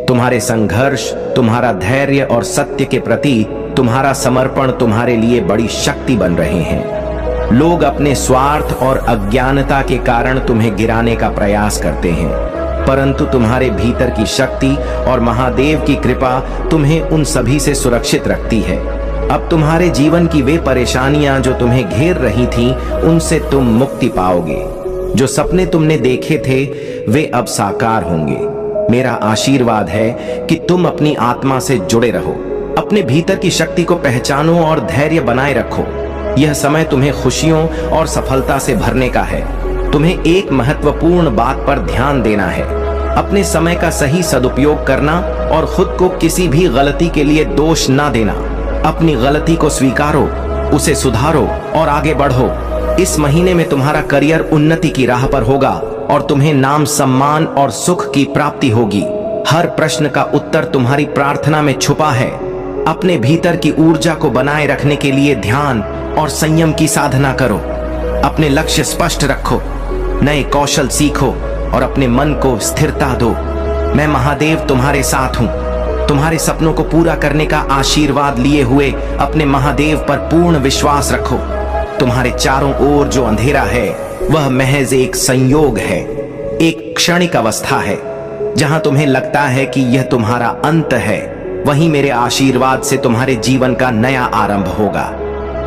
तुम्हारे संघर्ष, तुम्हारा धैर्य और सत्य के प्रति तुम्हारा समर्पण तुम्हारे लिए बड़ी शक्ति बन रहे हैं। लोग अपने स्वार्थ और अज्ञानता के कारण तुम्हें गिराने का प्रयास करते हैं, परंतु तुम्हारे भीतर की शक्ति और महादेव की कृपा तुम्हें उन सभी से सुरक्षित रखती है। अब तुम्हारे जीवन की वे परेशानियां जो तुम्हें घेर रही थीं, उनसे तुम मुक्ति पाओगे। जो सपने तुमने देखे थे वे अब साकार होंगे। मेरा आशीर्वाद है कि तुम अपनी आत्मा से जुड़े रहो, अपने भीतर की शक्ति को पहचानो और धैर्य बनाए रखो। यह समय तुम्हें खुशियों और सफलता से भरने का है। तुम्हें एक महत्वपूर्ण बात पर ध्यान देना है, अपने समय का सही सदुपयोग करना और खुद को किसी भी गलती के लिए दोष ना देना। अपनी गलती को स्वीकारो, उसे सुधारो और आगे बढ़ो। इस महीने में तुम्हारा करियर उन्नति की राह पर होगा और तुम्हें नाम, सम्मान और सुख की प्राप्ति होगी। हर प्रश्न का उत्तर तुम्हारी प्रार्थना में छुपा है। अपने भीतर की ऊर्जा को बनाए रखने के लिए ध्यान और संयम की साधना करो। अपने लक्ष्य स्पष्ट रखो, नए कौशल सीखो और अपने मन को स्थिरता दो। मैं महादेव तुम्हारे साथ हूँ। तुम्हारे सपनों को पूरा करने का आशीर्वाद लिए हुए अपने महादेव पर पूर्ण विश्वास रखो। तुम्हारे चारों ओर जो अंधेरा है वह महज एक संयोग है, एक क्षणिक अवस्था है। जहां तुम्हें लगता है कि यह तुम्हारा अंत है, वहीं मेरे आशीर्वाद से तुम्हारे जीवन का नया आरंभ होगा।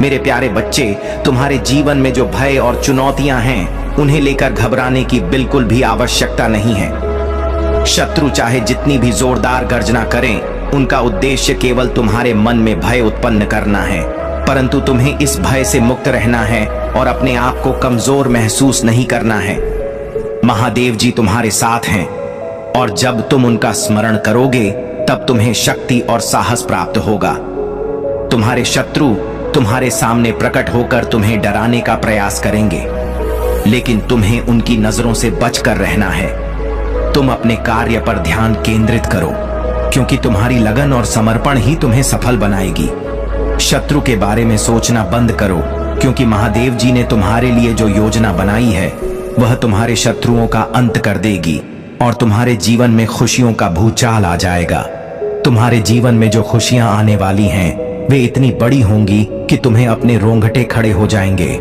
मेरे प्यारे बच्चे, तुम्हारे जीवन में जो भय और चुनौतियां हैं उन्हें लेकर घबराने की बिल्कुल भी आवश्यकता नहीं है। शत्रु चाहे जितनी भी जोरदार गर्जना करें, उनका उद्देश्य केवल तुम्हारे मन में भय उत्पन्न करना है। परंतु तुम्हें इस भय से मुक्त रहना है और अपने आप को कमजोर महसूस नहीं करना है। महादेव जी तुम्हारे साथ हैं और जब तुम उनका स्मरण करोगे तब तुम्हें शक्ति और साहस प्राप्त होगा। तुम्हारे शत्रु तुम्हारे सामने प्रकट होकर तुम्हें डराने का प्रयास करेंगे, लेकिन तुम्हें उनकी नजरों से बचकर रहना है। तुम अपने कार्य पर ध्यान केंद्रित करो, क्योंकि तुम्हारी लगन और समर्पण ही तुम्हें सफल बनाएगी। शत्रु के बारे में सोचना बंद करो, क्योंकि महादेव जी ने तुम्हारे लिए जो योजना बनाई है वह तुम्हारे शत्रुओं का अंत कर देगी और तुम्हारे जीवन में खुशियों का भूचाल आ जाएगा। तुम्हारे जीवन में जो खुशियां आने वाली हैं वे इतनी बड़ी होंगी कि तुम्हें अपने रोंगटे खड़े हो जाएंगे।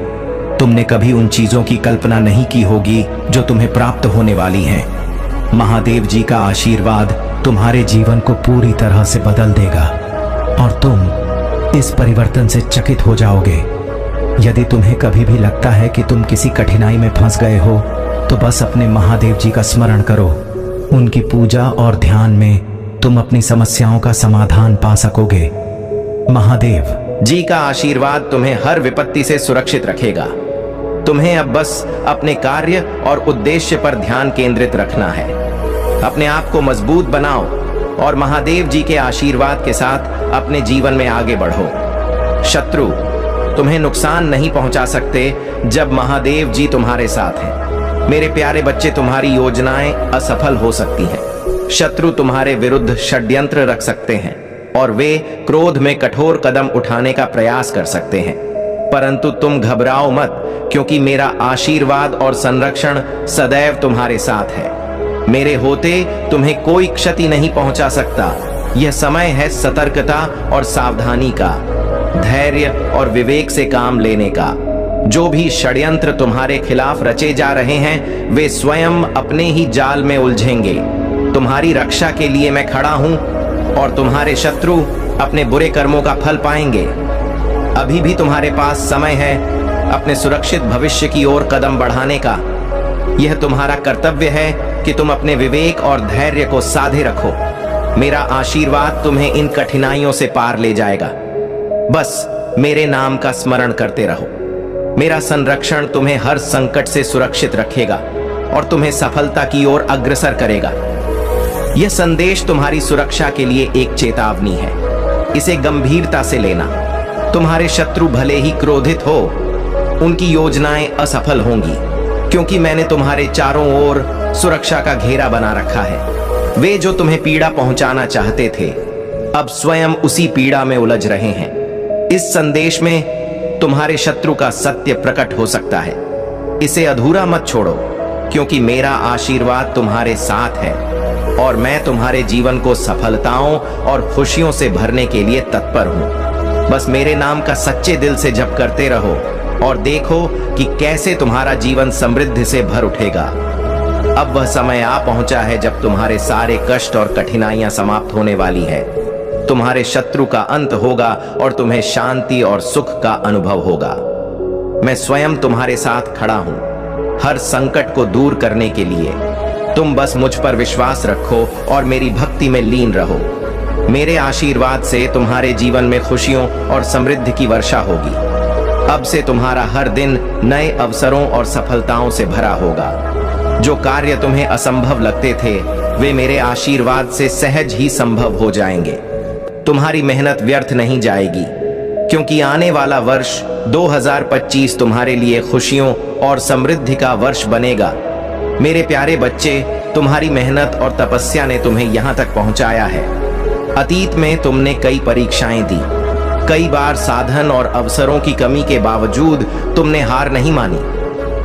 तुमने कभी उन चीजों की कल्पना नहीं की होगी जो तुम्हें प्राप्त होने वाली हैं। महादेव जी का आशीर्वाद तुम्हारे जीवन को पूरी तरह से बदल देगा और तुम इस परिवर्तन से चकित हो जाओगे। यदि तुम्हें कभी भी लगता है कि तुम किसी कठिनाई में फंस गए हो तो बस अपने महादेव जी का स्मरण करो। उनकी पूजा और ध्यान में तुम अपनी समस्याओं का समाधान पा सकोगे। महादेव जी का आशीर्वाद तुम्हें हर विपत्ति से सुरक्षित रखेगा। तुम्हें अब बस अपने कार्य और उद्देश्य पर ध्यान केंद्रित रखना है। अपने आप को मजबूत बनाओ और महादेव जी के आशीर्वाद के साथ अपने जीवन में आगे बढ़ो। शत्रु तुम्हें नुकसान नहीं पहुंचा सकते जब महादेव जी तुम्हारे साथ हैं। मेरे प्यारे बच्चे, तुम्हारी योजनाएं असफल हो सकती हैं। शत्रु तुम्हारे विरुद्ध षड्यंत्र रख सकते हैं और वे क्रोध में कठोर कदम उठाने का प्रयास कर सकते हैं, परंतु तुम घबराओ मत, क्योंकि मेरा आशीर्वाद और संरक्षण सदैव तुम्हारे साथ है। मेरे होते तुम्हें कोई क्षति नहीं पहुंचा सकता। यह समय है सतर्कता और सावधानी का, धैर्य और विवेक से काम लेने का। जो भी षड्यंत्र तुम्हारे खिलाफ रचे जा रहे हैं वे स्वयं अपने ही जाल में उलझेंगे। तुम्हारी रक्षा के लिए मैं खड़ा हूं और तुम्हारे शत्रु अपने बुरे कर्मों का फल पाएंगे। अभी भी तुम्हारे पास समय है अपने सुरक्षित भविष्य की ओर कदम बढ़ाने का। यह तुम्हारा कर्तव्य है कि तुम अपने विवेक और धैर्य को साधे रखो। मेरा आशीर्वाद तुम्हें इन कठिनाइयों से पार ले जाएगा। बस मेरे नाम का स्मरण करते रहो। मेरा संरक्षण तुम्हें हर संकट से सुरक्षित रखेगा और तुम्हें सफलता की ओर अग्रसर करेगा। यह संदेश तुम्हारी सुरक्षा के लिए एक चेतावनी है। इसे गंभीरता से लेना। तुम्हारे शत्रु भले ही क्रोधित हो, उनकी योजनाएं असफल होंगी, क्योंकि मैंने तुम्हारे चारों ओर सुरक्षा का घेरा बना रखा है। वे जो तुम्हें पीड़ा पहुंचाना चाहते थे अब स्वयं उसी पीड़ा में उलझ रहे हैं। इस संदेश में तुम्हारे शत्रु का सत्य प्रकट हो सकता है। इसे अधूरा मत छोड़ो, क्योंकि मेरा आशीर्वाद तुम्हारे साथ है और मैं तुम्हारे जीवन को सफलताओं और खुशियों से भरने के लिए तत्पर हूं। बस मेरे नाम का सच्चे दिल से जप करते रहो और देखो कि कैसे तुम्हारा जीवन समृद्धि से भर उठेगा। अब वह समय आ पहुंचा है जब तुम्हारे सारे कष्ट और कठिनाइयां समाप्त होने वाली है। तुम्हारे शत्रु का अंत होगा और तुम्हें शांति और सुख का अनुभव होगा। मैं स्वयं तुम्हारे साथ खड़ा हूं हर संकट को दूर करने के लिए। तुम बस मुझ पर विश्वास रखो और मेरी भक्ति में लीन रहो। मेरे आशीर्वाद से तुम्हारे जीवन में खुशियों और समृद्धि की वर्षा होगी। अब से तुम्हारा हर दिन नए अवसरों और सफलताओं से भरा होगा। जो कार्य तुम्हें असंभव लगते थे वे मेरे आशीर्वाद से सहज ही संभव हो जाएंगे। तुम्हारी मेहनत व्यर्थ नहीं जाएगी, क्योंकि आने वाला वर्ष 2025 तुम्हारे लिए खुशियों और समृद्धि का वर्ष बनेगा। मेरे प्यारे बच्चे, तुम्हारी मेहनत और तपस्या ने तुम्हें यहाँ तक पहुँचाया है। अतीत में तुमने कई परीक्षाएं दी। कई बार साधन और अवसरों की कमी के बावजूद तुमने हार नहीं मानी।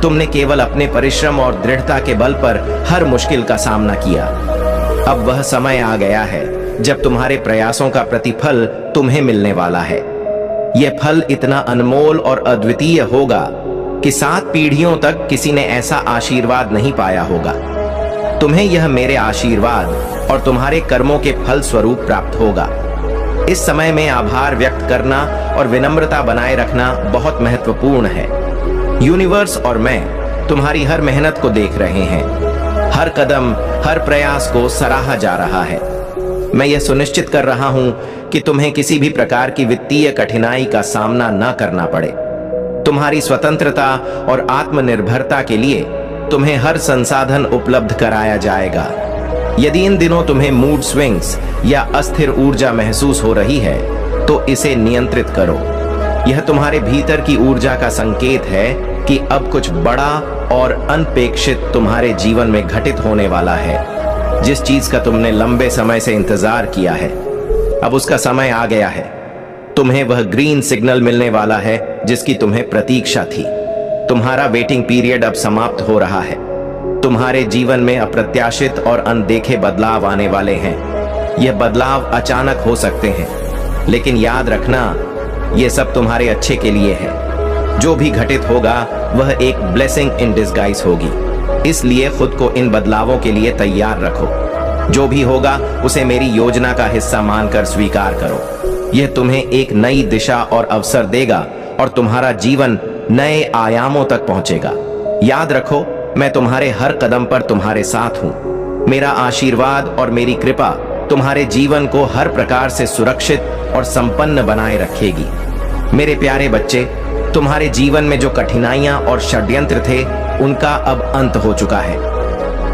तुमने केवल अपने परिश्रम और दृढ़ता के बल पर हर मुश्किल का सामना किया। अब वह समय आ गया है जब तुम्हारे प्रयासों का प्रतिफल तुम्हें मिलने वाला है। यह फल इतना अनमोल और अद्वितीय होगा कि 7 पीढ़ियों तक किसी ने ऐसा आशीर्वाद नहीं पाया होगा। तुम्हें यह मेरे आशीर्वाद और तुम्हारे कर्मों के फल स्वरूप प्राप्त होगा। इस समय में आभार व्यक्त करना और विनम्रता बनाए रखना बहुत महत्वपूर्ण है। यूनिवर्स और मैं तुम्हारी हर मेहनत को देख रहे हैं। हर कदम, हर प्रयास को सराहा जा रहा है। मैं यह सुनिश्चित कर रहा हूं कि तुम्हें किसी भी प्रकार की वित्तीय कठिनाई का सामना न करना पड़े। तुम्हारी स्वतंत्रता और आत्मनिर्भरता के लिए तुम्हें हर संसाधन उपलब्ध कराया जाएगा। यदि इन दिनों तुम्हें मूड स्विंग्स या अस्थिर ऊर्जा महसूस हो रही है तो इसे नियंत्रित करो। यह तुम्हारे भीतर की ऊर्जा का संकेत है कि अब कुछ बड़ा और अनपेक्षित तुम्हारे जीवन में घटित होने वाला है। जिस चीज का तुमने लंबे समय से इंतजार किया है, अब उसका समय आ गया है। तुम्हें वह ग्रीन सिग्नल मिलने वाला है जिसकी तुम्हें प्रतीक्षा थी। तुम्हारा वेटिंग पीरियड अब समाप्त हो रहा है। तुम्हारे जीवन में अप्रत्याशित और अनदेखे बदलाव आने वाले हैं। यह बदलाव अचानक हो सकते हैं, लेकिन याद रखना, यह सब तुम्हारे अच्छे के लिए है। जो भी घटित होगा वह एक ब्लेसिंग इन डिस्गाइज होगी। इसलिए खुद को इन बदलावों के लिए तैयार रखो। जो भी होगा उसे मेरी योजना का हिस्सा मानकर स्वीकार करो। यह तुम्हें एक नई दिशा और अवसर देगा और तुम्हारा जीवन नए आयामों तक पहुंचेगा। याद रखो, मैं तुम्हारे हर कदम पर तुम्हारे साथ हूं। मेरा आशीर्वाद और मेरी कृपा तुम्हारे जीवन को हर प्रकार से सुरक्षित और संपन्न बनाए रखेगी। मेरे प्यारे बच्चे, तुम्हारे जीवन में जो कठिनाइयां और षड्यंत्र थे, उनका अब अंत हो चुका है।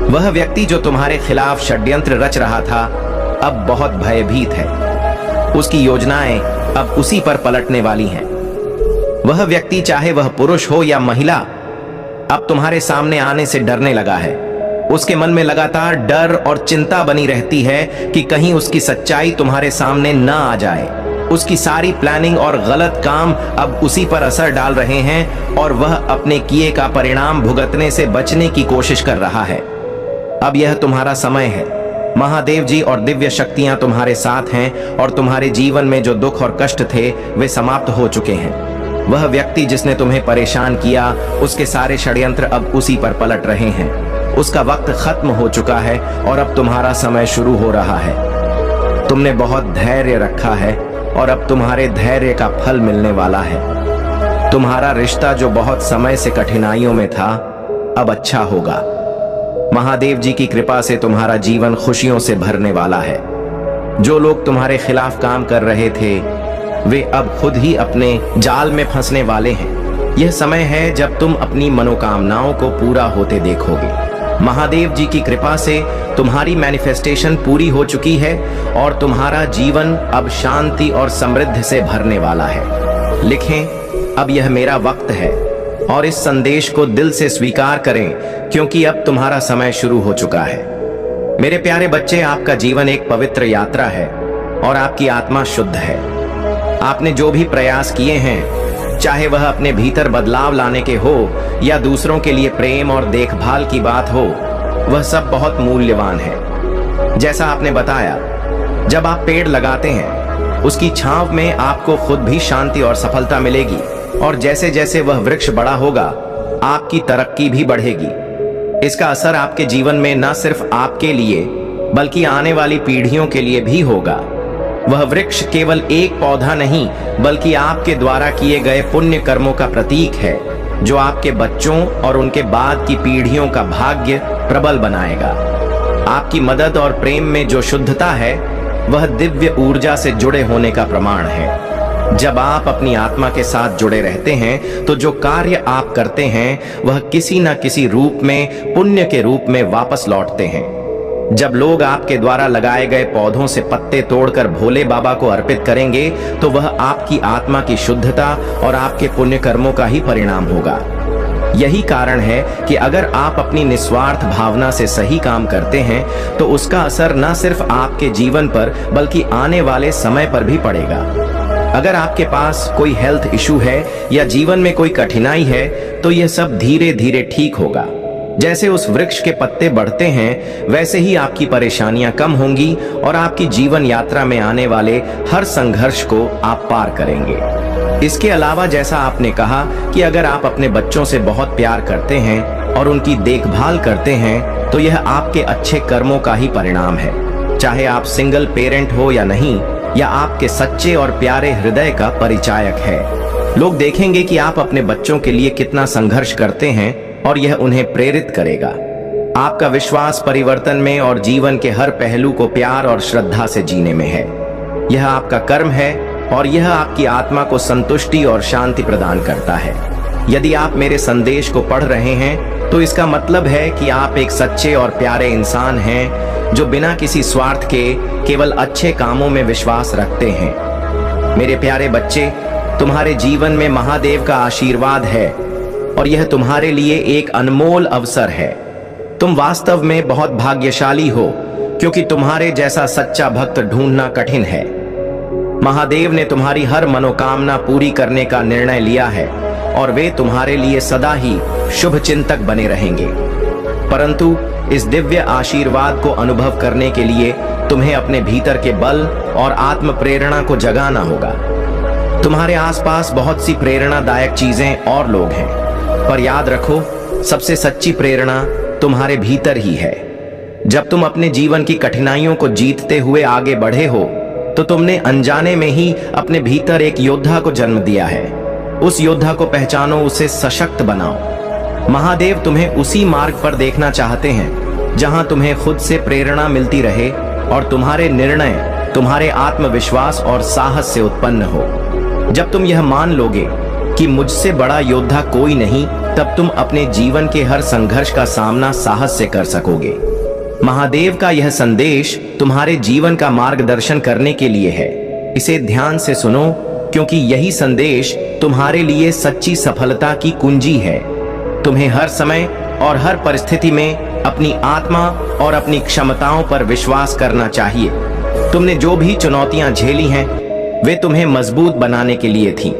वह व्यक्ति जो तुम्हारे खिलाफ षड्यंत्र रच रहा था, अब बहुत भयभीत है। उसकी योजनाएं अब उसी पर पलटने वाली हैं। वह व्यक्ति, चाहे वह पुरुष हो या महिला, अब तुम्हारे सामने आने से डरने लगा है। उसके मन में लगातार डर और चिंता बनी रहती है कि कहीं उसकी सच्चाई तुम्हारे सामने न आ जाए। उसकी सारी प्लानिंग और गलत काम अब उसी पर असर डाल रहे हैं और वह अपने किए का परिणाम भुगतने से बचने की कोशिश कर रहा है। अब यह तुम्हारा समय है। महादेव जी और दिव्य शक्तियां तुम्हारे साथ हैं और तुम्हारे जीवन में जो दुख और कष्ट थे वे समाप्त हो चुके हैं। वह व्यक्ति जिसने तुम्हें परेशान किया, उसके सारे षड्यंत्र अब उसी पर पलट रहे हैं। उसका वक्त खत्म हो चुका है और अब तुम्हारा समय शुरू हो रहा है। तुमने बहुत धैर्य रखा है और अब तुम्हारे धैर्य का फल मिलने वाला है। तुम्हारा रिश्ता जो बहुत समय से कठिनाइयों में था, अब अच्छा होगा। महादेव जी की कृपा से तुम्हारा जीवन खुशियों से भरने वाला है। जो लोग तुम्हारे खिलाफ काम कर रहे थे, वे अब खुद ही अपने जाल में फंसने वाले हैं। यह समय है जब तुम अपनी मनोकामनाओं को पूरा होते देखोगे। महादेव जी की कृपा से तुम्हारी मैनिफेस्टेशन पूरी हो चुकी है और तुम्हारा जीवन अब शांति और समृद्धि से भरने वाला है। लिखें, अब यह मेरा वक्त है, और इस संदेश को दिल से स्वीकार करें, क्योंकि अब तुम्हारा समय शुरू हो चुका है। मेरे प्यारे बच्चे, आपका जीवन एक पवित्र यात्रा है और आपकी आत्मा शुद्ध है। आपने जो भी प्रयास किए हैं, चाहे वह अपने भीतर बदलाव लाने के हो या दूसरों के लिए प्रेम और देखभाल की बात हो, वह सब बहुत मूल्यवान है। जैसा आपने बताया, जब आप पेड़ लगाते हैं, उसकी छांव में आपको खुद भी शांति और सफलता मिलेगी, और जैसे जैसे वह वृक्ष बड़ा होगा, आपकी तरक्की भी बढ़ेगी। इसका असर आपके जीवन में न सिर्फ आपके लिए बल्कि आने वाली पीढ़ियों के लिए भी होगा। वह वृक्ष केवल एक पौधा नहीं, बल्कि आपके द्वारा किए गए पुण्य कर्मों का प्रतीक है, जो आपके बच्चों और उनके बाद की पीढ़ियों का भाग्य प्रबल बनाएगा। आपकी मदद और प्रेम में जो शुद्धता है, वह दिव्य ऊर्जा से जुड़े होने का प्रमाण है। जब आप अपनी आत्मा के साथ जुड़े रहते हैं, तो जो कार्य आप करते हैं, वह किसी न किसी रूप में पुण्य के रूप में वापस लौटते हैं। जब लोग आपके द्वारा लगाए गए पौधों से पत्ते तोड़कर भोले बाबा को अर्पित करेंगे, तो वह आपकी आत्मा की शुद्धता और आपके पुण्य कर्मों का ही परिणाम होगा। यही कारण है कि अगर आप अपनी निस्वार्थ भावना से सही काम करते हैं, तो उसका असर न सिर्फ आपके जीवन पर बल्कि आने वाले समय पर भी पड़ेगा। अगर आपके पास कोई हेल्थ इशू है या जीवन में कोई कठिनाई है, तो यह सब धीरे धीरे ठीक होगा। जैसे उस वृक्ष के पत्ते बढ़ते हैं, वैसे ही आपकी परेशानियां कम होंगी और आपकी जीवन यात्रा में आने वाले हर संघर्ष को आप पार करेंगे। इसके अलावा, जैसा आपने कहा कि अगर आप अपने बच्चों से बहुत प्यार करते हैं और उनकी देखभाल करते हैं, तो यह आपके अच्छे कर्मों का ही परिणाम है। चाहे आप सिंगल पेरेंट हो या नहीं, या आपके सच्चे और प्यारे हृदय का परिचायक है। लोग देखेंगे कि आप अपने बच्चों के लिए कितना संघर्ष करते हैं और यह उन्हें प्रेरित करेगा। आपका विश्वास परिवर्तन में और जीवन के हर पहलू को प्यार और श्रद्धा से जीने में है। यह आपका कर्म है और यह आपकी आत्मा को संतुष्टि और शांति प्रदान करता है। यदि आप मेरे संदेश को पढ़ रहे हैं तो इसका मतलब है कि आप एक सच्चे और प्यारे इंसान हैं जो बिना किसी स्वार्थ के केवल अच्छे कामों में विश्वास रखते हैं। मेरे प्यारे बच्चे, तुम्हारे जीवन में महादेव का आशीर्वाद है और यह तुम्हारे लिए एक अनमोल अवसर है। तुम वास्तव में बहुत भाग्यशाली हो क्योंकि तुम्हारे जैसा सच्चा भक्त ढूंढना कठिन है। महादेव ने तुम्हारी हर मनोकामना पूरी करने का निर्णय लिया है और वे तुम्हारे लिए सदा ही शुभ चिंतक बने रहेंगे। परंतु इस दिव्य आशीर्वाद को अनुभव करने के लिए तुम्हें अपने भीतर के बल और आत्म प्रेरणा को जगाना होगा। तुम्हारे आसपास बहुत सी प्रेरणादायक चीजें और लोग हैं, पर याद रखो, सबसे सच्ची प्रेरणा तुम्हारे भीतर ही है। जब तुम अपने जीवन की कठिनाइयों को जीतते हुए आगे बढ़े हो तो तुमने अनजाने में ही अपने भीतर एक योद्धा को जन्म दिया है। उस योद्धा को पहचानो, उसे सशक्त बनाओ। महादेव तुम्हें उसी मार्ग पर देखना चाहते हैं जहां तुम्हें खुद से प्रेरणा मिलती रहे और तुम्हारे निर्णय तुम्हारे आत्मविश्वास और साहस से उत्पन्न हो। जब तुम यह मान लोगे कि मुझसे बड़ा योद्धा कोई नहीं, तब तुम अपने जीवन के हर संघर्ष का सामना साहस से कर सकोगे। महादेव का यह संदेश तुम्हारे जीवन का मार्गदर्शन करने के लिए है। इसे ध्यान से सुनो क्योंकि यही संदेश तुम्हारे लिए सच्ची सफलता की कुंजी है। तुम्हें हर समय और हर परिस्थिति में अपनी आत्मा और अपनी क्षमताओं पर विश्वास करना चाहिए। तुमने जो भी चुनौतियां झेली हैं, वे तुम्हें मजबूत बनाने के लिए थीं।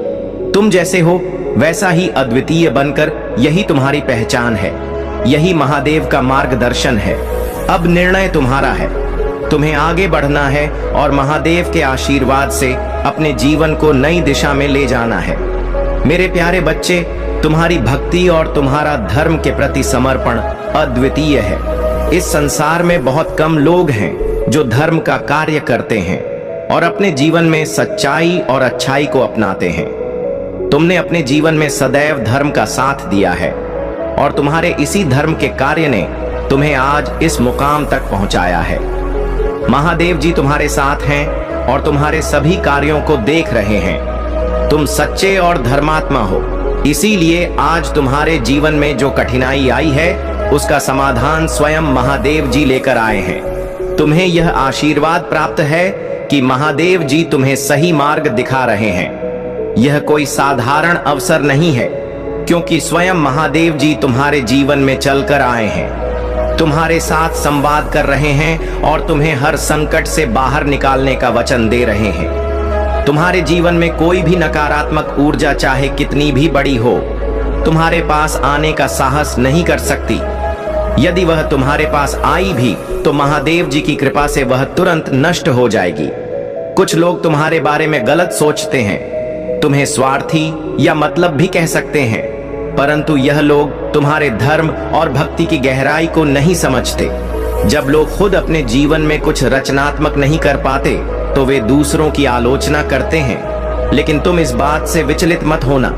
तुम जैसे हो वैसा ही अद्वितीय बनकर यही तुम्हारी पहचान है। यही महादेव का मार्गदर्शन है। अब निर्णय तुम्हारा है। तुम्हें आगे बढ़ना है और महादेव के आशीर्वाद से अपने जीवन को नई दिशा में ले जाना है। मेरे प्यारे बच्चे, तुम्हारी भक्ति और तुम्हारा धर्म के प्रति समर्पण अद्वितीय है। इस संसार में बहुत कम लोग हैं जो धर्म का कार्य करते हैं और अपने जीवन में सच्चाई और अच्छाई को अपनाते हैं। तुमने अपने जीवन में सदैव धर्म का साथ दिया है और तुम्हारे इसी धर्म के कार्य ने तुम्हें आज इस मुकाम तक पहुंचाया है। महादेव जी तुम्हारे साथ हैं और तुम्हारे सभी कार्यों को देख रहे हैं। तुम सच्चे और धर्मात्मा हो, इसीलिए आज तुम्हारे जीवन में जो कठिनाई आई है उसका समाधान स्वयं महादेव जी लेकर आए हैं। तुम्हें यह आशीर्वाद प्राप्त है कि महादेव जी तुम्हें सही मार्ग दिखा रहे हैं। यह कोई साधारण अवसर नहीं है क्योंकि स्वयं महादेव जी तुम्हारे जीवन में चलकर आए हैं, तुम्हारे साथ संवाद कर रहे हैं और तुम्हें हर संकट से बाहर निकालने का वचन दे रहे हैं। तुम्हारे जीवन में कोई भी नकारात्मक ऊर्जा चाहे कितनी भी बड़ी हो, तुम्हारे पास आने का साहस नहीं कर सकती। यदि वह तुम्हारे पास आई भी तो महादेव जी की कृपा से वह तुरंत नष्ट हो जाएगी। कुछ लोग तुम्हारे बारे में गलत सोचते हैं, तुम्हें स्वार्थी या मतलब भी कह सकते हैं, परंतु यह लोग तुम्हारे धर्म और भक्ति की गहराई को नहीं समझते। जब लोग खुद अपने जीवन में कुछ रचनात्मक नहीं कर पाते तो वे दूसरों की आलोचना करते हैं, लेकिन तुम इस बात से विचलित मत होना।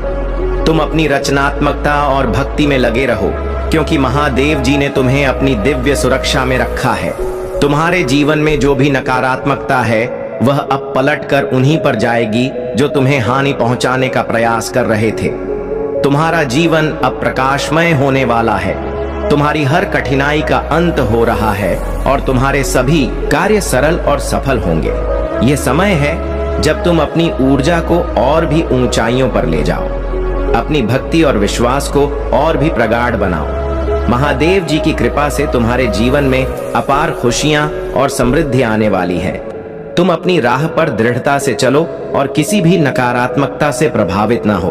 तुम अपनी रचनात्मकता और भक्ति में लगे रहो क्योंकि महादेव जी ने तुम्हें अपनी दिव्य सुरक्षा में रखा है। तुम्हारे जीवन में जो भी नकारात्मकता है वह अब पलट कर उन्हीं पर जाएगी जो तुम्हें हानि पहुंचाने का प्रयास कर रहे थे। तुम्हारा जीवन अब प्रकाशमय होने वाला है। तुम्हारी हर कठिनाई का अंत हो रहा है और तुम्हारे सभी कार्य सरल और सफल होंगे। यह समय है जब तुम अपनी ऊर्जा को और भी ऊंचाइयों पर ले जाओ, अपनी भक्ति और विश्वास को और भी प्रगाढ़ बनाओ। महादेव जी की कृपा से तुम्हारे जीवन में अपार खुशियां और समृद्धि आने वाली है। तुम अपनी राह पर दृढ़ता से चलो और किसी भी नकारात्मकता से प्रभावित ना हो।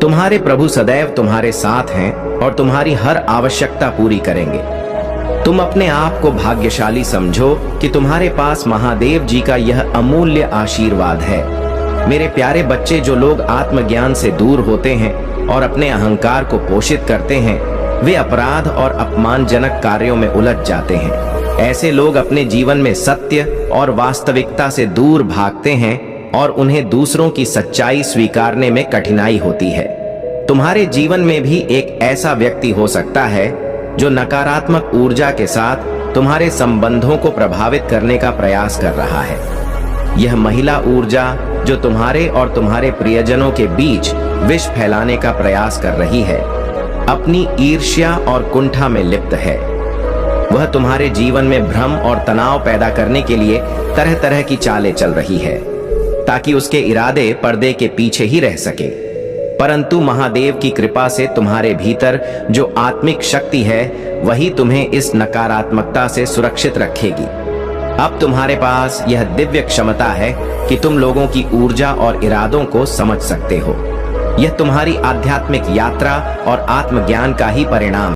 तुम्हारे प्रभु सदैव तुम्हारे साथ हैं और तुम्हारी हर आवश्यकता पूरी करेंगे। तुम अपने आप को भाग्यशाली समझो कि तुम्हारे पास महादेव जी का यह अमूल्य आशीर्वाद है। मेरे प्यारे बच्चे, जो लोग आत्मज्ञान से दूर होते हैं और अपने अहंकार को पोषित करते हैं, वे अपराध और अपमानजनक कार्यों में उलझ जाते हैं। ऐसे लोग अपने जीवन में सत्य और वास्तविकता से दूर भागते हैं और उन्हें दूसरों की सच्चाई स्वीकारने में कठिनाई होती है। तुम्हारे जीवन में भी एक ऐसा व्यक्ति हो सकता है जो नकारात्मक ऊर्जा के साथ तुम्हारे संबंधों को प्रभावित करने का प्रयास कर रहा है। यह महिला ऊर्जा जो तुम्हारे और तुम्हारे प्रियजनों के बीच विष फैलाने का प्रयास कर रही है, अपनी ईर्ष्या और कुंठा में लिप्त है। वह तुम्हारे जीवन में भ्रम और तनाव पैदा करने के लिए तरह तरह की चालें चल रही है, ताकि उसके इरादे पर्दे के पीछे ही रह सके। परंतु महादेव की कृपा से तुम्हारे भीतर जो आत्मिक शक्ति है, वही तुम्हें इस नकारात्मकता से सुरक्षित रखेगी। अब तुम्हारे पास यह दिव्य क्षमता है कि तुम लोगों की ऊर्जा और इरादों को समझ सकते हो। यह तुम्हारी आध्यात्मिक यात्रा और आत्मज्ञान का ही परिणाम